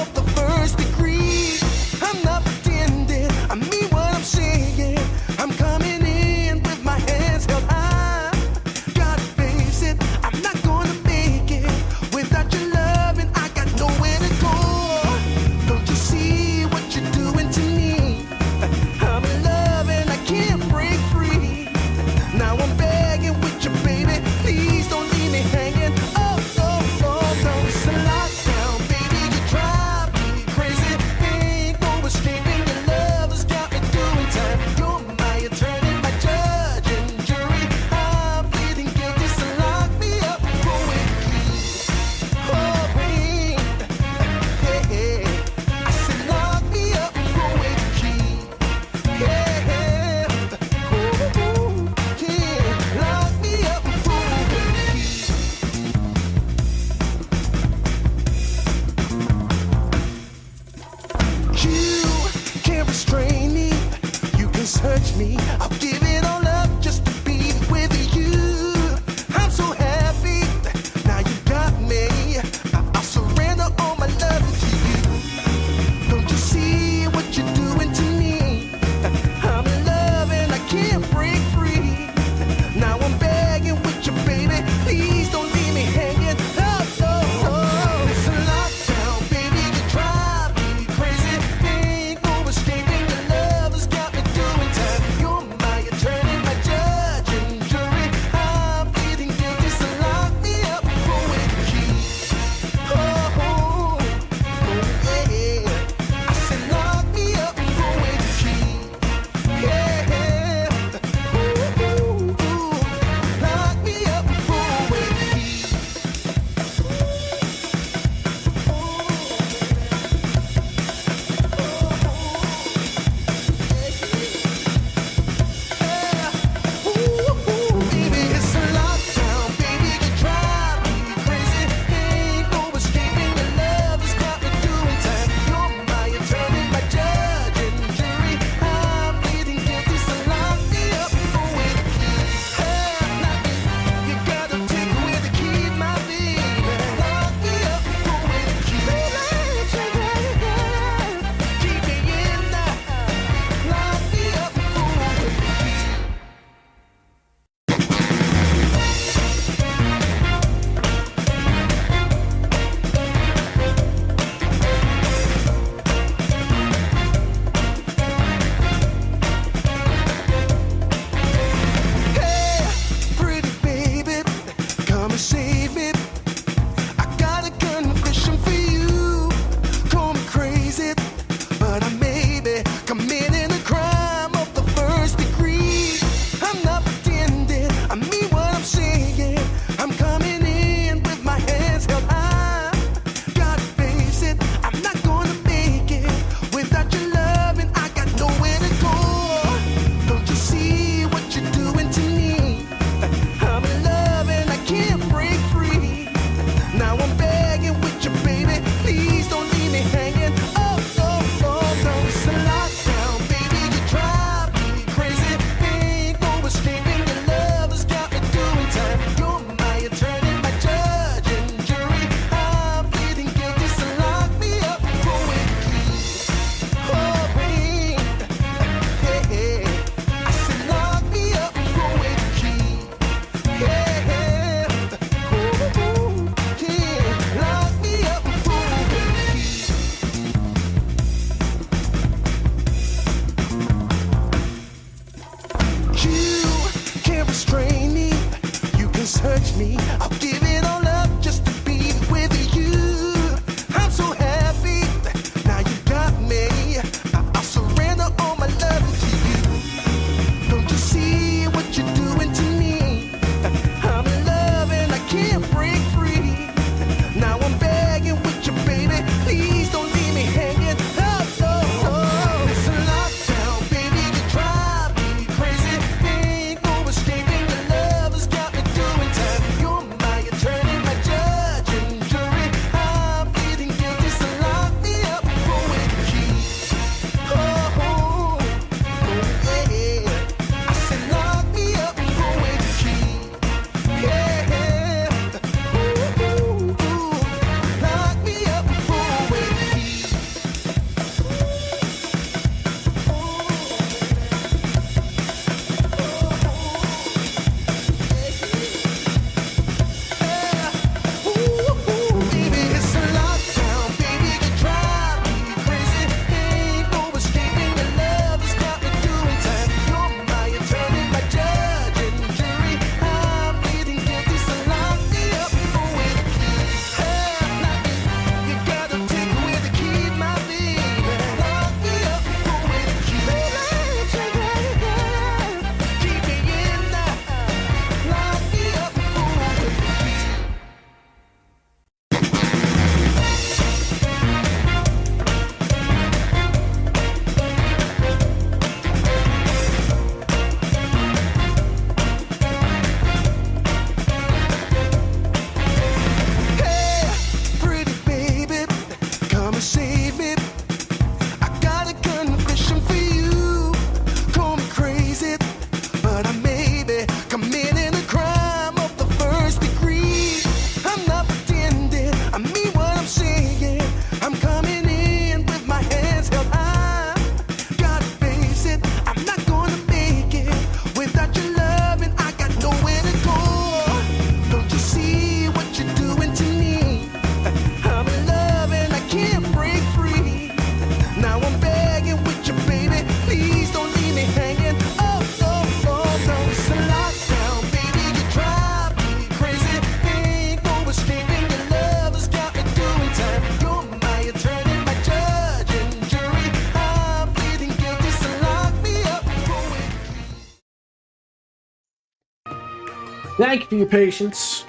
Thank you for your patience.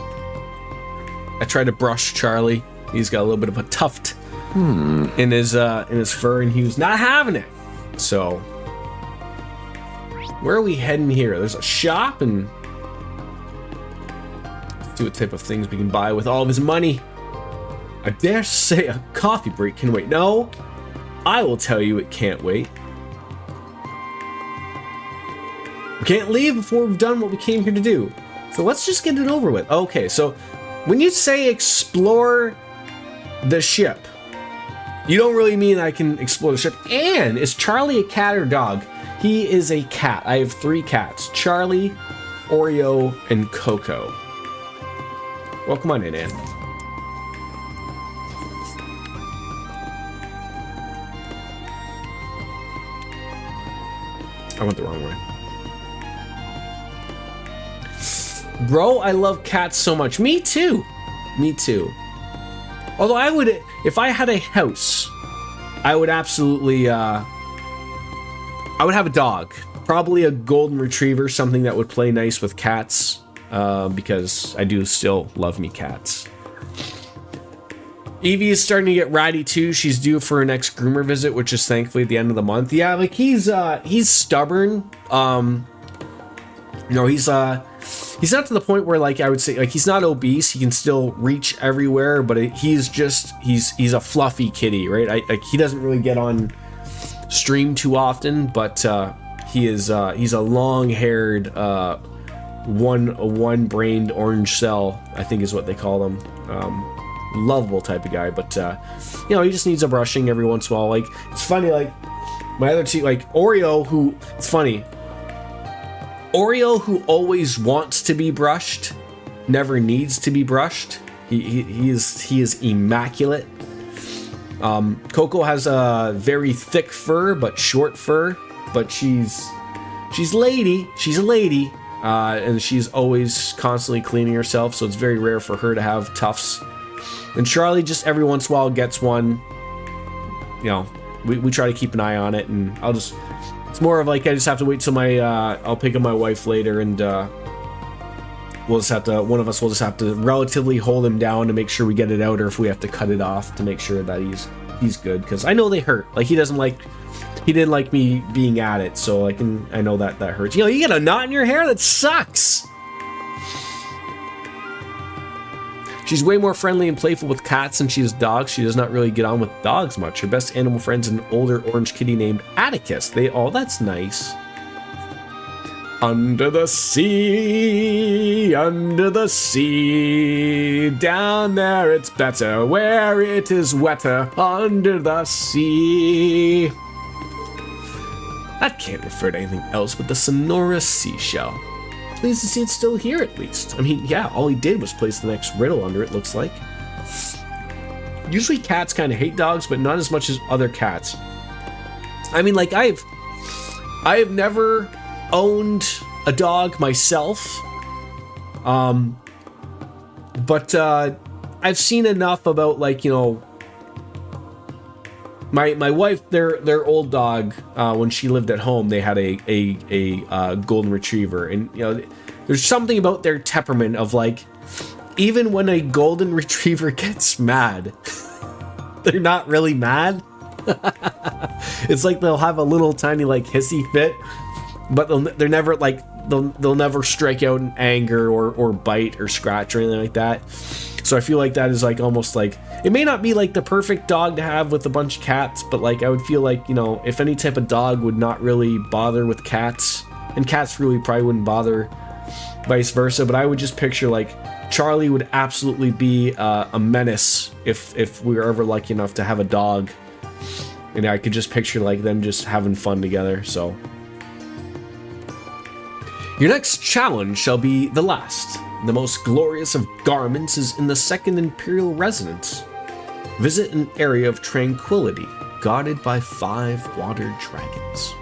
I tried to brush Charlie. He's got a little bit of a tuft in his fur, and he was not having it. So, where are we heading here? There's a shop, and let's see what type of things we can buy with all of his money. I dare say a coffee break can wait. No, I will tell you it can't wait. We can't leave before we've done what we came here to do. So let's just get it over with. Okay, so when you say explore the ship, you don't really mean I can explore the ship. And is Charlie a cat or dog? He is a cat. I have 3 cats. Charlie, Oreo, and Coco. Well, come on in, Anne. I went the wrong way. Bro, I love cats so much. Me too. Me too. Although I would, if I had a house, I would absolutely, I would have a dog. Probably a golden retriever, something that would play nice with cats, because I do still love me cats. Evie is starting to get ratty too. She's due for her next groomer visit, which is thankfully at the end of the month. Yeah, like he's stubborn. You know, he's not to the point where, like, I would say, like, he's not obese. He can still reach everywhere, but he's a fluffy kitty, right? He doesn't really get on stream too often, but he's a long-haired, one-brained orange cell, I think is what they call them. Lovable type of guy, but you know, he just needs a brushing every once in a while. Like, it's funny, like my other 2, like Oreo, who, it's funny, Oreo, who always wants to be brushed, never needs to be brushed. He is immaculate. Coco has a very thick fur but short fur, but she's a lady, and she's always constantly cleaning herself, so it's very rare for her to have tufts. And Charlie just every once in a while gets one. You know, we try to keep an eye on it, and it's more of like I just have to wait till I'll pick up my wife later, and one of us will just have to relatively hold him down to make sure we get it out, or if we have to cut it off to make sure that he's good, because I know they hurt. Like, he didn't like me being at it, so I know that hurts. You know, you get a knot in your hair, that sucks. She's way more friendly and playful with cats than she is dogs. She does not really get on with dogs much. Her best animal friend's an older orange kitty named Atticus. That's nice. Under the sea, down there it's better, where it is wetter, under the sea. That can't refer to anything else but the sonorous seashell. Pleased to see it's still here, at least. I mean, yeah, all he did was place the next riddle under it, looks like. Usually cats kind of hate dogs, but not as much as other cats. I mean, like, I have never owned a dog myself, but I've seen enough about, like, you know, my wife, their old dog, when she lived at home, they had a golden retriever, and you know, there's something about their temperament of, like, even when a golden retriever gets mad, they're not really mad. It's like they'll have a little tiny, like, hissy fit, but they're never like they'll never strike out in anger or bite or scratch or anything like that. So I feel like that is, like, almost like, it may not be like the perfect dog to have with a bunch of cats, but, like, I would feel like, you know, if any type of dog would not really bother with cats, and cats really probably wouldn't bother, vice versa, but I would just picture, like, Charlie would absolutely be a menace if we were ever lucky enough to have a dog, and I could just picture, like, them just having fun together. So your next challenge shall be the last. The most glorious of garments is in the second Imperial residence. Visit an area of tranquility guarded by 5 water dragons.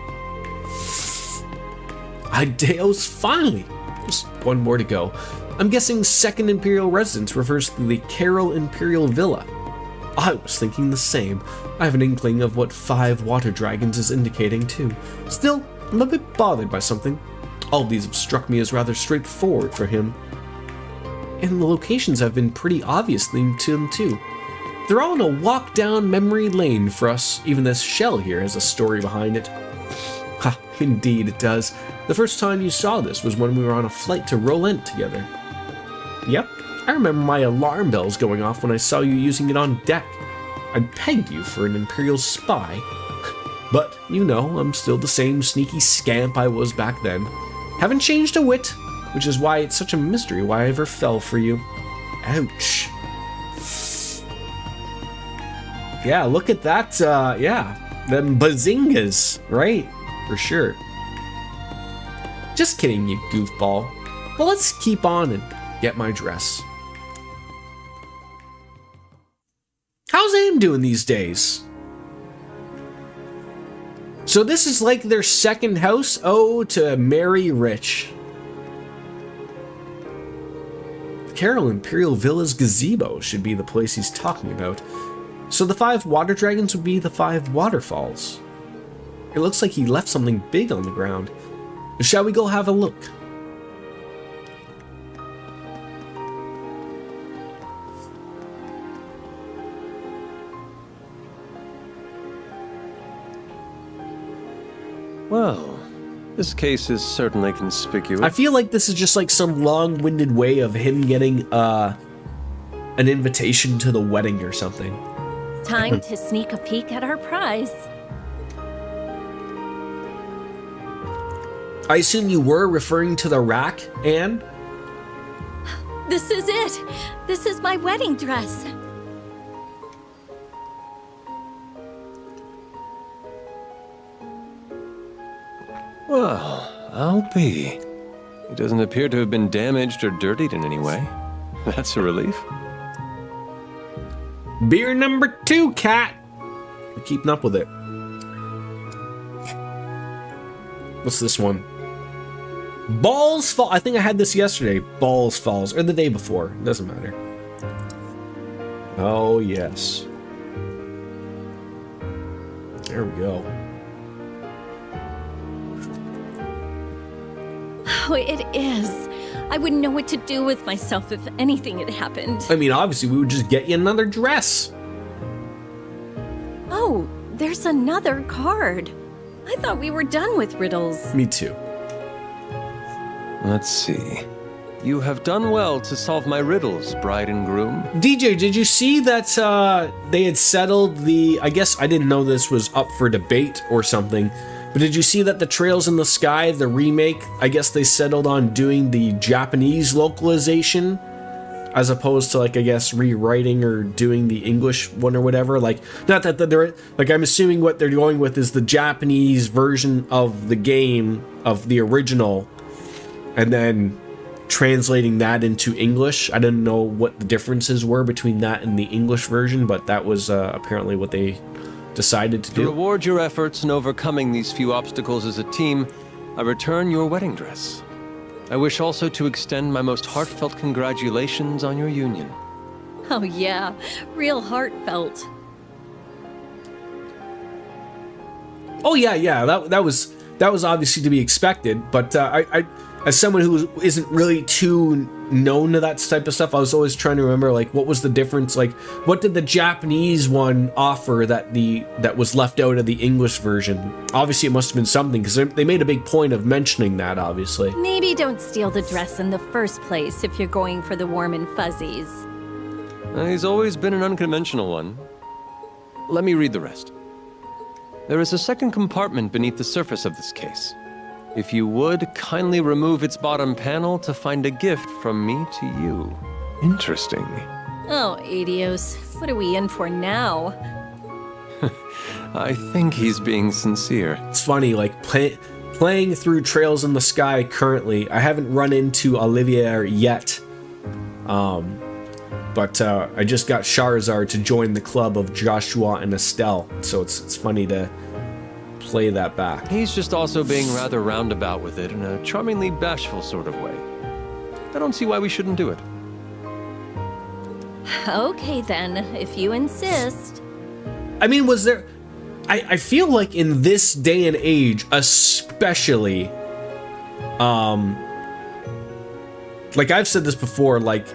Ideos, finally! Just one more to go. I'm guessing second Imperial residence refers to the Carroll Imperial Villa. I was thinking the same. I have an inkling of what 5 water dragons is indicating too. Still, I'm a bit bothered by something. All of these have struck me as rather straightforward for him. And the locations have been pretty obvious to him too. They're all in a walk down memory lane for us. Even this shell here has a story behind it. Ha, indeed it does. The first time you saw this was when we were on a flight to Rolent together. Yep, I remember my alarm bells going off when I saw you using it on deck. I pegged you for an Imperial spy. But, you know, I'm still the same sneaky scamp I was back then. Haven't changed a whit, which is why it's such a mystery why I ever fell for you. Ouch. Yeah, look at that, yeah. Them bazingas, right? For sure. Just kidding, you goofball. But let's keep on and get my dress. How's Aim doing these days? So this is like their second house? Oh, to marry rich. Carol Imperial Villa's gazebo should be the place he's talking about. So the 5 water dragons would be the 5 waterfalls. It looks like he left something big on the ground. Shall we go have a look? Well, this case is certainly conspicuous. I feel like this is just like some long-winded way of him getting an invitation to the wedding or something. Time to sneak a peek at our prize. I assume you were referring to the rack, Anne? This is it. This is my wedding dress. Well, I'll be. It doesn't appear to have been damaged or dirtied in any way. That's a relief. Beer number 2, cat. We're keeping up with it. What's this one? Balls Fall. I think I had this yesterday. Balls Falls, or the day before. Doesn't matter. Oh yes. There we go. Oh, it is. I wouldn't know what to do with myself if anything had happened. I mean, obviously, we would just get you another dress. Oh, there's another card. I thought we were done with riddles. Me too. Let's see. You have done well to solve my riddles, bride and groom. DJ, did you see that they had settled the... I guess I didn't know this was up for debate or something, but did you see that the Trails in the Sky, the remake, I guess they settled on doing the Japanese localization as opposed to, like, I guess, rewriting or doing the English one or whatever? Like, not that they're... Like, I'm assuming what they're going with is the Japanese version of the game, of the original, and then translating that into English. I didn't know what the differences were between that and the English version, but that was apparently what they decided to do. To reward your efforts in overcoming these few obstacles as a team, I return your wedding dress. I wish also to extend my most heartfelt congratulations on your union. Oh yeah, real heartfelt. Oh yeah, that was obviously to be expected, but I as someone who isn't really too known to that type of stuff, I was always trying to remember, like, what was the difference? Like, what did the Japanese one offer that was left out of the English version? Obviously, it must have been something, because they made a big point of mentioning that, obviously. Maybe don't steal the dress in the first place if you're going for the warm and fuzzies. He's always been an unconventional one. Let me read the rest. There is a second compartment beneath the surface of this case. If you would, kindly remove its bottom panel to find a gift from me to you. Interesting. Oh, Adios. What are we in for now? I think he's being sincere. It's funny, like, playing through Trails in the Sky currently, I haven't run into Olivia yet. But I just got Charizard to join the club of Joshua and Estelle, so it's funny to play that back. He's just also being rather roundabout with it in a charmingly bashful sort of way. I don't see why we shouldn't do it. Okay then, if you insist. I mean, was there... I feel like in this day and age, especially, like I've said this before, like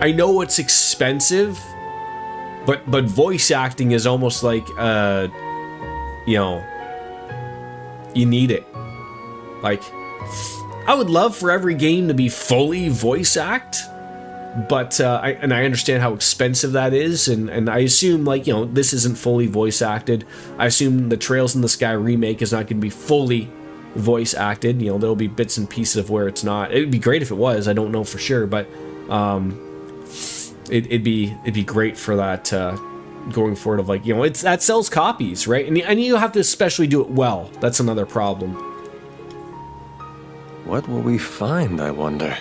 I know it's expensive, but voice acting is almost like you know, you need it. Like I would love for every game to be fully voice act, but I understand how expensive that is, and I assume, like, you know, this isn't fully voice acted. I assume the Trails in the Sky remake is not going to be fully voice acted. You know, there'll be bits and pieces of where it's not. It'd be great if it was. I don't know for sure, but it'd be great for that going forward. Of, like, you know, it's that sells copies, right? And you have to especially do it well. That's another problem. What will we find, I wonder?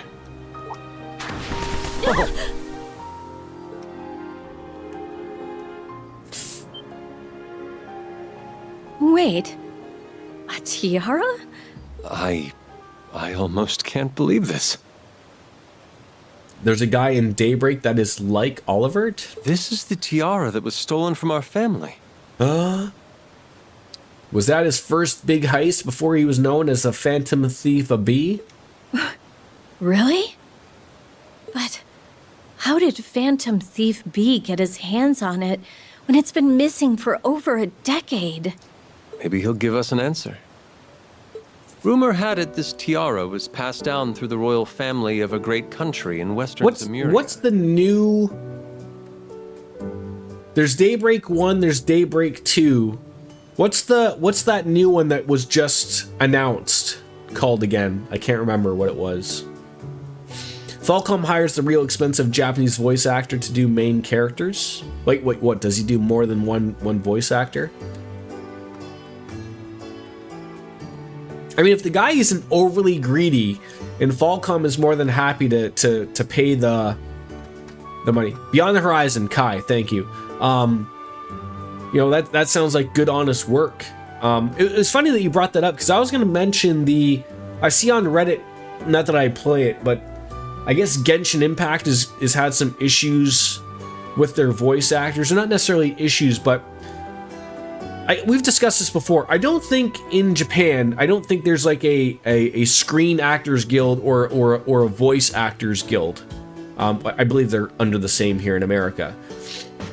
Wait. A tiara? I almost can't believe this. There's a guy in Daybreak that is like Olivert. This is the tiara that was stolen from our family. Was that his first big heist before he was known as a Phantom Thief of B? Really? But how did Phantom Thief B get his hands on it when it's been missing for over a decade? Maybe he'll give us an answer. Rumor had it this tiara was passed down through the royal family of a great country in western Zemuria. What's the new... There's Daybreak 1, there's Daybreak 2. What's that new one that was just announced called again? I can't remember what it was. Falcom hires the real expensive Japanese voice actor to do main characters. Wait, what? Does he do more than one voice actor? I mean, if the guy isn't overly greedy, and Falcom is more than happy to pay the money. Beyond the Horizon, Kai, thank you. You know, that sounds like good, honest work. It's funny that you brought that up, because I was going to mention I see on Reddit, not that I play it, but I guess Genshin Impact has had some issues with their voice actors. Or not necessarily issues, but we've discussed this before. I don't think in Japan, there's like a Screen Actors Guild or a Voice Actors Guild. I believe they're under the same here in America.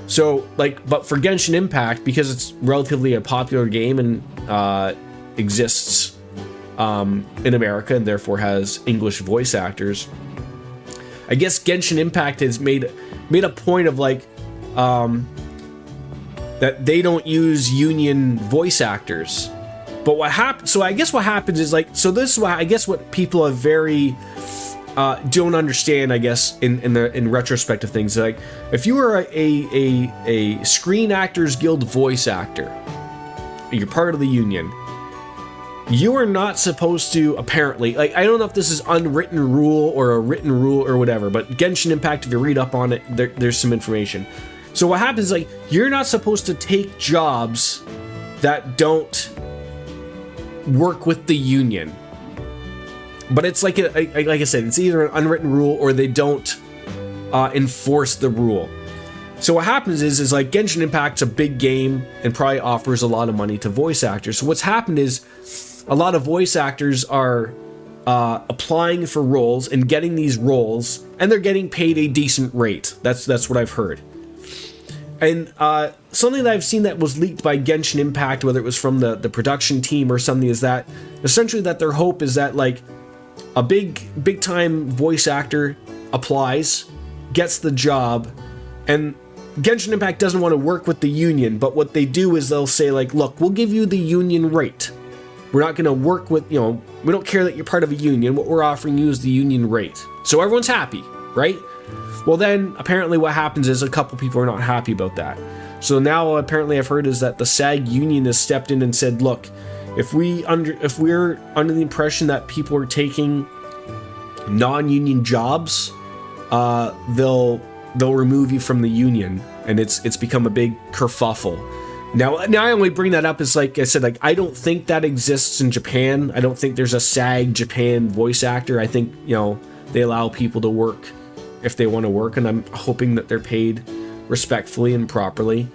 So, like, but for Genshin Impact, because it's relatively a popular game and exists in America and therefore has English voice actors, I guess Genshin Impact has made a point of, like, that they don't use union voice actors. But what happens? So I guess what happens is, like, so this is why I guess what people are very don't understand, I guess, in retrospect of things, like, if you were a Screen Actors Guild voice actor, you're part of the union, you are not supposed to, apparently, like, I don't know if this is unwritten rule or a written rule or whatever, but Genshin Impact, if you read up on it, there's some information. So what happens is, like, you're not supposed to take jobs that don't work with the union. But it's like I said, it's either an unwritten rule or they don't enforce the rule. So what happens is like Genshin Impact's a big game and probably offers a lot of money to voice actors. So what's happened is a lot of voice actors are applying for roles and getting these roles, and they're getting paid a decent rate. That's what I've heard. And something that I've seen that was leaked by Genshin Impact, whether it was from the production team or something, is that essentially that their hope is that, like, a big time voice actor applies, gets the job, and Genshin Impact doesn't want to work with the union, but what they do is they'll say, like, look, we'll give you the union rate. We're not going to work with, you know, we don't care that you're part of a union. What we're offering you is the union rate. So everyone's happy, right? Well, then apparently what happens is a couple people are not happy about that. So now apparently I've heard is that the SAG union has stepped in and said, look, if we're under the impression that people are taking non-union jobs, they'll remove you from the union, and it's become a big kerfuffle. Now I only bring that up as, like I said, like, I don't think that exists in Japan. I don't think there's a SAG Japan voice actor. I think, you know, they allow people to work if they want to work, and I'm hoping that they're paid respectfully and properly.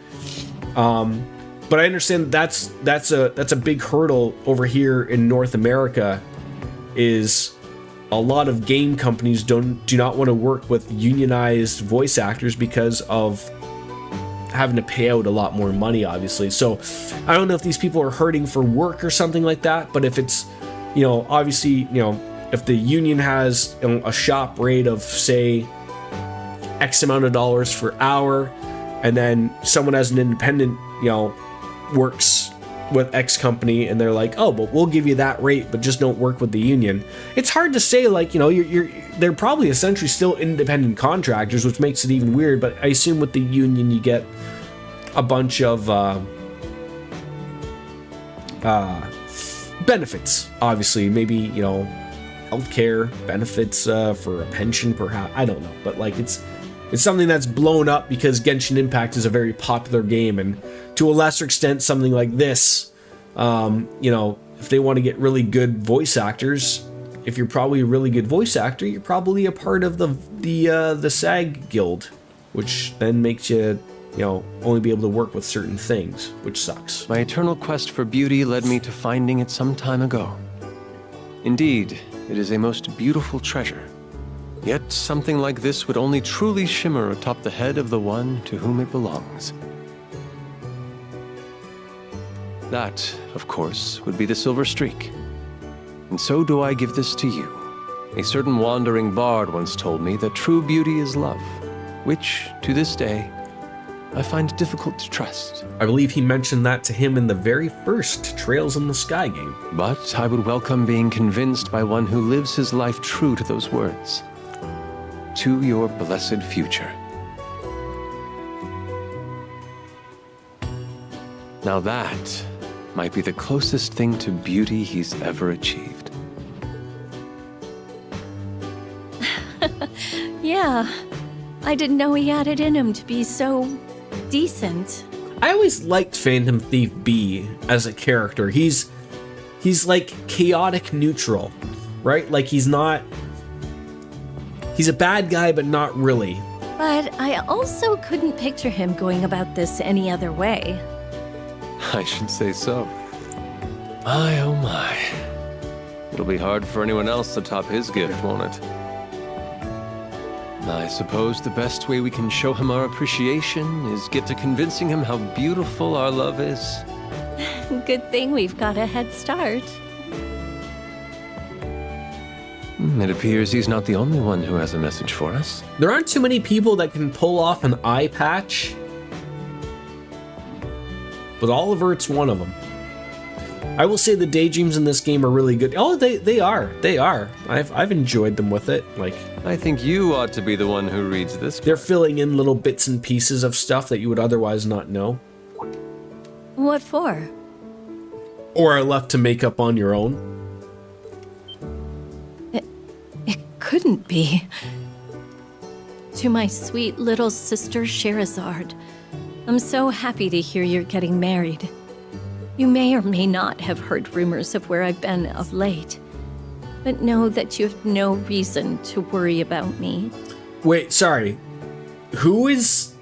But I understand that's a big hurdle over here in North America, is a lot of game companies do not want to work with unionized voice actors because of having to pay out a lot more money, obviously. So I don't know if these people are hurting for work or something like that, but if it's, obviously, if the union has a shop rate of, say, X amount of dollars per hour, and then someone as an independent, works with X company, and they're like, oh, but we'll give you that rate, but just don't work with the union. It's hard to say, like, they're probably essentially still independent contractors, which makes it even weird, but I assume with the union you get a bunch of benefits, obviously, maybe, healthcare benefits for a pension, perhaps, I don't know, but like it's something that's blown up because Genshin Impact is a very popular game, and to a lesser extent, something like this, if they want to get really good voice actors, if you're probably a really good voice actor, you're probably a part of the SAG guild, which then makes you, only be able to work with certain things, which sucks. My eternal quest for beauty led me to finding it some time ago. Indeed, it is a most beautiful treasure. Yet something like this would only truly shimmer atop the head of the one to whom it belongs. That, of course, would be the silver streak. And so do I give this to you. A certain wandering bard once told me that true beauty is love, which, to this day, I find difficult to trust. I believe he mentioned that to him in the very first Trails in the Sky game. But I would welcome being convinced by one who lives his life true to those words. To your blessed future. Now that might be the closest thing to beauty he's ever achieved. Yeah, I didn't know he had it in him to be so decent. I always liked Phantom Thief B as a character. He's like chaotic neutral, right? Like he's a bad guy, but not really. But I also couldn't picture him going about this any other way. I should say so. My, oh my. It'll be hard for anyone else to top his gift, won't it? I suppose the best way we can show him our appreciation is get to convincing him how beautiful our love is. Good thing we've got a head start. It appears he's not the only one who has a message for us. There aren't too many people that can pull off an eye patch, but Oliver, it's one of them. I will say the daydreams in this game are really good. Oh, they are. I've enjoyed them with it. Like, I think you ought to be the one who reads this. They're filling in little bits and pieces of stuff that you would otherwise not know. What for? Or are left to make up on your own. It couldn't be. To my sweet little sister Sherazard, I'm so happy to hear you're getting married. You may or may not have heard rumors of where I've been of late, but know that you have no reason to worry about me. Wait, sorry. Who is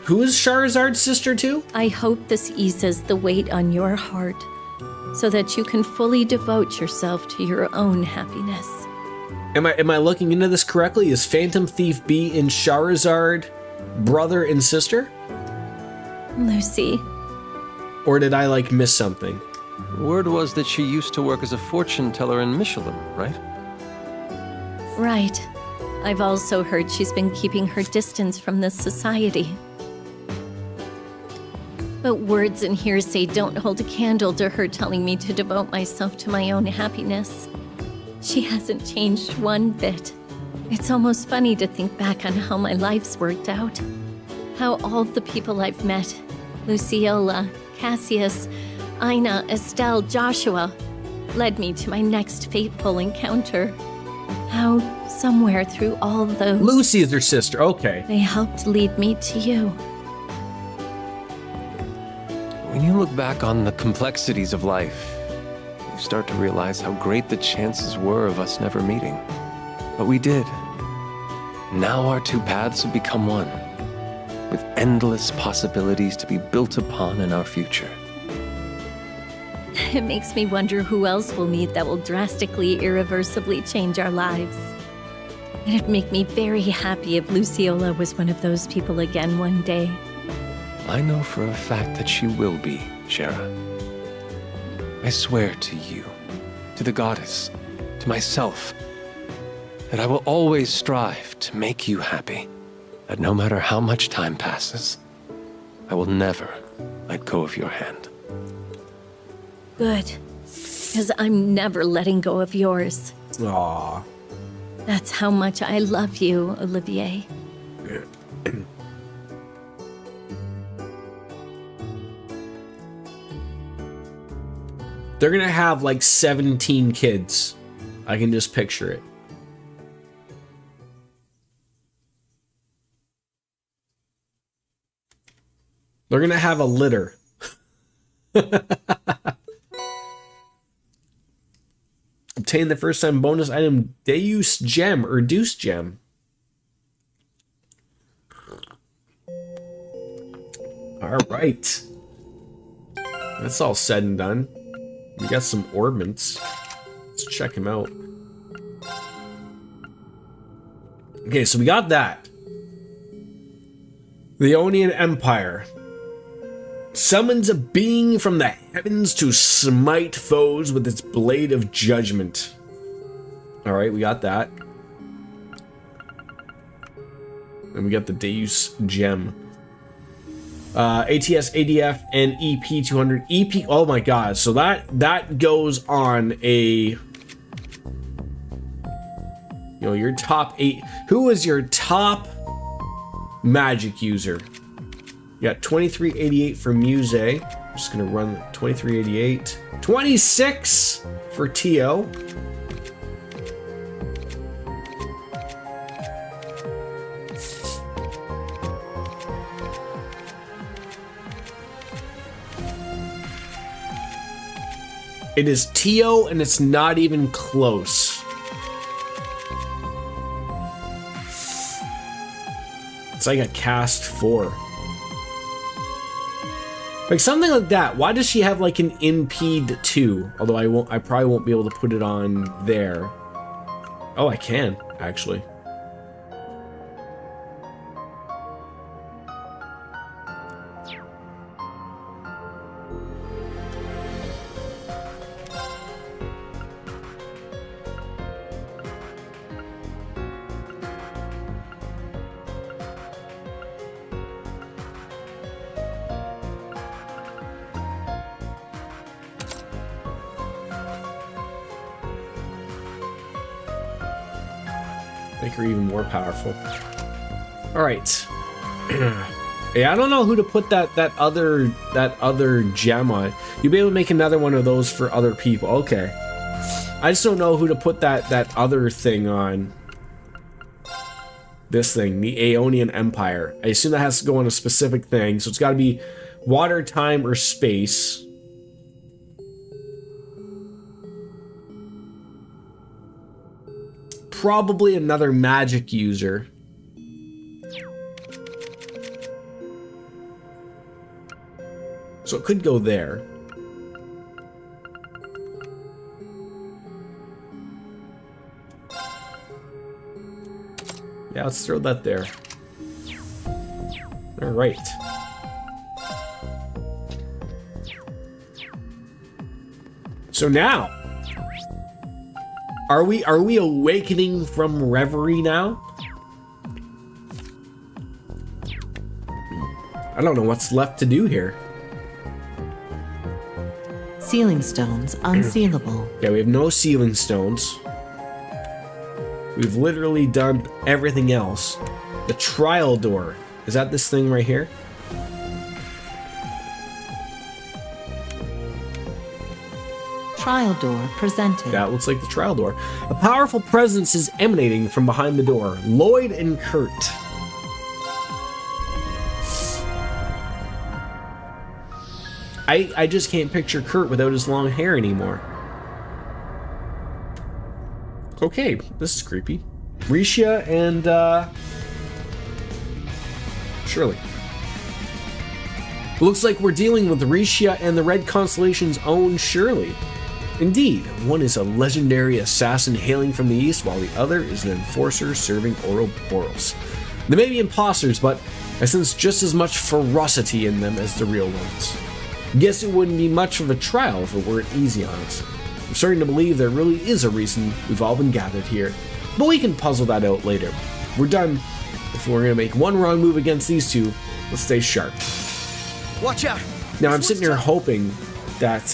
Charizard's sister too? I hope this eases the weight on your heart, so that you can fully devote yourself to your own happiness. Am I looking into this correctly? Is Phantom Thief B and Charizard brother and sister? Lucy. Or did I, miss something? Word was that she used to work as a fortune teller in Michelin, right? Right. I've also heard she's been keeping her distance from this society. But words and hearsay don't hold a candle to her telling me to devote myself to my own happiness. She hasn't changed one bit. It's almost funny to think back on how my life's worked out. How all the people I've met, Luciola, Cassius, Ina, Estelle, Joshua, led me to my next fateful encounter. How, somewhere through all those... Lucy is her sister, okay. They helped lead me to you. When you look back on the complexities of life, you start to realize how great the chances were of us never meeting. But we did. Now our two paths have become one, with endless possibilities to be built upon in our future. It makes me wonder who else we'll meet that will drastically, irreversibly change our lives. It'd make me very happy if Luciola was one of those people again one day. I know for a fact that she will be, Shara. I swear to you, to the goddess, to myself, that I will always strive to make you happy. That no matter how much time passes, I will never let go of your hand. Good. Because I'm never letting go of yours. Aww. That's how much I love you, Olivier. They're gonna have like 17 kids. I can just picture it. They're gonna have a litter. Obtain the first time bonus item Deus Gem or Deuce Gem. Alright. That's all said and done. We got some orbments. Let's check him out. Okay, so we got that. The Aeonian Empire summons a being from the heavens to smite foes with its blade of judgment. Alright, we got that. And we got the Deus Gem. ATS, ADF, and EP 200. EP, oh my god, so that goes on a... You know, your top 8... Who is your top magic user? You got 2388 for Muse. I'm just gonna run 2388. 26 for Tio. It is Tio, and it's not even close. It's like a cast 4. Like something like that. Why does she have like an impede 2? Although I probably won't be able to put it on there. Oh, I can, actually. Make her even more powerful. All right. Yeah, I don't know who to put that other gem on. You'll be able to make another one of those for other people. Okay. I just don't know who to put that other thing on. This thing, the Aeonian Empire. I assume that has to go on a specific thing, so it's got to be water, time, or space. Probably another magic user. So it could go there. Yeah, let's throw that there. All right. So now, are we awakening from reverie now? I don't know what's left to do here. Sealing stones unsealable. Yeah, we have no sealing stones. We've literally done everything else. The trial door. Is that this thing right here? Trial door presented. That looks like the trial door. A powerful presence is emanating from behind the door. Lloyd and Kurt. I just can't picture Kurt without his long hair anymore. Okay, this is creepy. Risha and Shirley. Looks like we're dealing with Risha and the Red Constellation's own Shirley. Indeed, one is a legendary assassin hailing from the east, while the other is an enforcer serving Ouroboros. They may be imposters, but I sense just as much ferocity in them as the real ones. Guess it wouldn't be much of a trial if it weren't easy on us. I'm starting to believe there really is a reason we've all been gathered here, but we can puzzle that out later. We're done. If we're gonna make one wrong move against these two, let's stay sharp. Watch out! Now I'm sitting here hoping that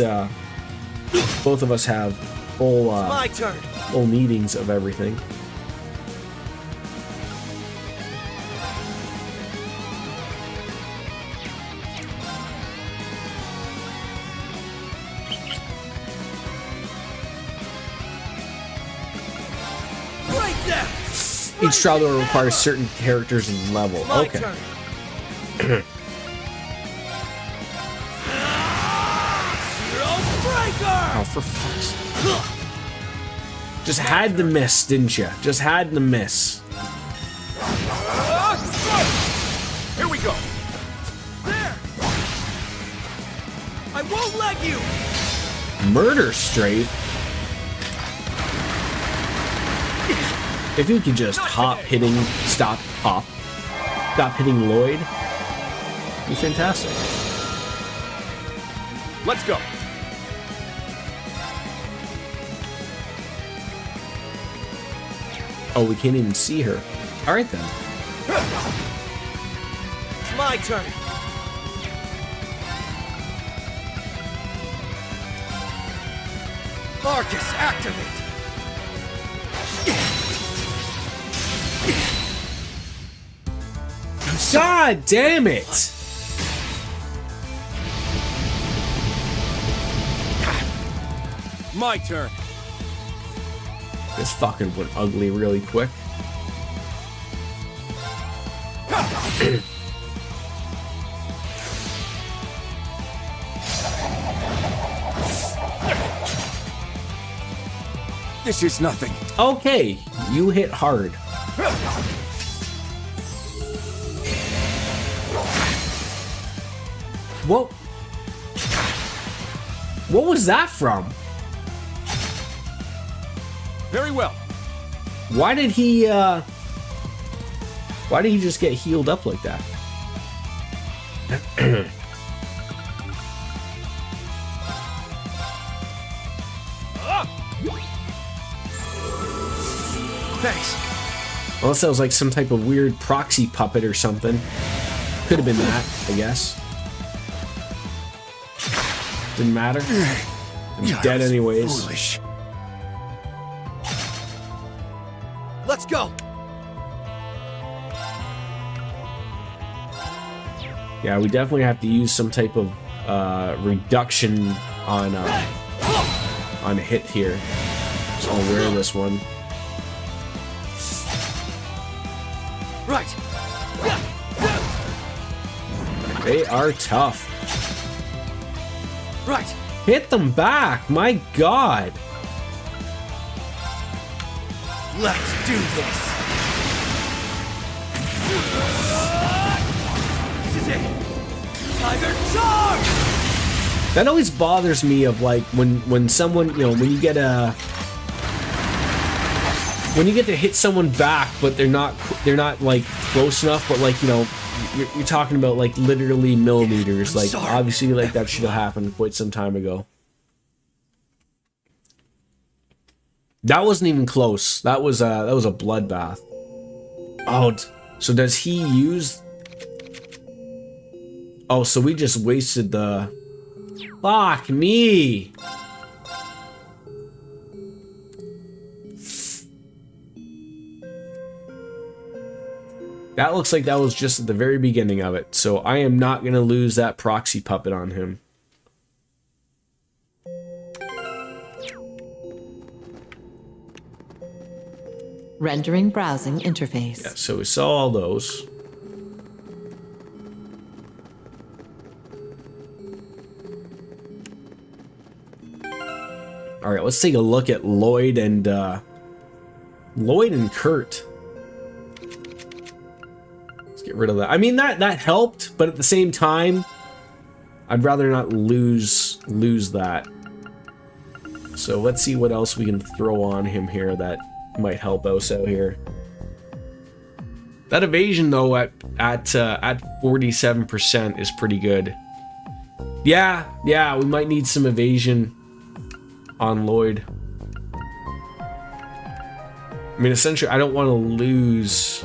both of us have full My turn. full meetings of everything. Right there! Each trial door requires certain characters and level. My Okay. turn. Oh, for fuck's sake. Just had to miss, didn't you? Just had to miss. Here we go. There. I won't let you. Murder straight. If you could just stop hitting Lloyd, it'd be fantastic. Let's go. Oh, we can't even see her. All right then. It's my turn. Marcus, activate. God damn it! My turn. This fucking went ugly really quick. This is nothing. Okay, you hit hard. What? What was that from? Very well. Why did he just get healed up like that? Thanks. Well, that sounds like some type of weird proxy puppet or something. Could have been that, I guess. Didn't matter. I'm dead anyways. Foolish. Let's go. Yeah, we definitely have to use some type of reduction on hit here. So I'll wear this one. Right. They are tough. Right. Hit them back, my god. Let's do this. This is it. Tiger charge. That always bothers me of like when someone, you know, when you get to hit someone back, but they're not like close enough, but like, you know, you're talking about like literally millimeters. Like obviously like that should have happened quite some time ago. That wasn't even close. That was a bloodbath. Oh, so does he use? Oh, so we just wasted the. Fuck me. That looks like that was just at the very beginning of it. So I am not going to lose that proxy puppet on him. Rendering browsing interface. Yeah, so we saw all those. All right, let's take a look at Lloyd and Kurt. Let's get rid of that. I mean, that helped, but at the same time, I'd rather not lose that. So let's see what else we can throw on him here that might help us out here. That evasion though at 47% is pretty good. Yeah, we might need some evasion on Lloyd. I mean, essentially, I don't want to lose.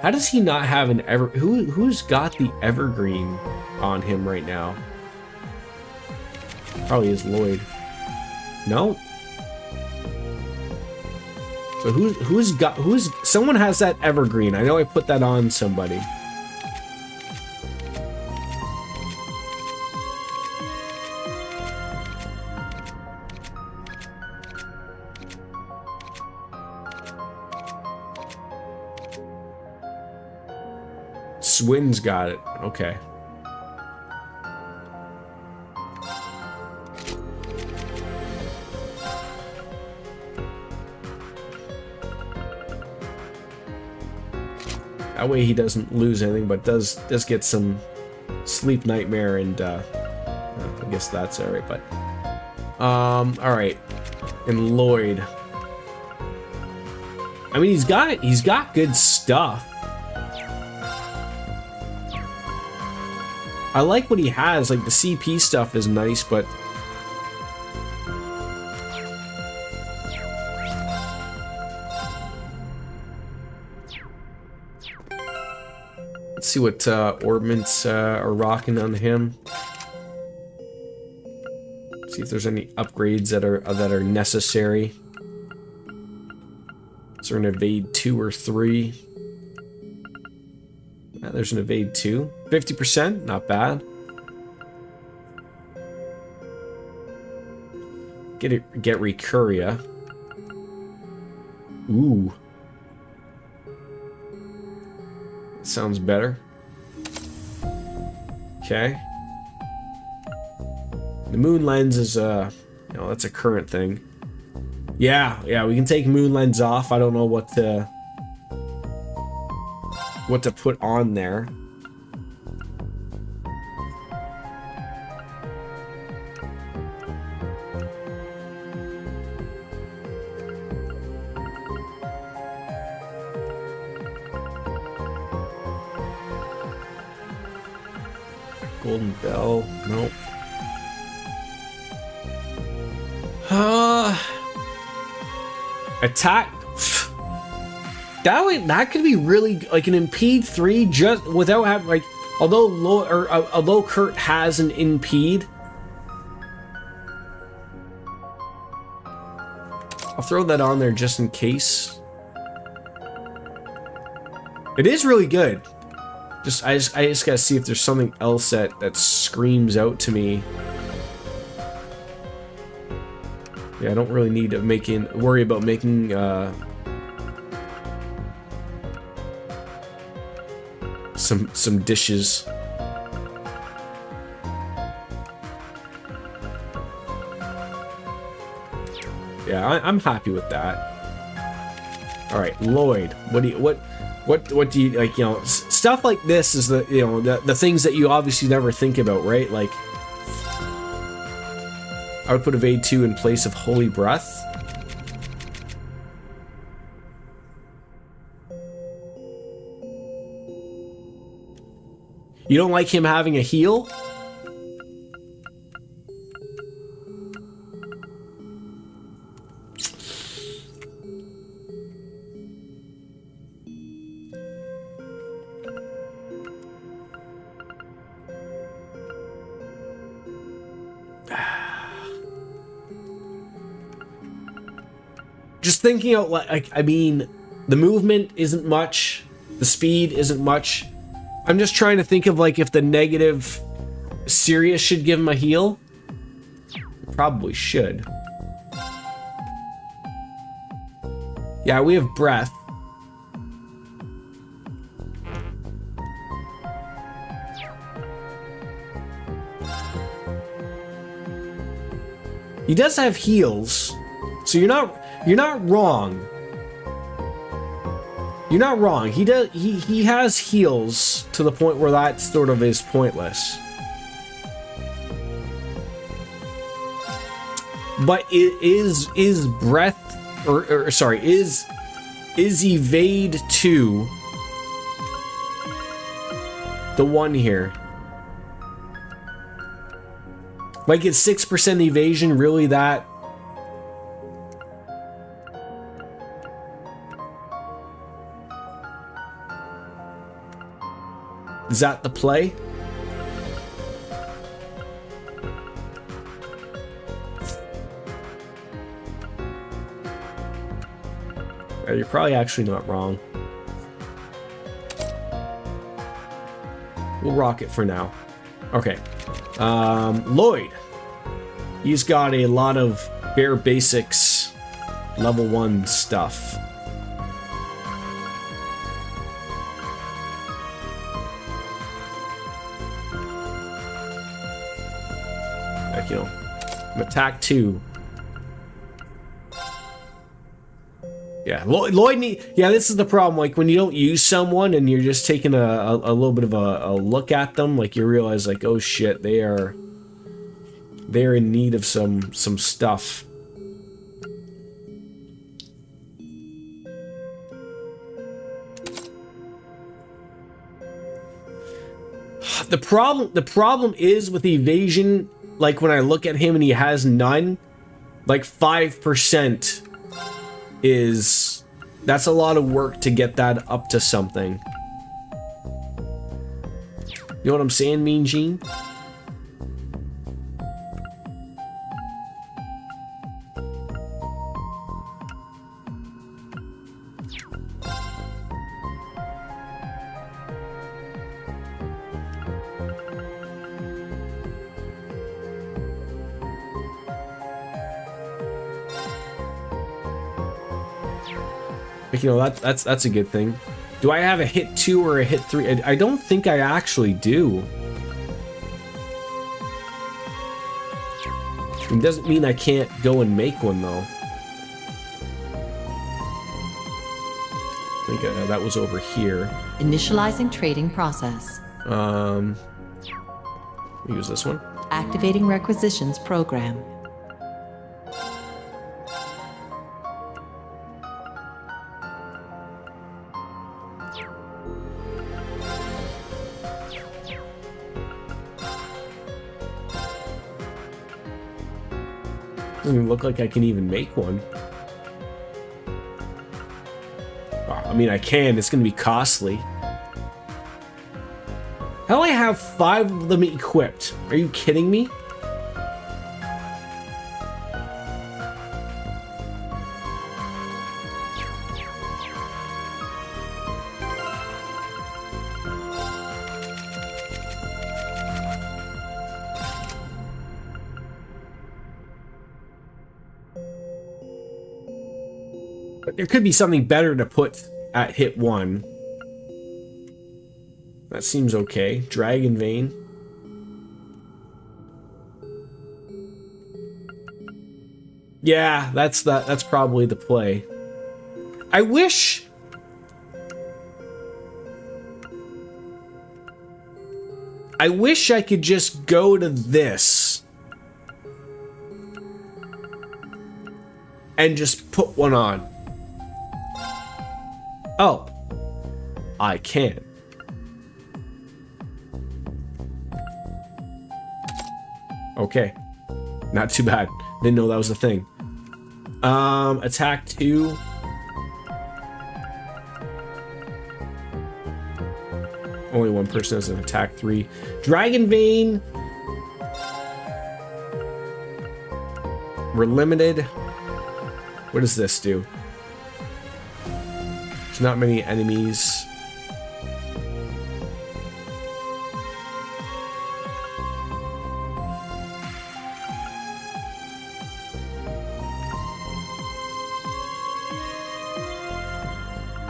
How does he not have an who's got the evergreen on him right now? Probably is Lloyd. No. So who's someone has that evergreen. I know I put that on somebody. Swin's got it. Okay. That way he doesn't lose anything, but does get some sleep nightmare, and I guess that's all right. But all right, and Lloyd. I mean, he's got good stuff. I like what he has. Like the CP stuff is nice, but let's see what ornaments are rocking on him. See if there's any upgrades that are necessary. Is there an evade 2 or 3? Yeah, there's an evade 2. 50%, not bad. Get Recuria. Ooh. Sounds better. Okay. The moon lens is that's a current thing. Yeah, we can take moon lens off. I don't know what to put on there. Golden Bell, nope. Attack. That could be really like an impede 3 just without having like, although Kurt has an impede. I'll throw that on there just in case. It is really good. I just gotta see if there's something else that screams out to me. Yeah, I don't really need to worry about making some dishes. Yeah, I'm happy with that. All right, Lloyd, what do you like? You know, stuff like this is the things that you obviously never think about, right? Like, I would put evade 2 in place of Holy Breath. You don't like him having a heal? Just thinking out, like, I mean, the movement isn't much, the speed isn't much. I'm just trying to think of like if the negative Sirius should give him a heal. It probably should. Yeah, we have breath. He does have heals, so you're not wrong. You're not wrong. He does. He has heals to the point where that sort of is pointless. But it is breath or sorry, is evade 2 the one here? Like, it's 6% evasion really that? Is that the play? You're probably actually not wrong. We'll rock it for now. Okay. Lloyd. He's got a lot of bare basics level 1 stuff. Like, you know, attack 2. Yeah, Lloyd yeah, this is the problem. Like, when you don't use someone and you're just taking a little bit of a look at them, like, you realize, like, oh shit, they're in need of some stuff. The problem is with evasion, like, when I look at him and he has none, like 5%. That's a lot of work to get that up to something. You know what I'm saying, Mean Gene? You know, that's a good thing. Do I have a hit 2 or a hit 3? I don't think I actually do. It doesn't mean I can't go and make one though. I think that was over here. Initializing trading process. Use this one. Activating requisitions program. Doesn't even look like I can even make one. I mean, I can. It's going to be costly. How do I have 5 of them equipped? Are you kidding me? But there could be something better to put at hit 1. That seems okay. Dragon Vein. Yeah, that's probably the play. I wish I could just go to this and just put one on. Oh, I can. Okay, not too bad. Didn't know that was a thing. Attack 2. Only one person has an attack 3. Dragon Vein. We're limited. What does this do? There's not many enemies.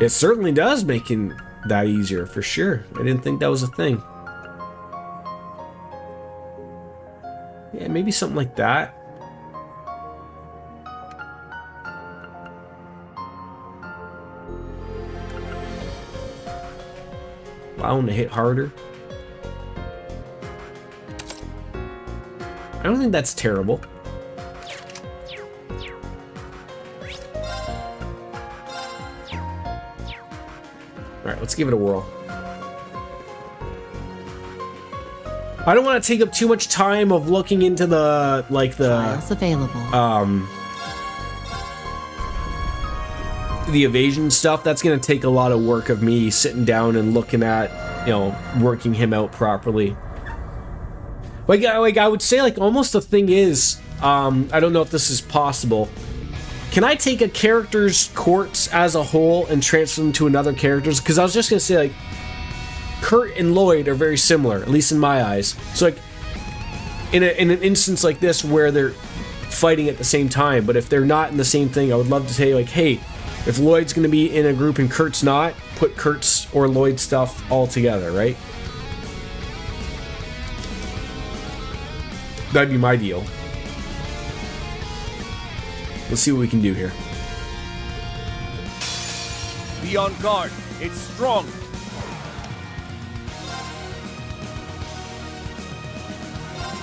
It certainly does make that easier, for sure. I didn't think that was a thing. Yeah, maybe something like that. Allow him to hit harder. I don't think that's terrible. Alright, let's give it a whirl. I don't want to take up too much time of looking into the, like, Trials available. The evasion stuff. That's going to take a lot of work of me sitting down and looking at, you know, working him out properly. Like I would say, like, almost the thing is, I don't know if this is possible. Can I take a character's courts as a whole and transfer them to another character's? Because I was just going to say, like, Kurt and Lloyd are very similar, at least in my eyes. So, like, in an instance like this where they're fighting at the same time, but if they're not in the same thing, I would love to say, like, hey, if Lloyd's going to be in a group and Kurt's not, put Kurt's or Lloyd's stuff all together, right? That'd be my deal. Let's see what we can do here. Be on guard. It's strong.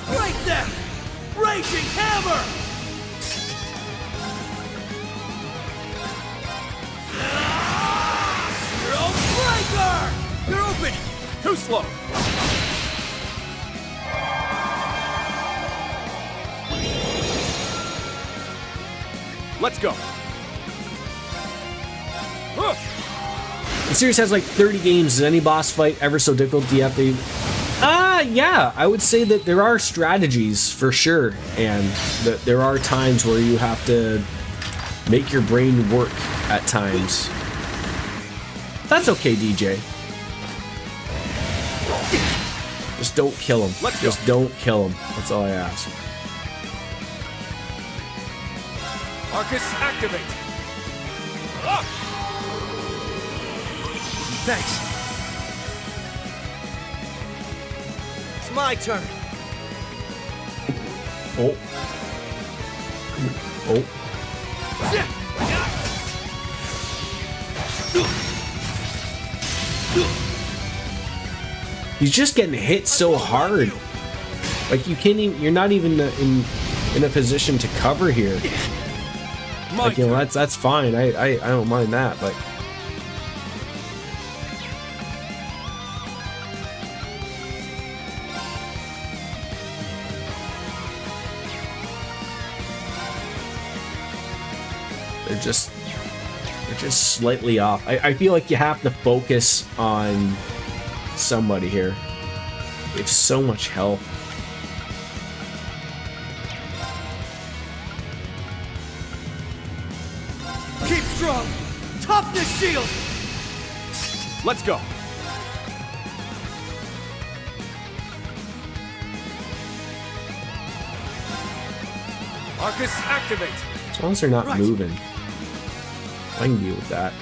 Break them! Raging hammer! Zero breaker! They're open! Too slow! Let's go! The series has like 30 games. Is any boss fight ever so difficult? Do you have to... yeah, I would say that there are strategies for sure, and that there are times where you have to make your brain work at times. That's okay, DJ. Just don't kill him. Just don't kill him. That's all I ask. Arcus, activate! Up! Thanks. It's my turn. Oh. Oh. He's just getting hit so hard. Like, you can't even, you're not even in a position to cover here. Like, you know, that's fine. I don't mind that, but they're just slightly off. I feel like you have to focus on somebody here. They have so much health. Keep strong! Toughness shield! Let's go! Arcus, activate! As long as they're not moving, I can deal with that.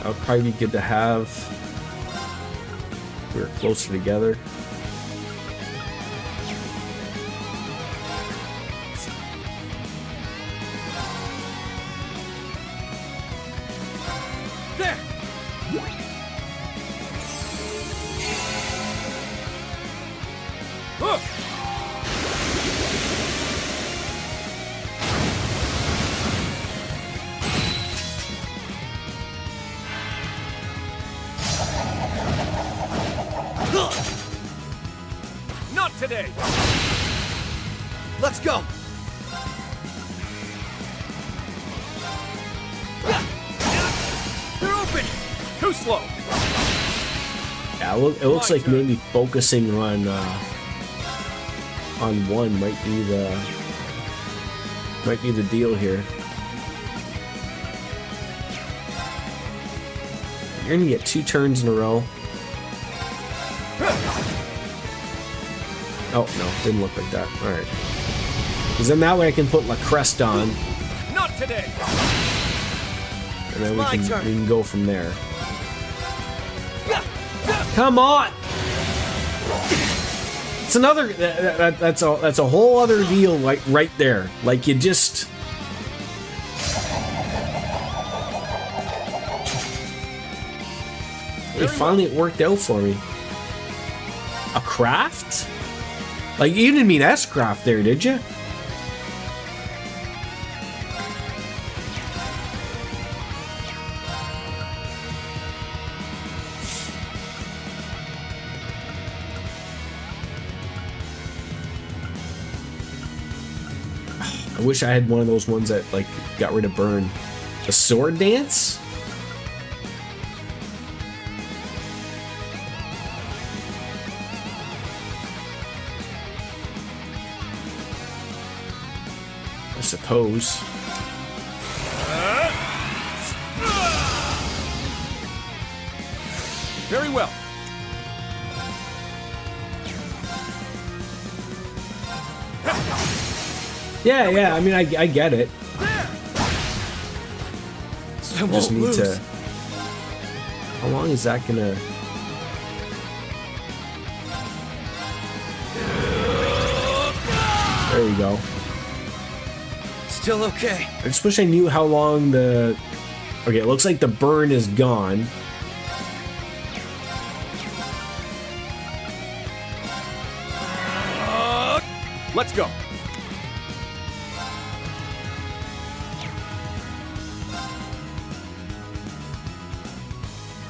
That would probably be good to have if we were closer together. There! Not today! Let's go! They're open! Too slow! Yeah, it looks like maybe focusing on one might be the deal here. You're gonna get 2 turns in a row. Oh no, didn't look like that. All right, because then that way I can put La Crest on, Not today! and then we can go from there. Come on! That's another. That's a whole other deal. Like right there. Like you just. Hey, finally it worked out for me. A craft? Like you didn't mean S-craft there, did you? I wish I had one of those ones that like got rid of burn. A sword dance? I suppose. Very well. Yeah, I mean, I get it. I just need to... How long is that gonna... There we go. Still okay. I just wish I knew how long the... Okay, it looks like the burn is gone. Let's go.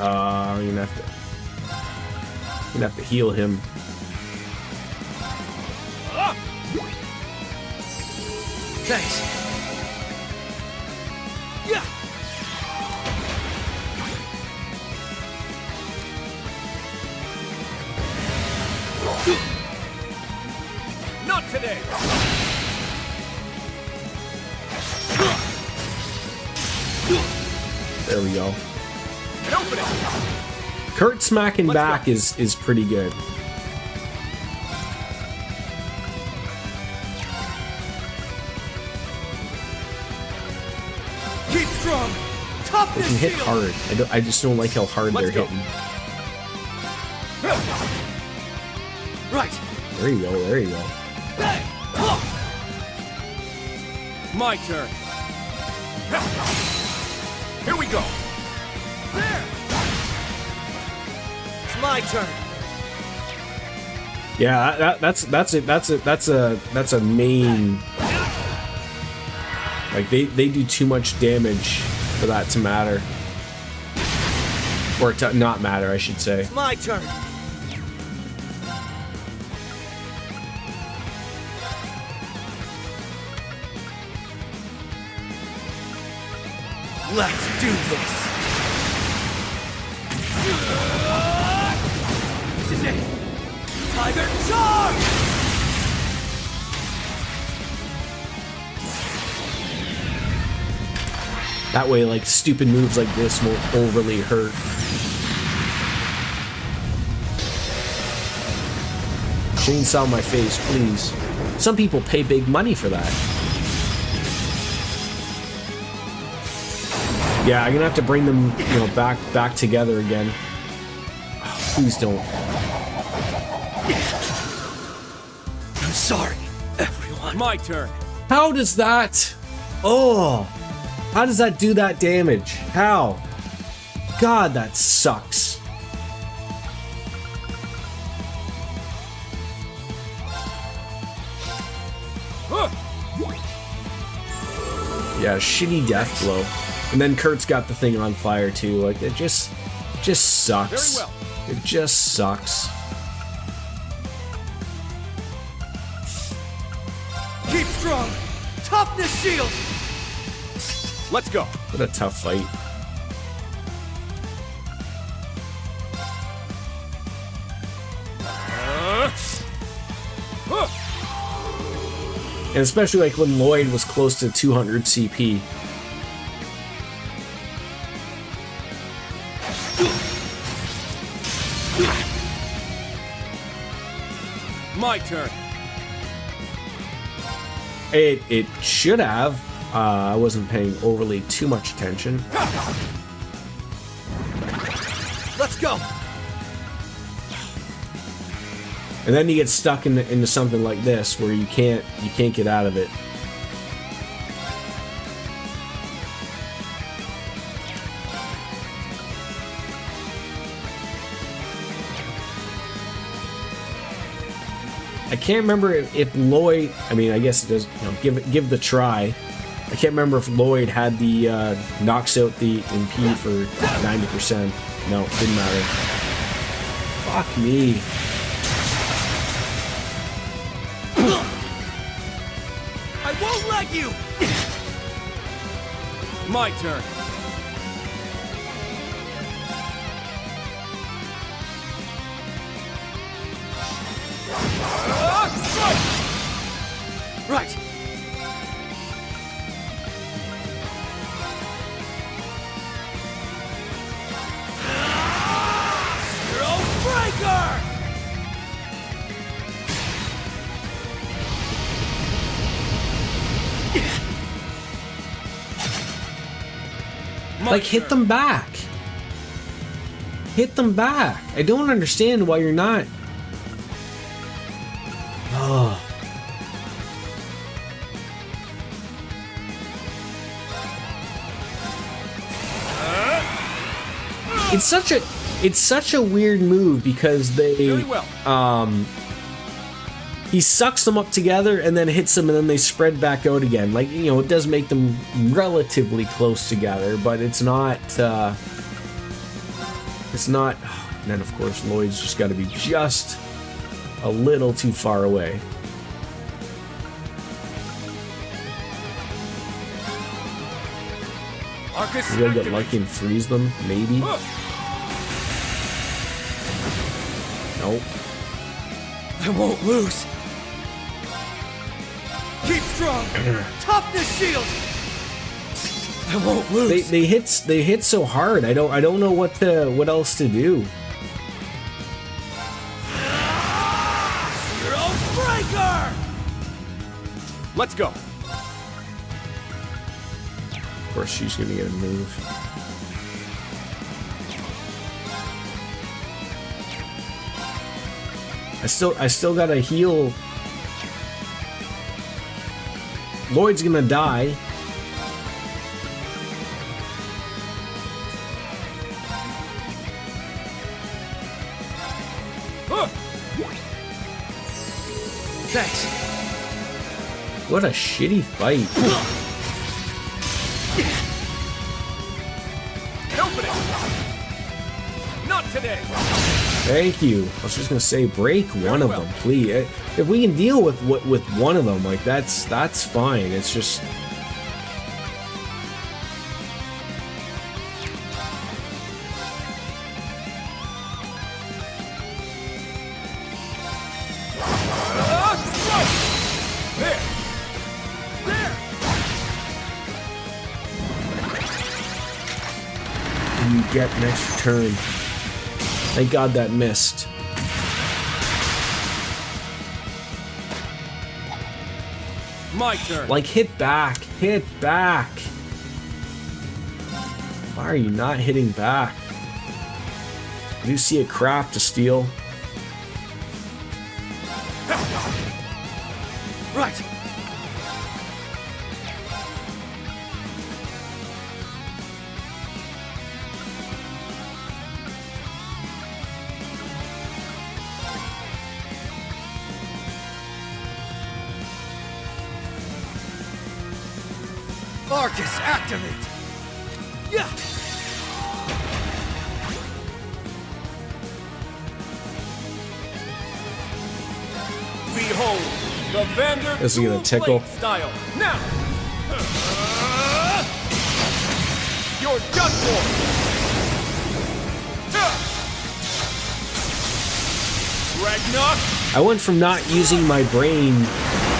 I'm gonna have to heal him. Thanks. Yeah. Not today. There we go. Open it. Kurt smacking back is pretty good. Keep strong. They Toughness can hit shield. hard. I just don't like how hard they're Let's go. hitting. Right. There you go. There you go. My turn. Here we go. There. It's my turn. Yeah, that's a main. Like they do too much damage for that to matter, or to not matter, I should say. It's my turn. Let's do this. This is it. Tiger charge! That way, like stupid moves like this won't overly hurt. Chainsaw my face, please. Some people pay big money for that. Yeah, I'm gonna have to bring them, you know, back together again. Oh, please don't. I'm sorry, everyone. My turn. How does that? Oh, how does that do that damage? How? God, that sucks. Yeah, shitty death blow. And then Kurt's got the thing on fire too. Like it just sucks. Very well. It just sucks. Keep strong. Toughness shield. Let's go. What a tough fight. And especially like when Lloyd was close to 200 CP. My turn. It should have. I wasn't paying overly too much attention. Let's go. And then you get stuck into something like this where you can't get out of it. I can't remember if Lloyd, I mean, I guess it does, give the try. I can't remember if Lloyd had the knocks out the MP for 90%. No, it didn't matter. Fuck me. I won't let you! My turn. Right. Zero breaker. Like, hit them back. Hit them back. I don't understand why you're not. Oh. It's such a weird move because they he sucks them up together and then hits them and then they spread back out again. Like, it does make them relatively close together, but it's not and then of course Lloyd's just got to be just a little too far away. You gotta get lucky and freeze them, maybe. Nope. I won't lose. Keep strong. Toughness shield. I won't lose. They hit so hard. I don't know what else to do. Zero breaker. Let's go. Of course, she's gonna get a move. I still gotta heal. Lloyd's gonna die. Thanks. What a shitty fight. Open it. Not today. Thank you. I was just gonna say, break one of them, please. If we can deal with one of them, like that's fine. It's just. You get an extra turn. Thank God that missed. My turn. Like, hit back. Hit back. Why are you not hitting back? I do see a craft to steal. Right. Arcus, activate! Yeah! Behold, the Vander Is he gonna tickle? style. Now! You're done for! Ragnarok! I went from not using my brain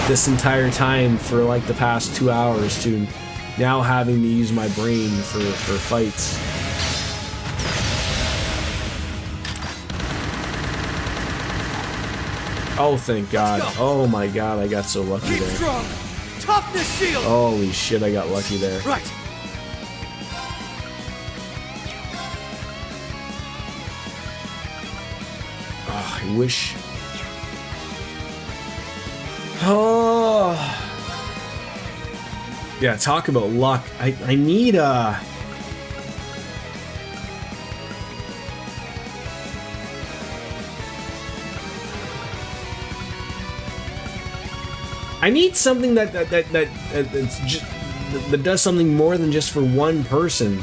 this entire time for like the past 2 hours to now having to use my brain for fights. Oh, thank God. Oh my God, I got so lucky Keep there. strong! Toughness shield! Holy shit, I got lucky there. Right! Oh, I wish Oh. Yeah, talk about luck. I need a... I need something that's just, that does something more than just for one person.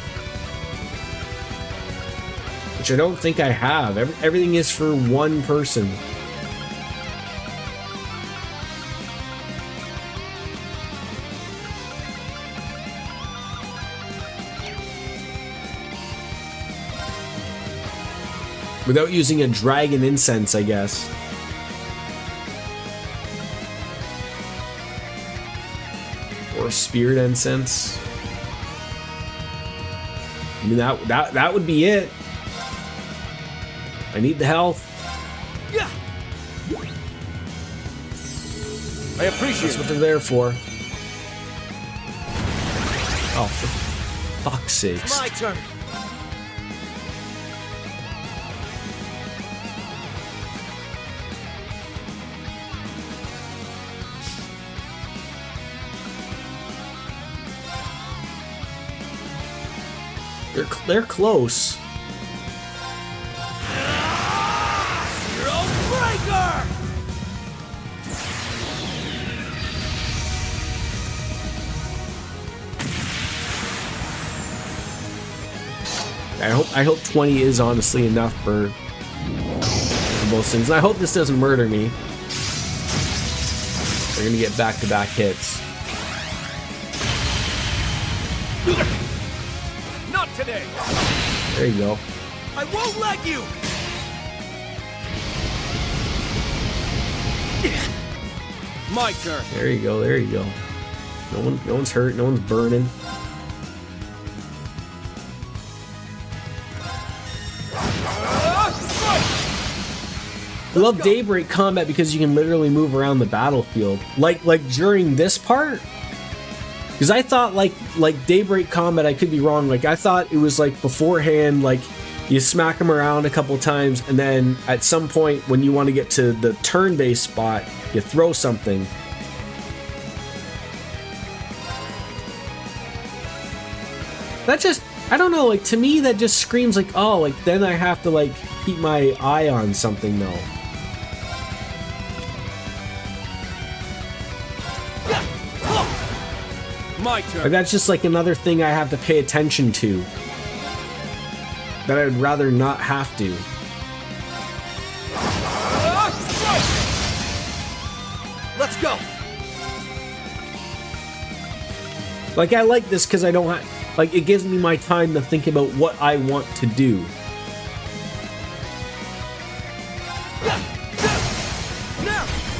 Which I don't think I have. Everything is for one person. Without using a dragon incense, I guess. Or spirit incense. I mean, that would be it. I need the health. Yeah. I appreciate That's what they're there for. Oh, for fuck's sakes. My turn. They're close. Zero breaker. I hope 20 is honestly enough for both things. And I hope this doesn't murder me. They're gonna get back-to-back hits. Not today. There you go. I won't let you. My turn. There you go. There you go. No one's hurt. No one's burning. I love Daybreak combat because you can literally move around the battlefield. Like during this part, because I thought like Daybreak combat, I could be wrong. Like I thought it was like beforehand, like you smack them around a couple times, and then at some point when you want to get to the turn-based spot, you throw something. That just, I don't know, like to me that just screams like, oh, like then I have to like keep my eye on something though. My turn. Like that's just like another thing I have to pay attention to. That I'd rather not have to. Let's go. Like I like this because I don't have, like it gives me my time to think about what I want to do.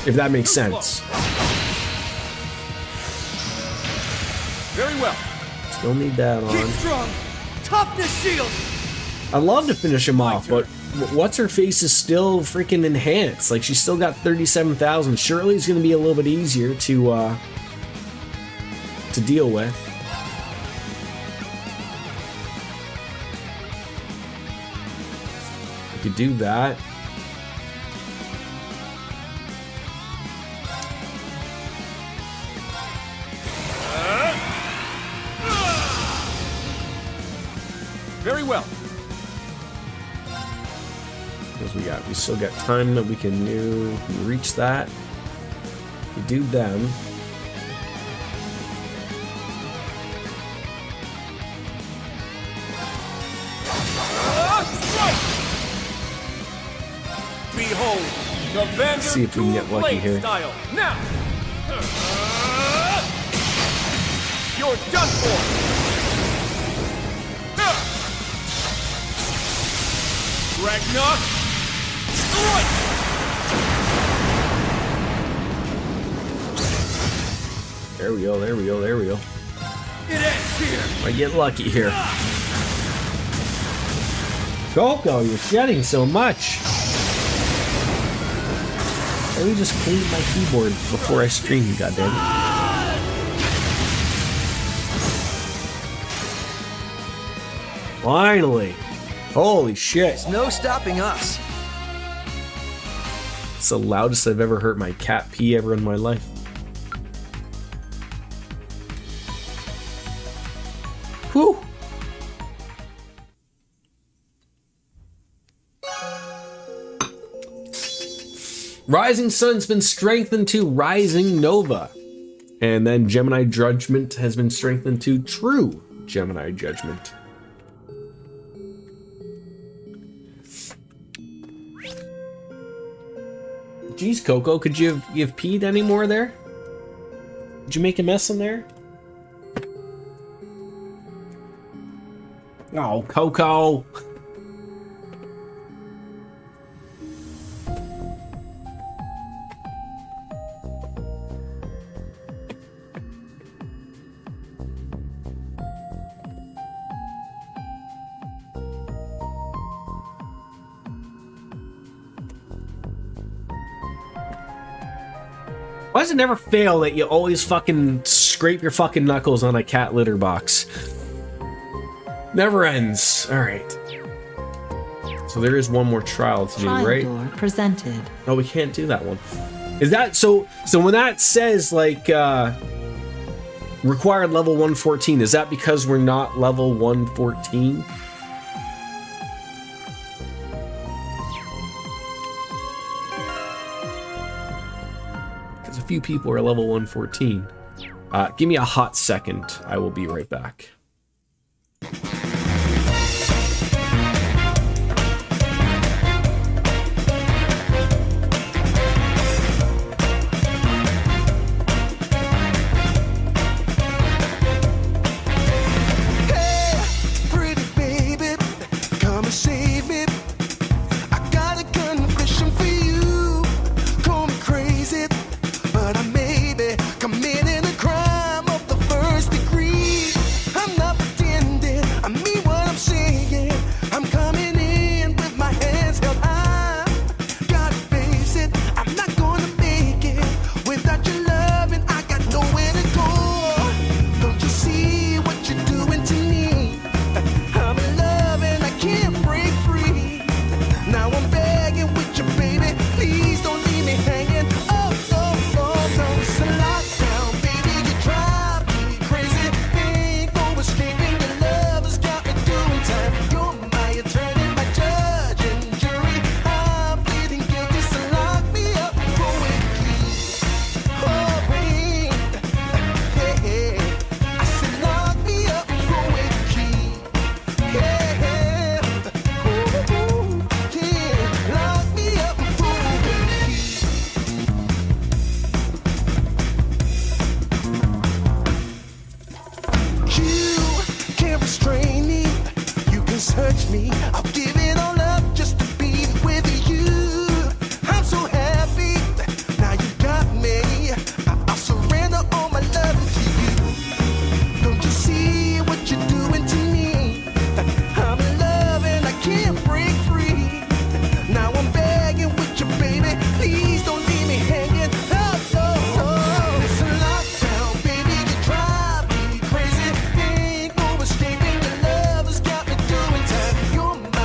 If that makes sense. Very well. Still need that Keep on. strong. Toughness shield. I'd love to finish him off, but what's her face is still freaking enhanced. Like she's still got 37,000. Surely it's going to be a little bit easier to deal with. I could do that. Very well. Because we still got time that we can reach that. We do them. Behold, the Vanguard See if we can get dual lucky blade here. Style. Now, you're done for. Ragnarok, strike! There we go, there we go, there we go. It ends here. I get lucky here. Coco, you're shedding so much. Let me just clean my keyboard before I stream, goddammit. Finally. Holy shit. No stopping us. It's the loudest I've ever heard my cat pee ever in my life. Whew. Rising Sun's been strengthened to Rising Nova. And then Gemini Judgment has been strengthened to True Gemini Judgment. Jeez, Coco, could you have peed any more there? Did you make a mess in there? Oh, Coco. Why does it never fail that you always fucking scrape your fucking knuckles on a cat litter box? Never ends. Alright. So there is one more trial to do, right? Trial door presented. No, we can't do that one. Is that so when that says like required level 114, is that because we're not level 114? Because a few people are level 114. Give me a hot second. I will be right back.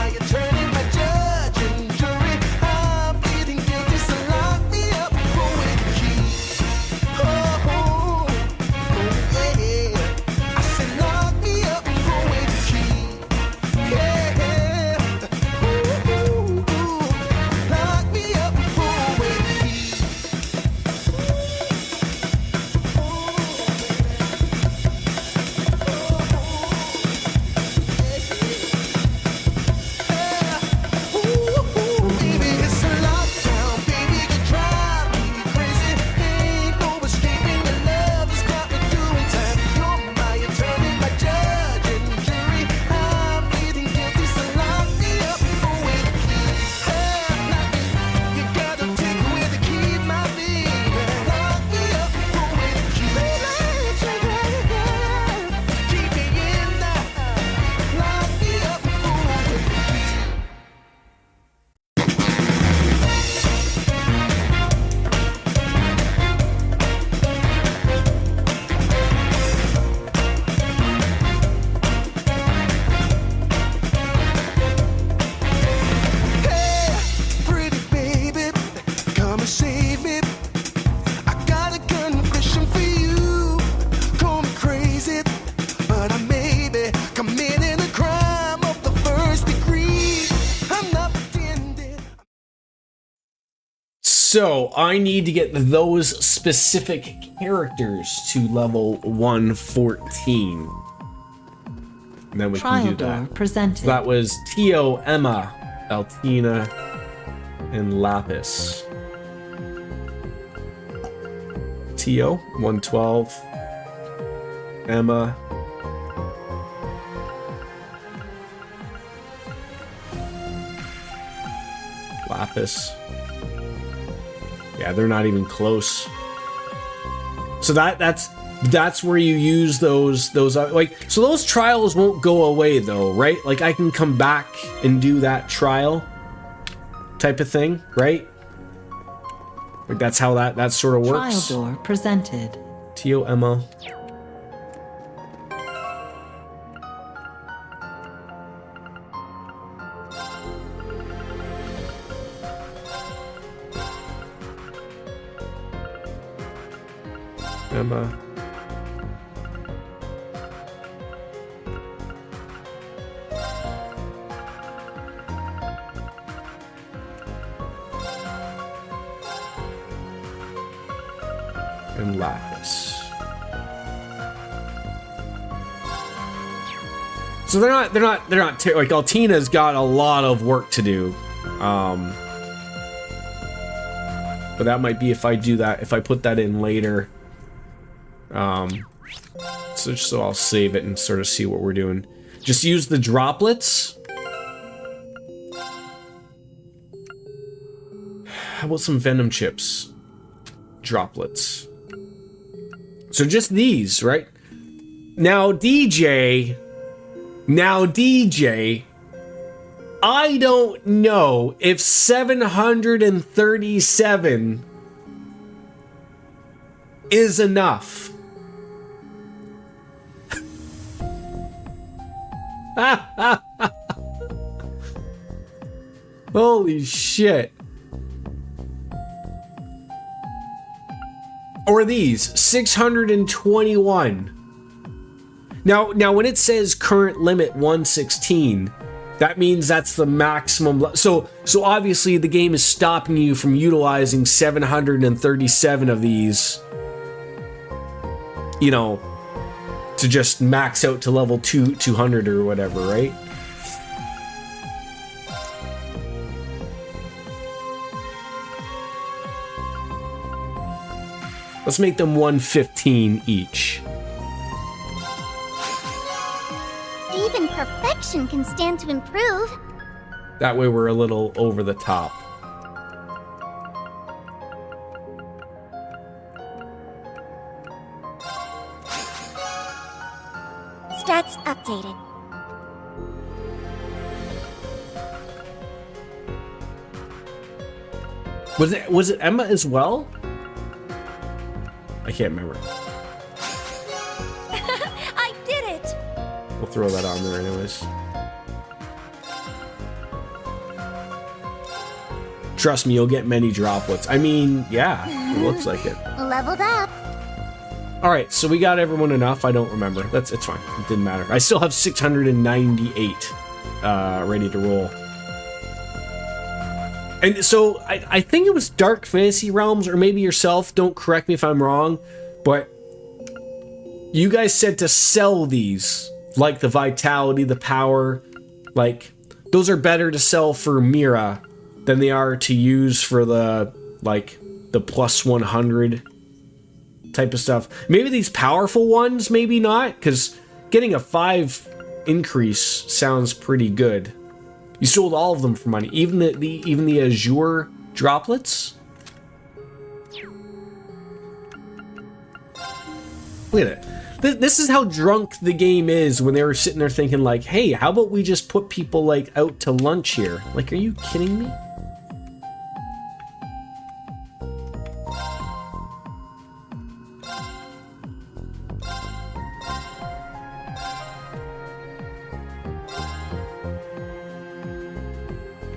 My So I need to get those specific characters to level 114. And then we Trial can do door that. presented. So that was Tio, Emma, Altina, and Lapis. Tio, 112. Emma. Lapis. Yeah, they're not even close. So that's where you use those like, so those trials won't go away though, right? Like I can come back and do that trial type of thing, right? Like that's how that sort of works. Trial door presented. Tio, Emma. Emma. And Lapis. So they're not like Altina's got a lot of work to do. But that might be if I do that, if I put that in later. So I'll save it and sort of see what we're doing. Just use the droplets. How about some venom chips? Droplets. So just these, right? Now DJ, I don't know if 737 is enough. Holy shit. Or these 621. Now when it says current limit 116, that means that's the maximum. So obviously the game is stopping you from utilizing 737 of these, you know, to just max out to level 200 or whatever, right? Let's make them 115 each. Even perfection can stand to improve. That way we're a little over the top. Stats updated. Was it Emma as well? I can't remember. I did it! We'll throw that on there anyways. Trust me, you'll get many droplets. I mean, yeah, it looks like it. Leveled up. All right, so we got everyone enough. I don't remember. It's fine. It didn't matter. I still have 698 ready to roll. And so I think it was Dark Fantasy Realms, or maybe yourself. Don't correct me if I'm wrong, but you guys said to sell these, like the vitality, the power, like those are better to sell for Mira than they are to use for the plus 100 type of stuff. Maybe these powerful ones, maybe not, because getting a 5 increase sounds pretty good. You sold all of them for money, even the Azure droplets. Look at it. This is how drunk the game is when they were sitting there thinking like, hey, how about we just put people like out to lunch here? Like, are you kidding me?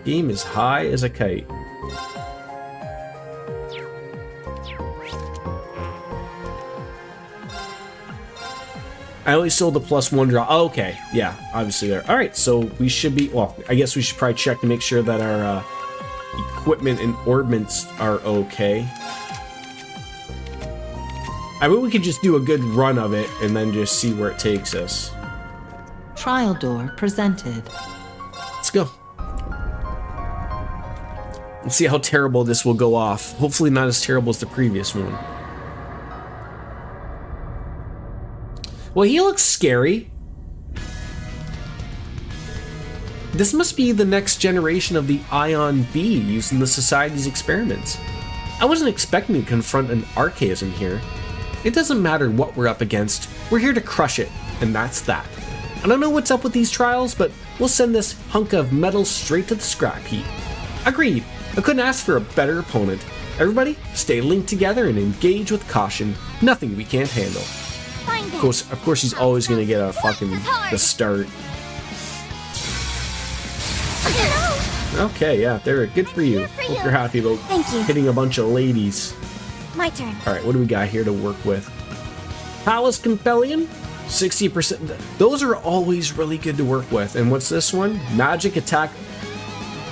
Game is high as a kite. I only sold the plus 1 drop. Oh, okay, yeah, obviously there. All right, so we should be. Well, I guess we should probably check to make sure that our equipment and ordnance are okay. I mean, we could just do a good run of it and then just see where it takes us. Trial door presented. Let's go. Let's see how terrible this will go off. Hopefully not as terrible as the previous one. Well, he looks scary. This must be the next generation of the Ion B used in the Society's experiments. I wasn't expecting to confront an archaism here. It doesn't matter what we're up against, we're here to crush it, and that's that. I don't know what's up with these trials, but we'll send this hunk of metal straight to the scrap heap. Agreed, I couldn't ask for a better opponent. Everybody, stay linked together and engage with caution. Nothing we can't handle. Of course he's always gonna get a fucking the start. Okay, yeah, they're good for you. Hope you're happy about hitting a bunch of ladies. My turn. Alright, what do we got here to work with? Palace Compellion? 60%. Those are always really good to work with. And what's this one? Magic attack.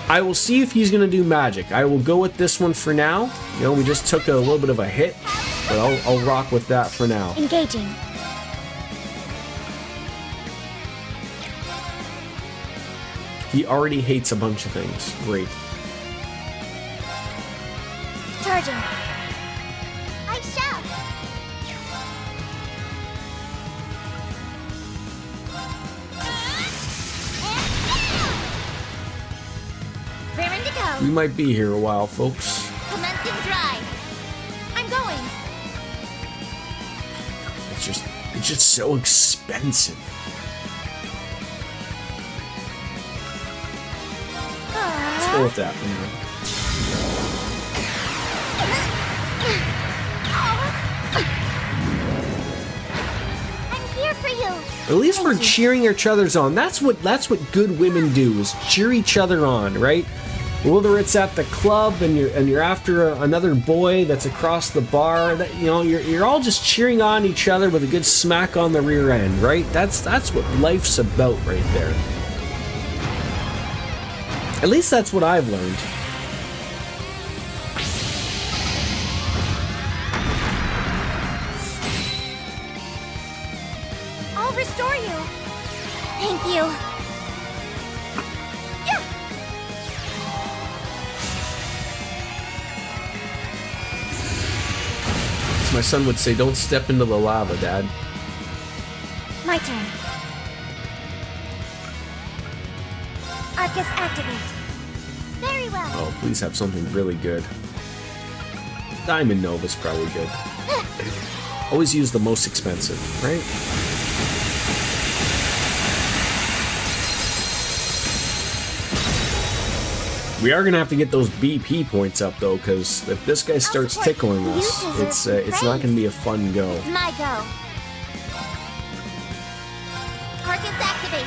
I will see if he's going to do magic. I will go with this one for now. You know, we just took a little bit of a hit, but I'll rock with that for now. Engaging. He already hates a bunch of things. Great. Charging. I shall. Raring to go. We might be here a while, folks. Commencing drive. I'm going. It's just so expensive. Let's go with that for now. I'm here for you. At least we're cheering each other's on. That's what good women do, is cheer each other on, right? Whether it's at the club and you're after another boy that's across the bar, that you're all just cheering on each other with a good smack on the rear end, right? That's what life's about right there. At least that's what I've learned. I'll restore you. Thank you. Yeah. As my son would say, don't step into the lava, Dad. My turn. Arcus activate. Very well. Oh, please have something really good. Diamond Nova's probably good. Always use the most expensive, right? We are gonna have to get those BP points up though, because if this guy starts tickling us, it's not gonna be a fun go. It's my go. Arcus activate.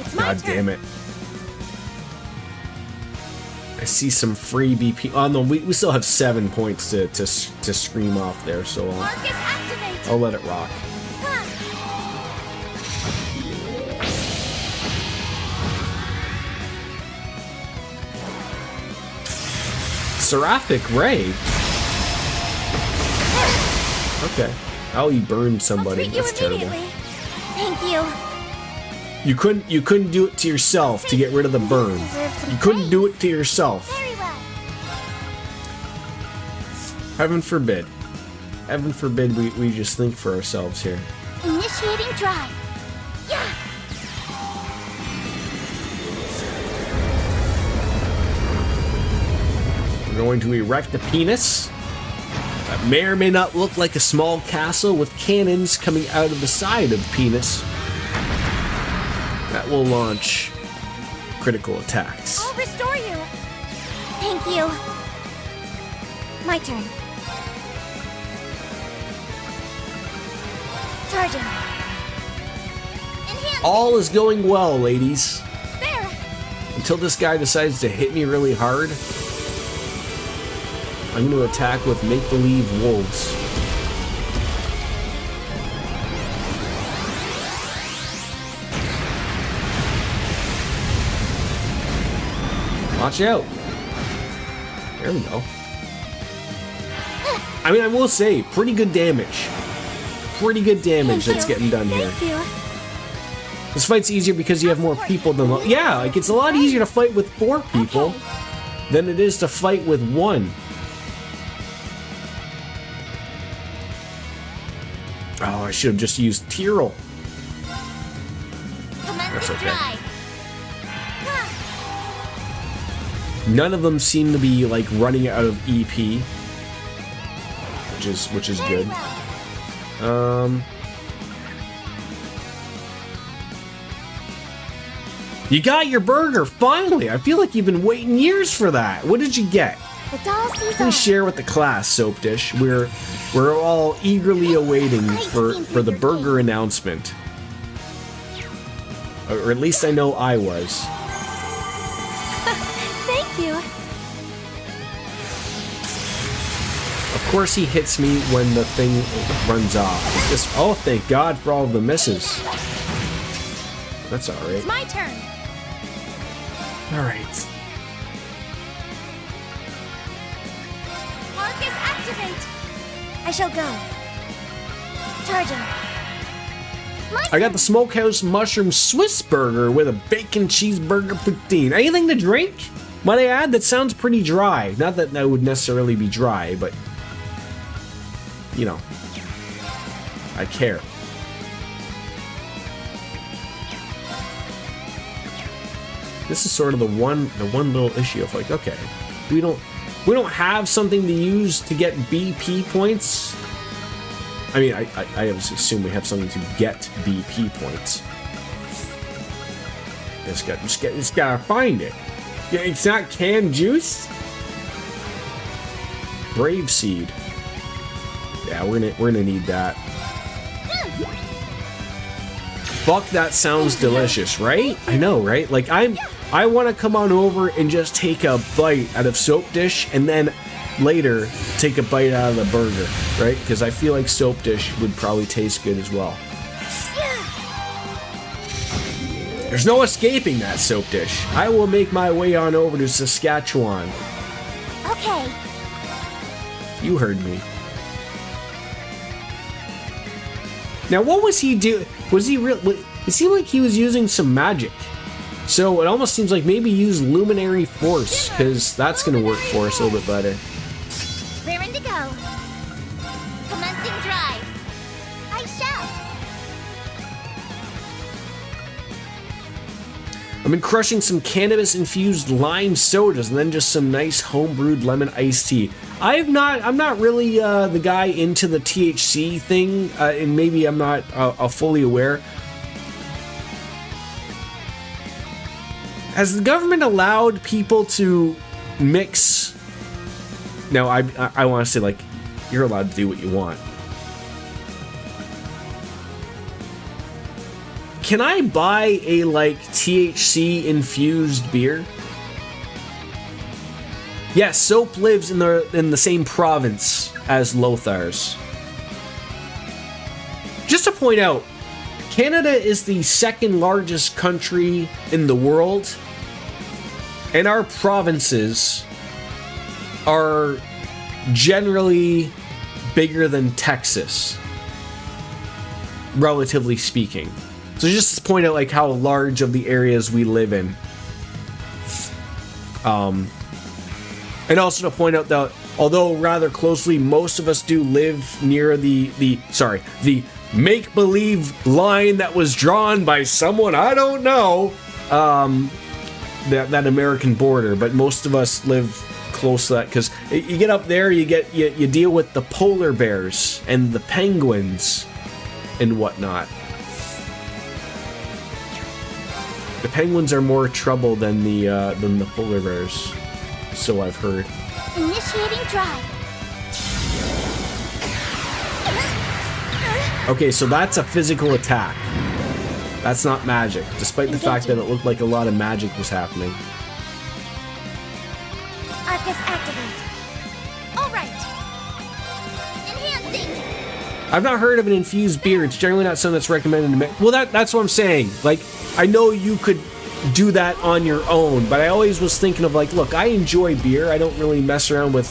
It's my God turn. damn it. I see some free BP. Oh no, we still have 7 points to scream off there, so Arcus activate. I'll let it rock. Seraphic Ray. Okay. Oh, you burned somebody. I'll treat you That's terrible. immediately. Thank you. You couldn't do it to yourself to get rid of the burn. You couldn't do it to yourself. Very well. Heaven forbid. Heaven forbid we just think for ourselves here. Initiating drive. Yeah. We're going to erect a penis that may or may not look like a small castle with cannons coming out of the side of the penis that will launch critical attacks. I'll restore you. Thank you. My turn. Charging. Enhance. All is going well, ladies. There. Until this guy decides to hit me really hard, I'm going to attack with make-believe wolves. Watch out. There we go. I mean, I will say, pretty good damage. Pretty good damage that's getting done here. Thank you. This fight's easier because you have more people than... Yeah, like, it's a lot easier to fight with 4 people than it is to fight with 1. Oh, I should have just used Tyrrell. That's okay. None of them seem to be, like, running out of EP. Which is good. You got your burger, finally! I feel like you've been waiting years for that. What did you get? The doll season. Please share with the class, Soap Dish. We're all eagerly awaiting for the burger announcement. Or at least I know I was. Thank you. Of course he hits me when the thing runs off. Oh, thank God for all of the misses. That's alright. It's my turn. Alright. Marcus, activate. I shall go. Charging. I got the Smokehouse Mushroom Swiss Burger with a bacon cheeseburger poutine. Anything to drink? Might I add, that sounds pretty dry. Not that that would necessarily be dry, but... You know. I care. This is sort of the one little issue of like, okay, we don't have something to use to get BP points. I mean, I assume we have something to get BP points. Just gotta find it. Yeah, it's not canned juice. Brave Seed. Yeah, we're gonna need that. Fuck, that sounds delicious, right? I know, right? Like I want to come on over and just take a bite out of Soap Dish and then later take a bite out of the burger, right? Because I feel like Soap Dish would probably taste good as well. There's no escaping that, Soap Dish. I will make my way on over to Saskatchewan. Okay. You heard me. Now, what was he doing? Was he real? It seemed like he was using some magic. So it almost seems like maybe use Luminary Force, because that's going to work for us a little bit better. Raring to go. Commencing drive. I shall. I've been crushing some cannabis-infused lime sodas and then just some nice home-brewed lemon iced tea. I'm not really the guy into the THC thing, and maybe I'm not fully aware. Has the government allowed people to mix? No, I want to say, like, you're allowed to do what you want. Can I buy a, like, THC-infused beer? Yes, Soap lives in the same province as Lothar's. Just to point out, Canada is the second largest country in the world, and our provinces are generally bigger than Texas, relatively speaking. So just to point out like how large of the areas we live in. And also to point out that although rather closely, most of us do live near the make-believe line that was drawn by someone I don't know, that American border, but most of us live close to that because you get up there, you deal with the polar bears and the penguins and whatnot. The penguins are more trouble than the polar bears, so I've heard. Initiating drive. Okay, so that's a physical attack. That's not magic, despite the fact that it looked like a lot of magic was happening. Arcus activate. All right. Enhancing. I've not heard of an infused beer. It's generally not something that's recommended to me. Well, that's what I'm saying. Like, I know you could do that on your own. But I always was thinking of like, look, I enjoy beer. I don't really mess around with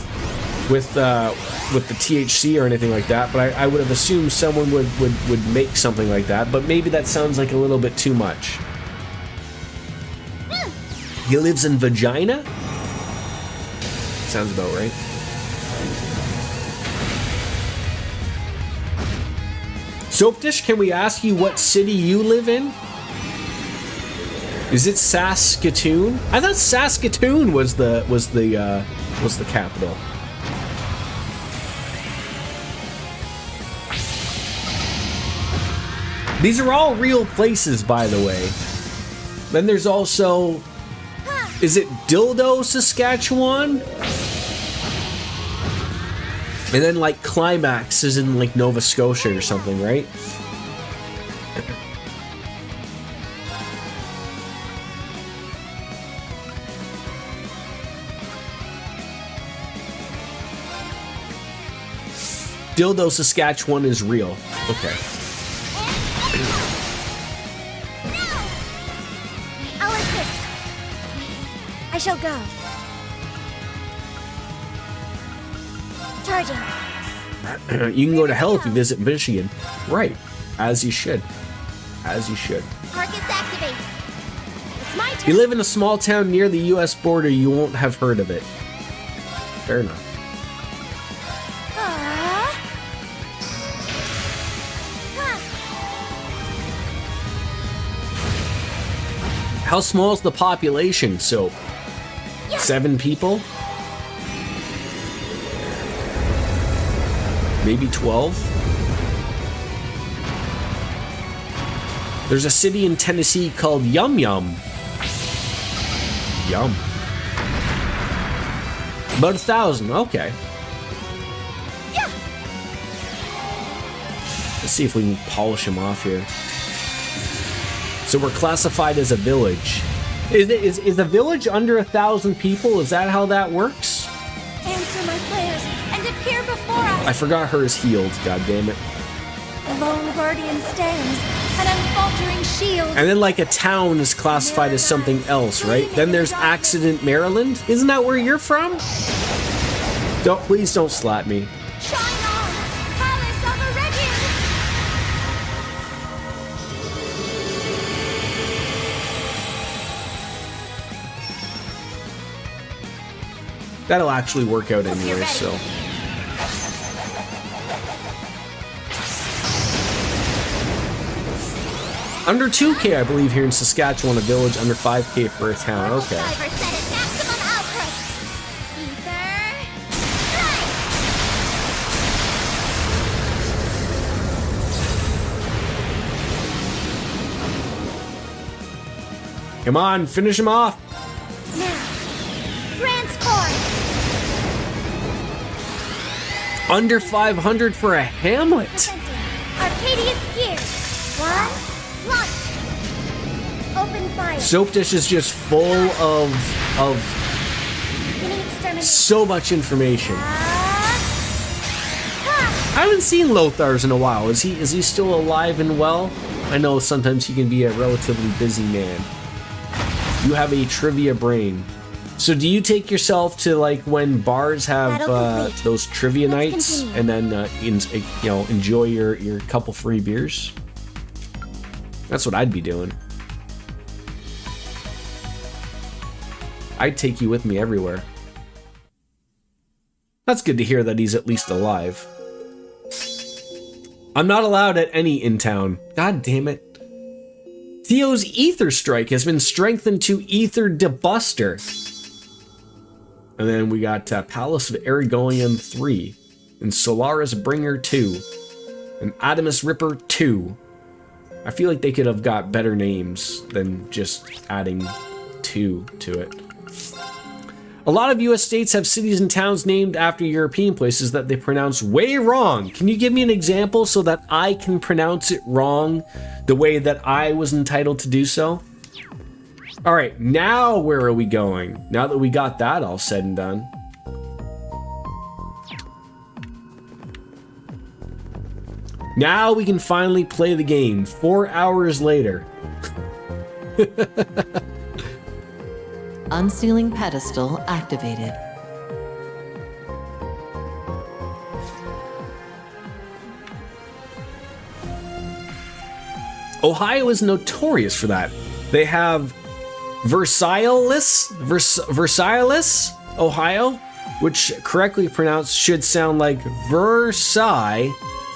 the THC or anything like that. But I would have assumed someone would make something like that. But maybe that sounds like a little bit too much. He lives in Vagina? Sounds about right. Soap Dish, can we ask you what city you live in? Is it Saskatoon? I thought Saskatoon was the capital. These are all real places, by the way. Then there's also, is it Dildo, Saskatchewan? And then like Climax is in like Nova Scotia or something, right? Dildo, Saskatchewan is real. Okay. I'll assist. I shall go. Charging. You can go to hell if you visit Michigan. Right. As you should. As you should. Markets activate. It's my If turn. you live in a small town near the US border, you won't have heard of it. Fair enough. How small is the population, Soap? 7 people? Maybe 12? There's a city in Tennessee called Yum Yum. Yum. About 1,000, okay. Let's see if we can polish him off here. So we're classified as a village. Is a village under 1,000 people? Is that how that works? Answer my prayers and appear before us. I forgot hers healed, god damn it. The lone guardian stands, an unfaltering shield. And then like a town is classified as something else, right? Then there's Accident, Maryland. Isn't that where you're from? Please don't slap me. Shine on, Palace of Reverie. That'll actually work out anyway, so. Under 2K, I believe, here in Saskatchewan, a village. Under 5K for a town. Okay. Diver set at maximum output. Ether. Come on, finish him off. Now, transform. Under 500 for a hamlet. Arcadius gear. One. Launch. Open fire. Soap Dish is just full of Mini exterminate. so much information. I haven't seen Lothar's in a while. Is he still alive and well? I know sometimes he can be a relatively busy man. You have a trivia brain. So do you take yourself to like when bars have those trivia nights and then enjoy your couple free beers? That's what I'd be doing. I'd take you with me everywhere. That's good to hear that he's at least alive. I'm not allowed at any in town. God damn it. Theo's Ether Strike has been strengthened to Ether Debuster. And then we got Palace of Aragonian 3. And Solaris Bringer 2. And Adamus Ripper 2. I feel like they could have got better names than just adding 2 to it. A lot of US states have cities and towns named after European places that they pronounce way wrong. Can you give me an example so that I can pronounce it wrong the way that I was entitled to do so? All right, now where are we going? Now that we got that all said and done. Now we can finally play the game 4 hours later. Unsealing pedestal activated. Ohio is notorious for that. They have Versailles, Ohio, which correctly pronounced should sound like Versailles,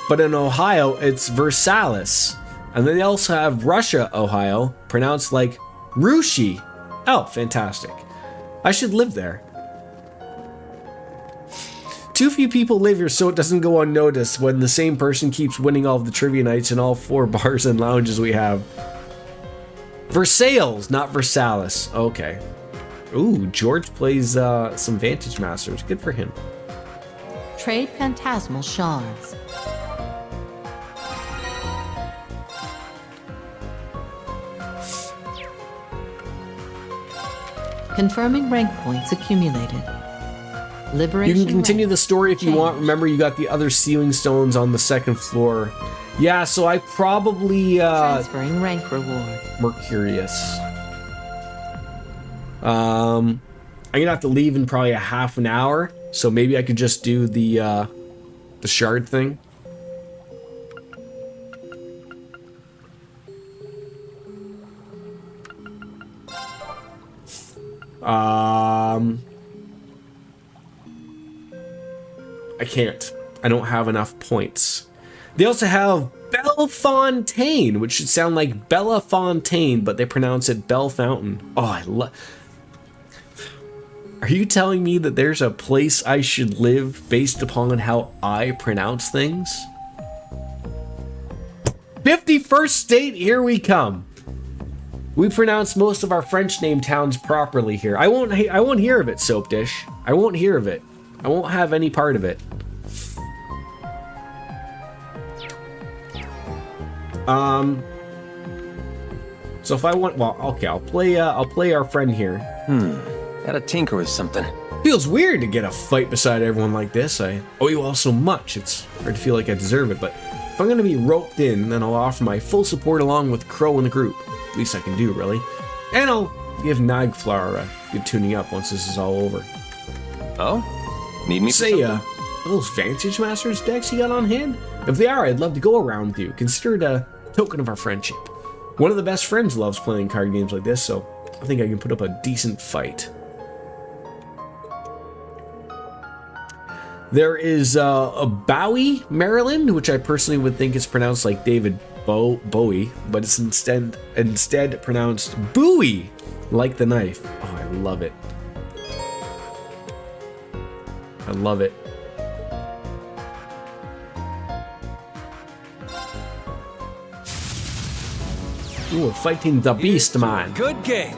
but in Ohio it's Versailles. And then they also have Russia, Ohio, pronounced like Rushi. Oh, fantastic. I should live there. Too few people live here so it doesn't go unnoticed when the same person keeps winning all of the trivia nights in all 4 bars and lounges we have. Versailles, not Versailles. Okay. Ooh, George plays some Vantage Masters. Good for him. Trade phantasmal shards. Confirming rank points accumulated. Liberation. You can continue rank the story if you want. changed. Remember, you got the other sealing stones on the 2nd floor. Yeah, so I probably Transferring rank reward. Mercurius. I'm gonna have to leave in probably a half an hour, so maybe I could just do the shard thing. I can't. I don't have enough points. They also have Bellefontaine, which should sound like Bella Fontaine, but they pronounce it Belle Fountain. Oh, I love... Are you telling me that there's a place I should live based upon how I pronounce things? 51st state, here we come. We pronounce most of our French name towns properly here. I won't hear of it, Soap Dish. I won't hear of it. I won't have any part of it. So if I want, well, okay, I'll play our friend here. Gotta tinker with something. Feels weird to get a fight beside everyone like this. I owe you all so much. It's hard to feel like I deserve it, but if I'm gonna be roped in, then I'll offer my full support along with Crow and the group. At least I can do, really. And I'll give Nagflower a good tuning up once this is all over. Oh? Need me for Say, something? are those Vantage Masters decks you got on hand? If they are, I'd love to go around with you. Consider it a token of our friendship. One of the best friends loves playing card games like this, so I think I can put up a decent fight. There is a Bowie, Maryland, which I personally would think is pronounced like David Bowie, but it's instead pronounced Bowie, like the knife. Oh, I love it. I love it. Ooh, we're fighting the beast, man. Good game.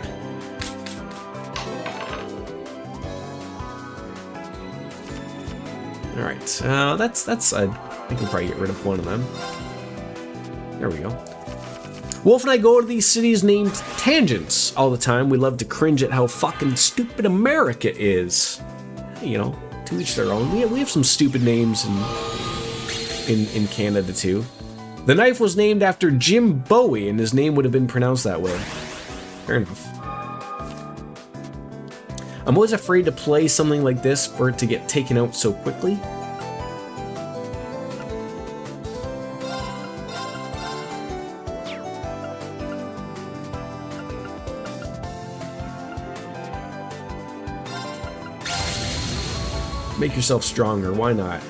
All right, that's I think we'll probably get rid of one of them. There we go. Wolf and I go to these cities named tangents all the time. We love to cringe at how fucking stupid America is. You know, to each their own. We have some stupid names in Canada too. The knife was named after Jim Bowie, and his name would have been pronounced that way. Fair enough. I'm always afraid to play something like this for it to get taken out so quickly. Make yourself stronger, why not?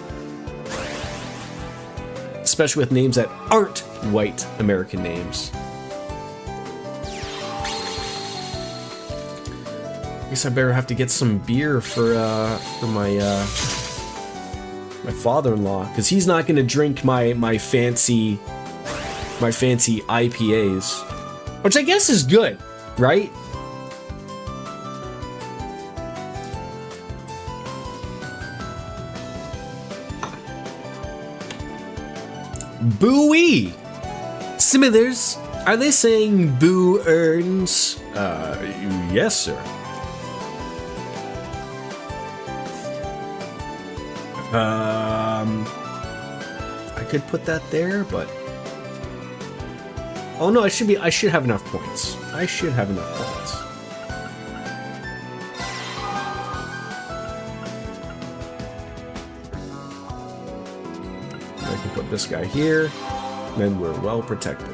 Especially with names that aren't white American names. I guess I better have to get some beer for my my father-in-law, because he's not going to drink my fancy IPAs, which I guess is good, right? Boo-wee! Smithers, are they saying boo earns? Yes, sir. I could put that there, but... Oh no, I should have enough points. I should have enough points. I can put this guy here. Then we're well protected.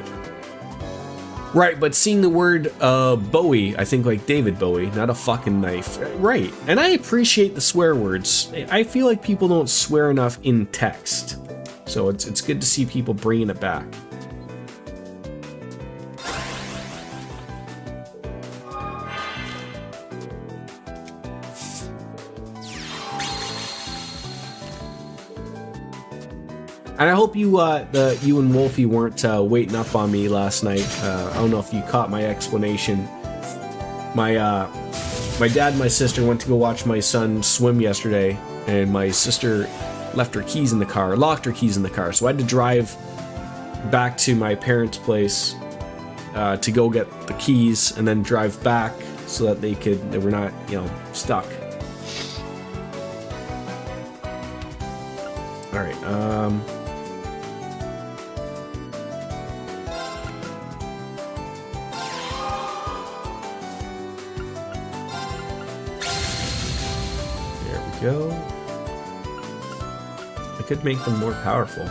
Right, but seeing the word Bowie, I think like David Bowie, not a fucking knife. Right, and I appreciate the swear words. I feel like people don't swear enough in text. So it's good to see people bringing it back. And I hope you and Wolfie weren't waiting up on me last night. I don't know if you caught my explanation. My dad and my sister went to go watch my son swim yesterday, and my sister left her keys in the car, locked her keys in the car. So I had to drive back to my parents' place to go get the keys, and then drive back so that they were not, stuck. All right. Go. I could make them more powerful.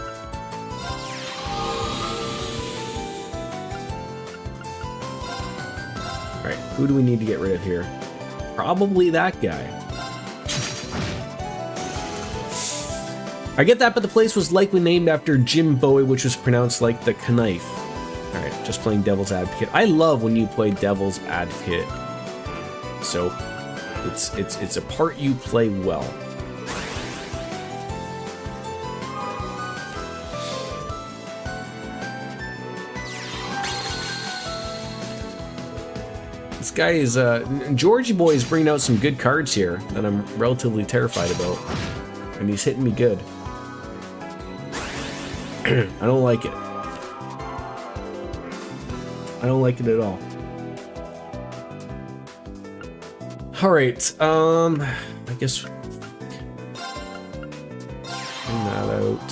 Alright, who do we need to get rid of here? Probably that guy. I get that, but the place was likely named after Jim Bowie, which was pronounced like the knife. Alright, just playing devil's advocate. I love when you play devil's advocate. So it's a part you play well. This guy is Georgie Boy is bringing out some good cards here that I'm relatively terrified about, and he's hitting me good. I don't like it. I don't like it at all. Alright, I guess bring that out.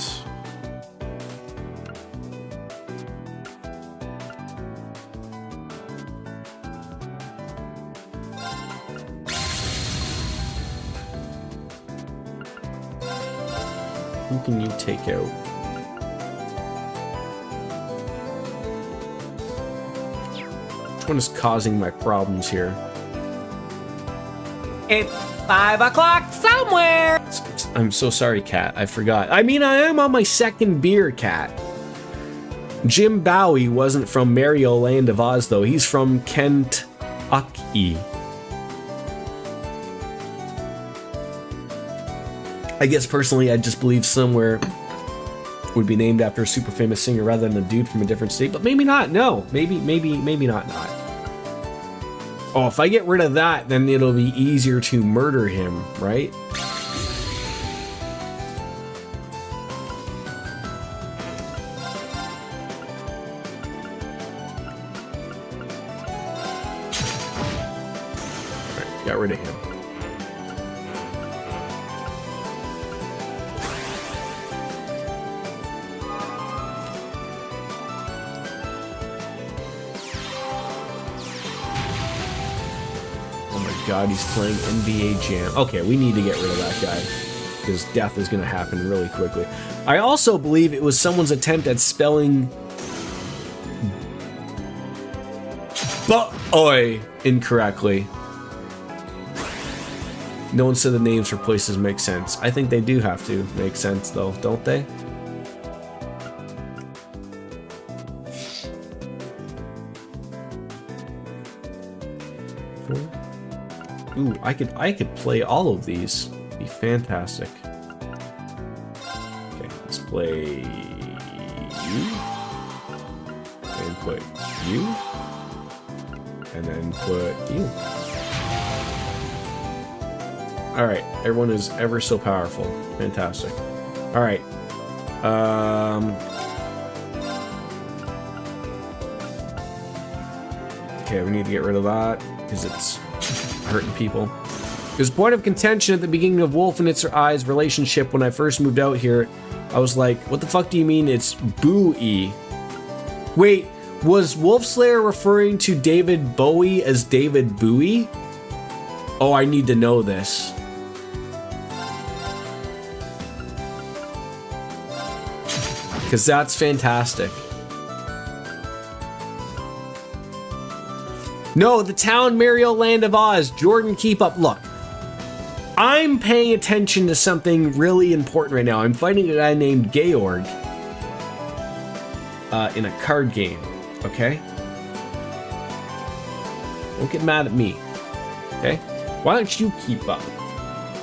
Who can you take out? Which one is causing my problems here? It's 5 o'clock somewhere! I'm so sorry, Cat. I forgot. I mean, I am on my second beer, Cat. Jim Bowie wasn't from Mario Land of Oz, though. He's from Kentucky. I guess personally, I just believe somewhere would be named after a super famous singer rather than a dude from a different state, but maybe not. No, maybe not. Oh, if I get rid of that, then it'll be easier to murder him, right? Right, got rid of him. God, he's playing NBA Jam. Okay, we need to get rid of that guy, because death is going to happen really quickly. I also believe it was someone's attempt at spelling Boy incorrectly. No one said the names for places make sense. I think they do have to make sense, though, don't they? Ooh, I could play all of these. It'd be fantastic. Okay, let's play you. And put you. And then put you. Alright, everyone is ever so powerful. Fantastic. Alright. Okay, we need to get rid of that, because it's hurting people. There's a point of contention at the beginning of Wolf and It's Her Eyes relationship. When I first moved out here, I was like, what the fuck do you mean it's Bowie? Wait, was Wolfslayer referring to David Bowie as David Bowie? Oh, I need to know this. because that's fantastic. No, the town Mario Land of Oz. Jordan, keep up. Look, I'm paying attention to something really important right now. I'm fighting a guy named Georg in a card game, okay? Don't get mad at me, okay? Why don't you keep up,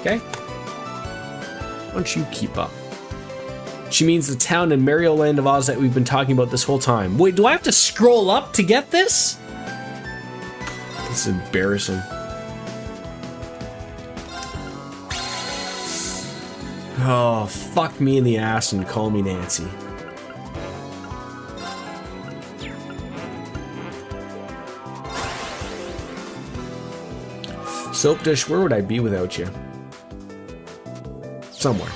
okay? Why don't you keep up? She means the town in Mario Land of Oz that we've been talking about this whole time. Wait, do I have to scroll up to get this? This is embarrassing. Oh, fuck me in the ass and call me Nancy. Soap dish, where would I be without you? Somewhere.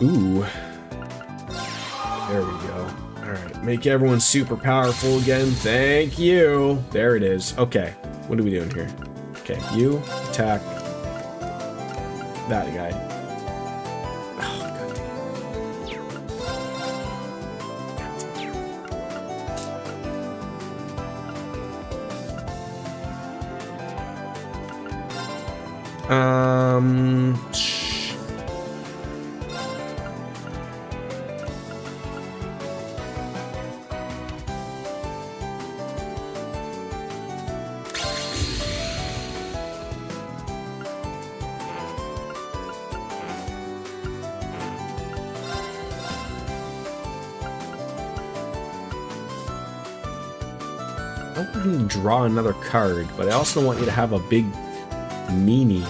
Ooh. There we go. Alright, make everyone super powerful again. Thank you. There it is. Okay, what are we doing here? Okay, you attack that guy. I don't want you to draw another card, but I also don't want you to have a big meanie.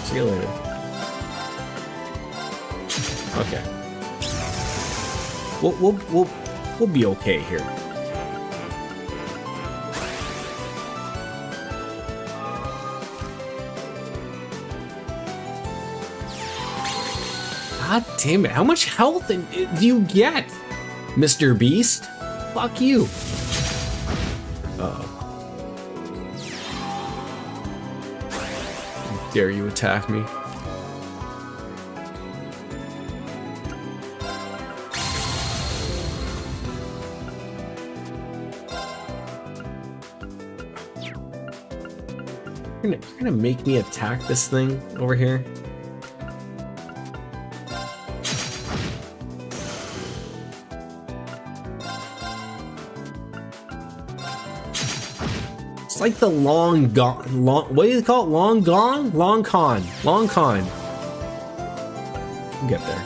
See you later. Okay. We'll be okay here. God damn it. How much health do you get, Mr. Beast? Fuck you. Uh-oh. How dare you attack me? You're gonna make me attack this thing over here? It's like the long what do you call it? Long con? We'll get there.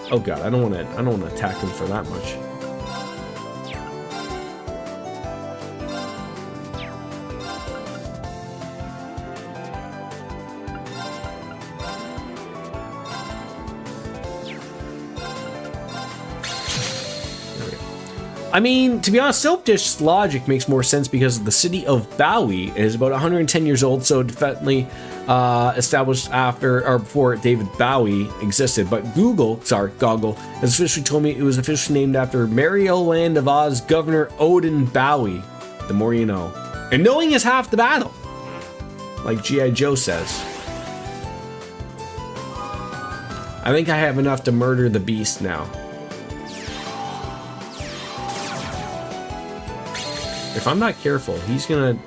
Oh god, I don't wanna attack him for that much. I mean, to be honest, Soap Dish's logic makes more sense because the city of Bowie is about 110 years old, so definitely established after or before David Bowie existed. But Goggle has officially told me it was officially named after Mario Land of Oz Governor Odin Bowie. The more you know. And knowing is half the battle, like G.I. Joe says. I think I have enough to murder the beast now. If I'm not careful, he's gonna...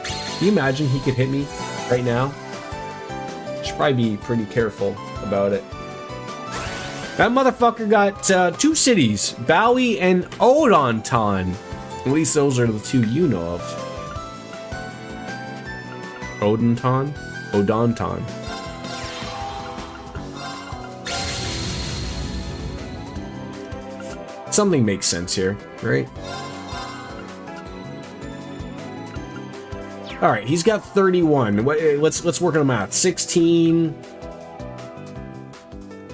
Can you imagine he could hit me right now? Should probably be pretty careful about it. That motherfucker got 2 cities, Bowie and Odonton. At least those are the 2 you know of. Odonton? Something makes sense here, right? All right, he's got 31. Let's work on the math. 16,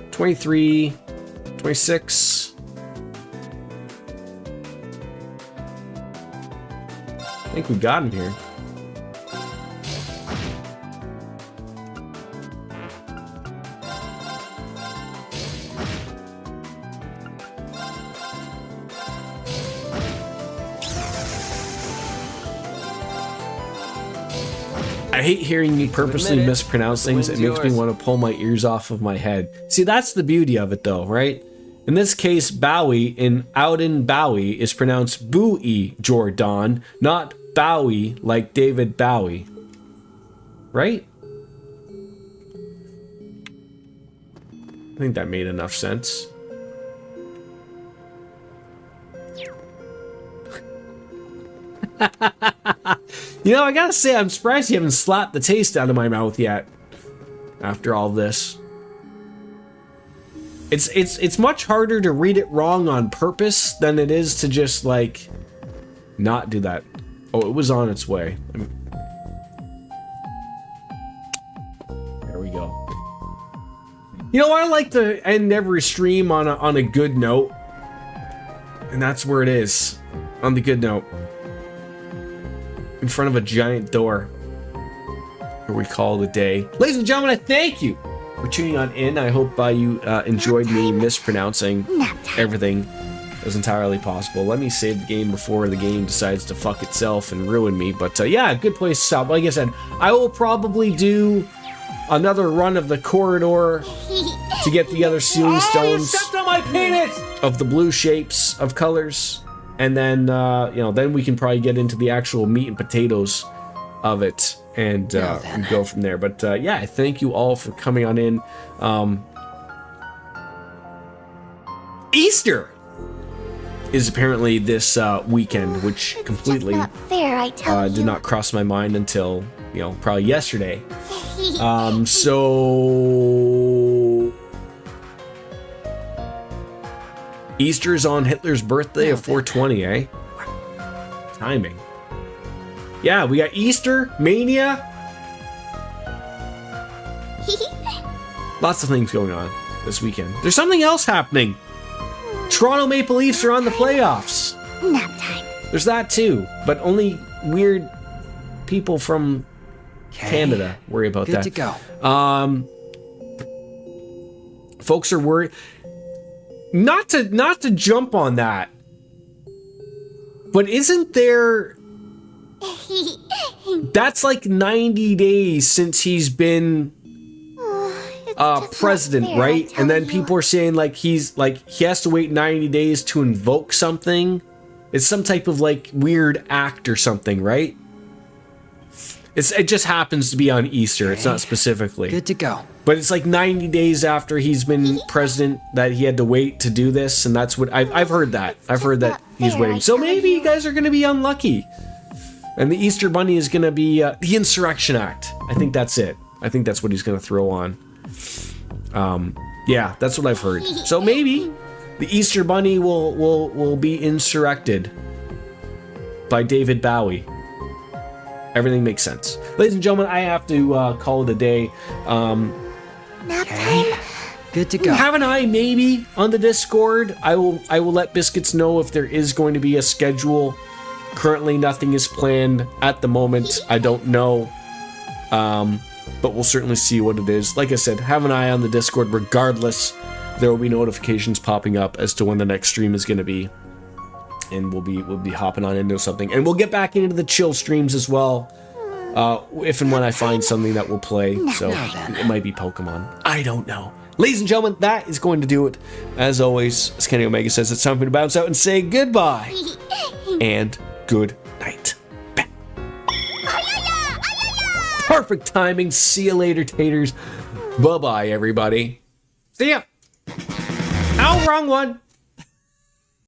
23, 26. I think we got him here. I hate hearing me purposely Admit it, mispronounce but the things. It wind's makes me yours. want to pull my ears off of my head. See, that's the beauty of it, though, right? In this case, Bowie in Ouden Bowie is pronounced Bowie Jordan, not Bowie like David Bowie. Right? I think that made enough sense. You know, I gotta say, I'm surprised you haven't slapped the taste out of my mouth yet. After all this. It's much harder to read it wrong on purpose than it is to just, like, not do that. Oh, it was on its way. There we go. You know, I like to end every stream on a good note. And that's where it is. On the good note. In front of a giant door. Where we call it a day. Ladies and gentlemen, I thank you for tuning on in. I hope you enjoyed me mispronouncing everything as entirely possible. Let me save the game before the game decides to fuck itself and ruin me. But yeah, good place to stop. Like I said, I will probably do another run of the corridor to get the other sealing stones on my penis! of the blue shapes of colors. And then, you know, then we can probably get into the actual meat and potatoes of it and go from there. But yeah, I thank you all for coming on in. Easter is apparently this weekend, which completely Not fair, I tell you. did not cross my mind until, you know, probably yesterday. So Easter is on Hitler's birthday of 420, eh? Timing. Yeah, we got Easter, Mania. Lots of things going on this weekend. There's something else happening. Toronto Maple Leafs are on the playoffs. Nap time. There's that too, but only weird people from Canada worry about that. Good to go. Folks are worried. Not to jump on that, but isn't there? That's like 90 days since he's been president, fair, I right? tell And then you. people are saying like he has to wait 90 days to invoke something. It's some type of like weird act or something, right? It just happens to be on Easter. It's not specifically. Good to go. But it's like 90 days after he's been president that he had to wait to do this, and that's what I've heard that. I've heard that he's fair, waiting. I So tell maybe you you. guys are going to be unlucky. And the Easter Bunny is going to be the Insurrection Act. I think that's it. I think that's what he's going to throw on. Yeah, that's what I've heard. So maybe the Easter Bunny will be insurrected by David Bowie. Everything makes sense. Ladies and gentlemen, I have to call it a day. Nap time. Good to go. Have an eye maybe on the Discord. I will let Biscuits know if there is going to be a schedule. Currently nothing is planned at the moment. I don't know. But we'll certainly see what it is. Like I said, have an eye on the Discord regardless. There will be notifications popping up as to when the next stream is going to be. And we'll be hopping on into something. And we'll get back into the chill streams as well. If and when I find something that will play. So it might be Pokemon. I don't know. Ladies and gentlemen, that is going to do it. As always, as Kenny Omega says, it's time for me to bounce out and say goodbye. And good night. Perfect timing. See you later, taters. Bye-bye, everybody. See ya. Ow, wrong one.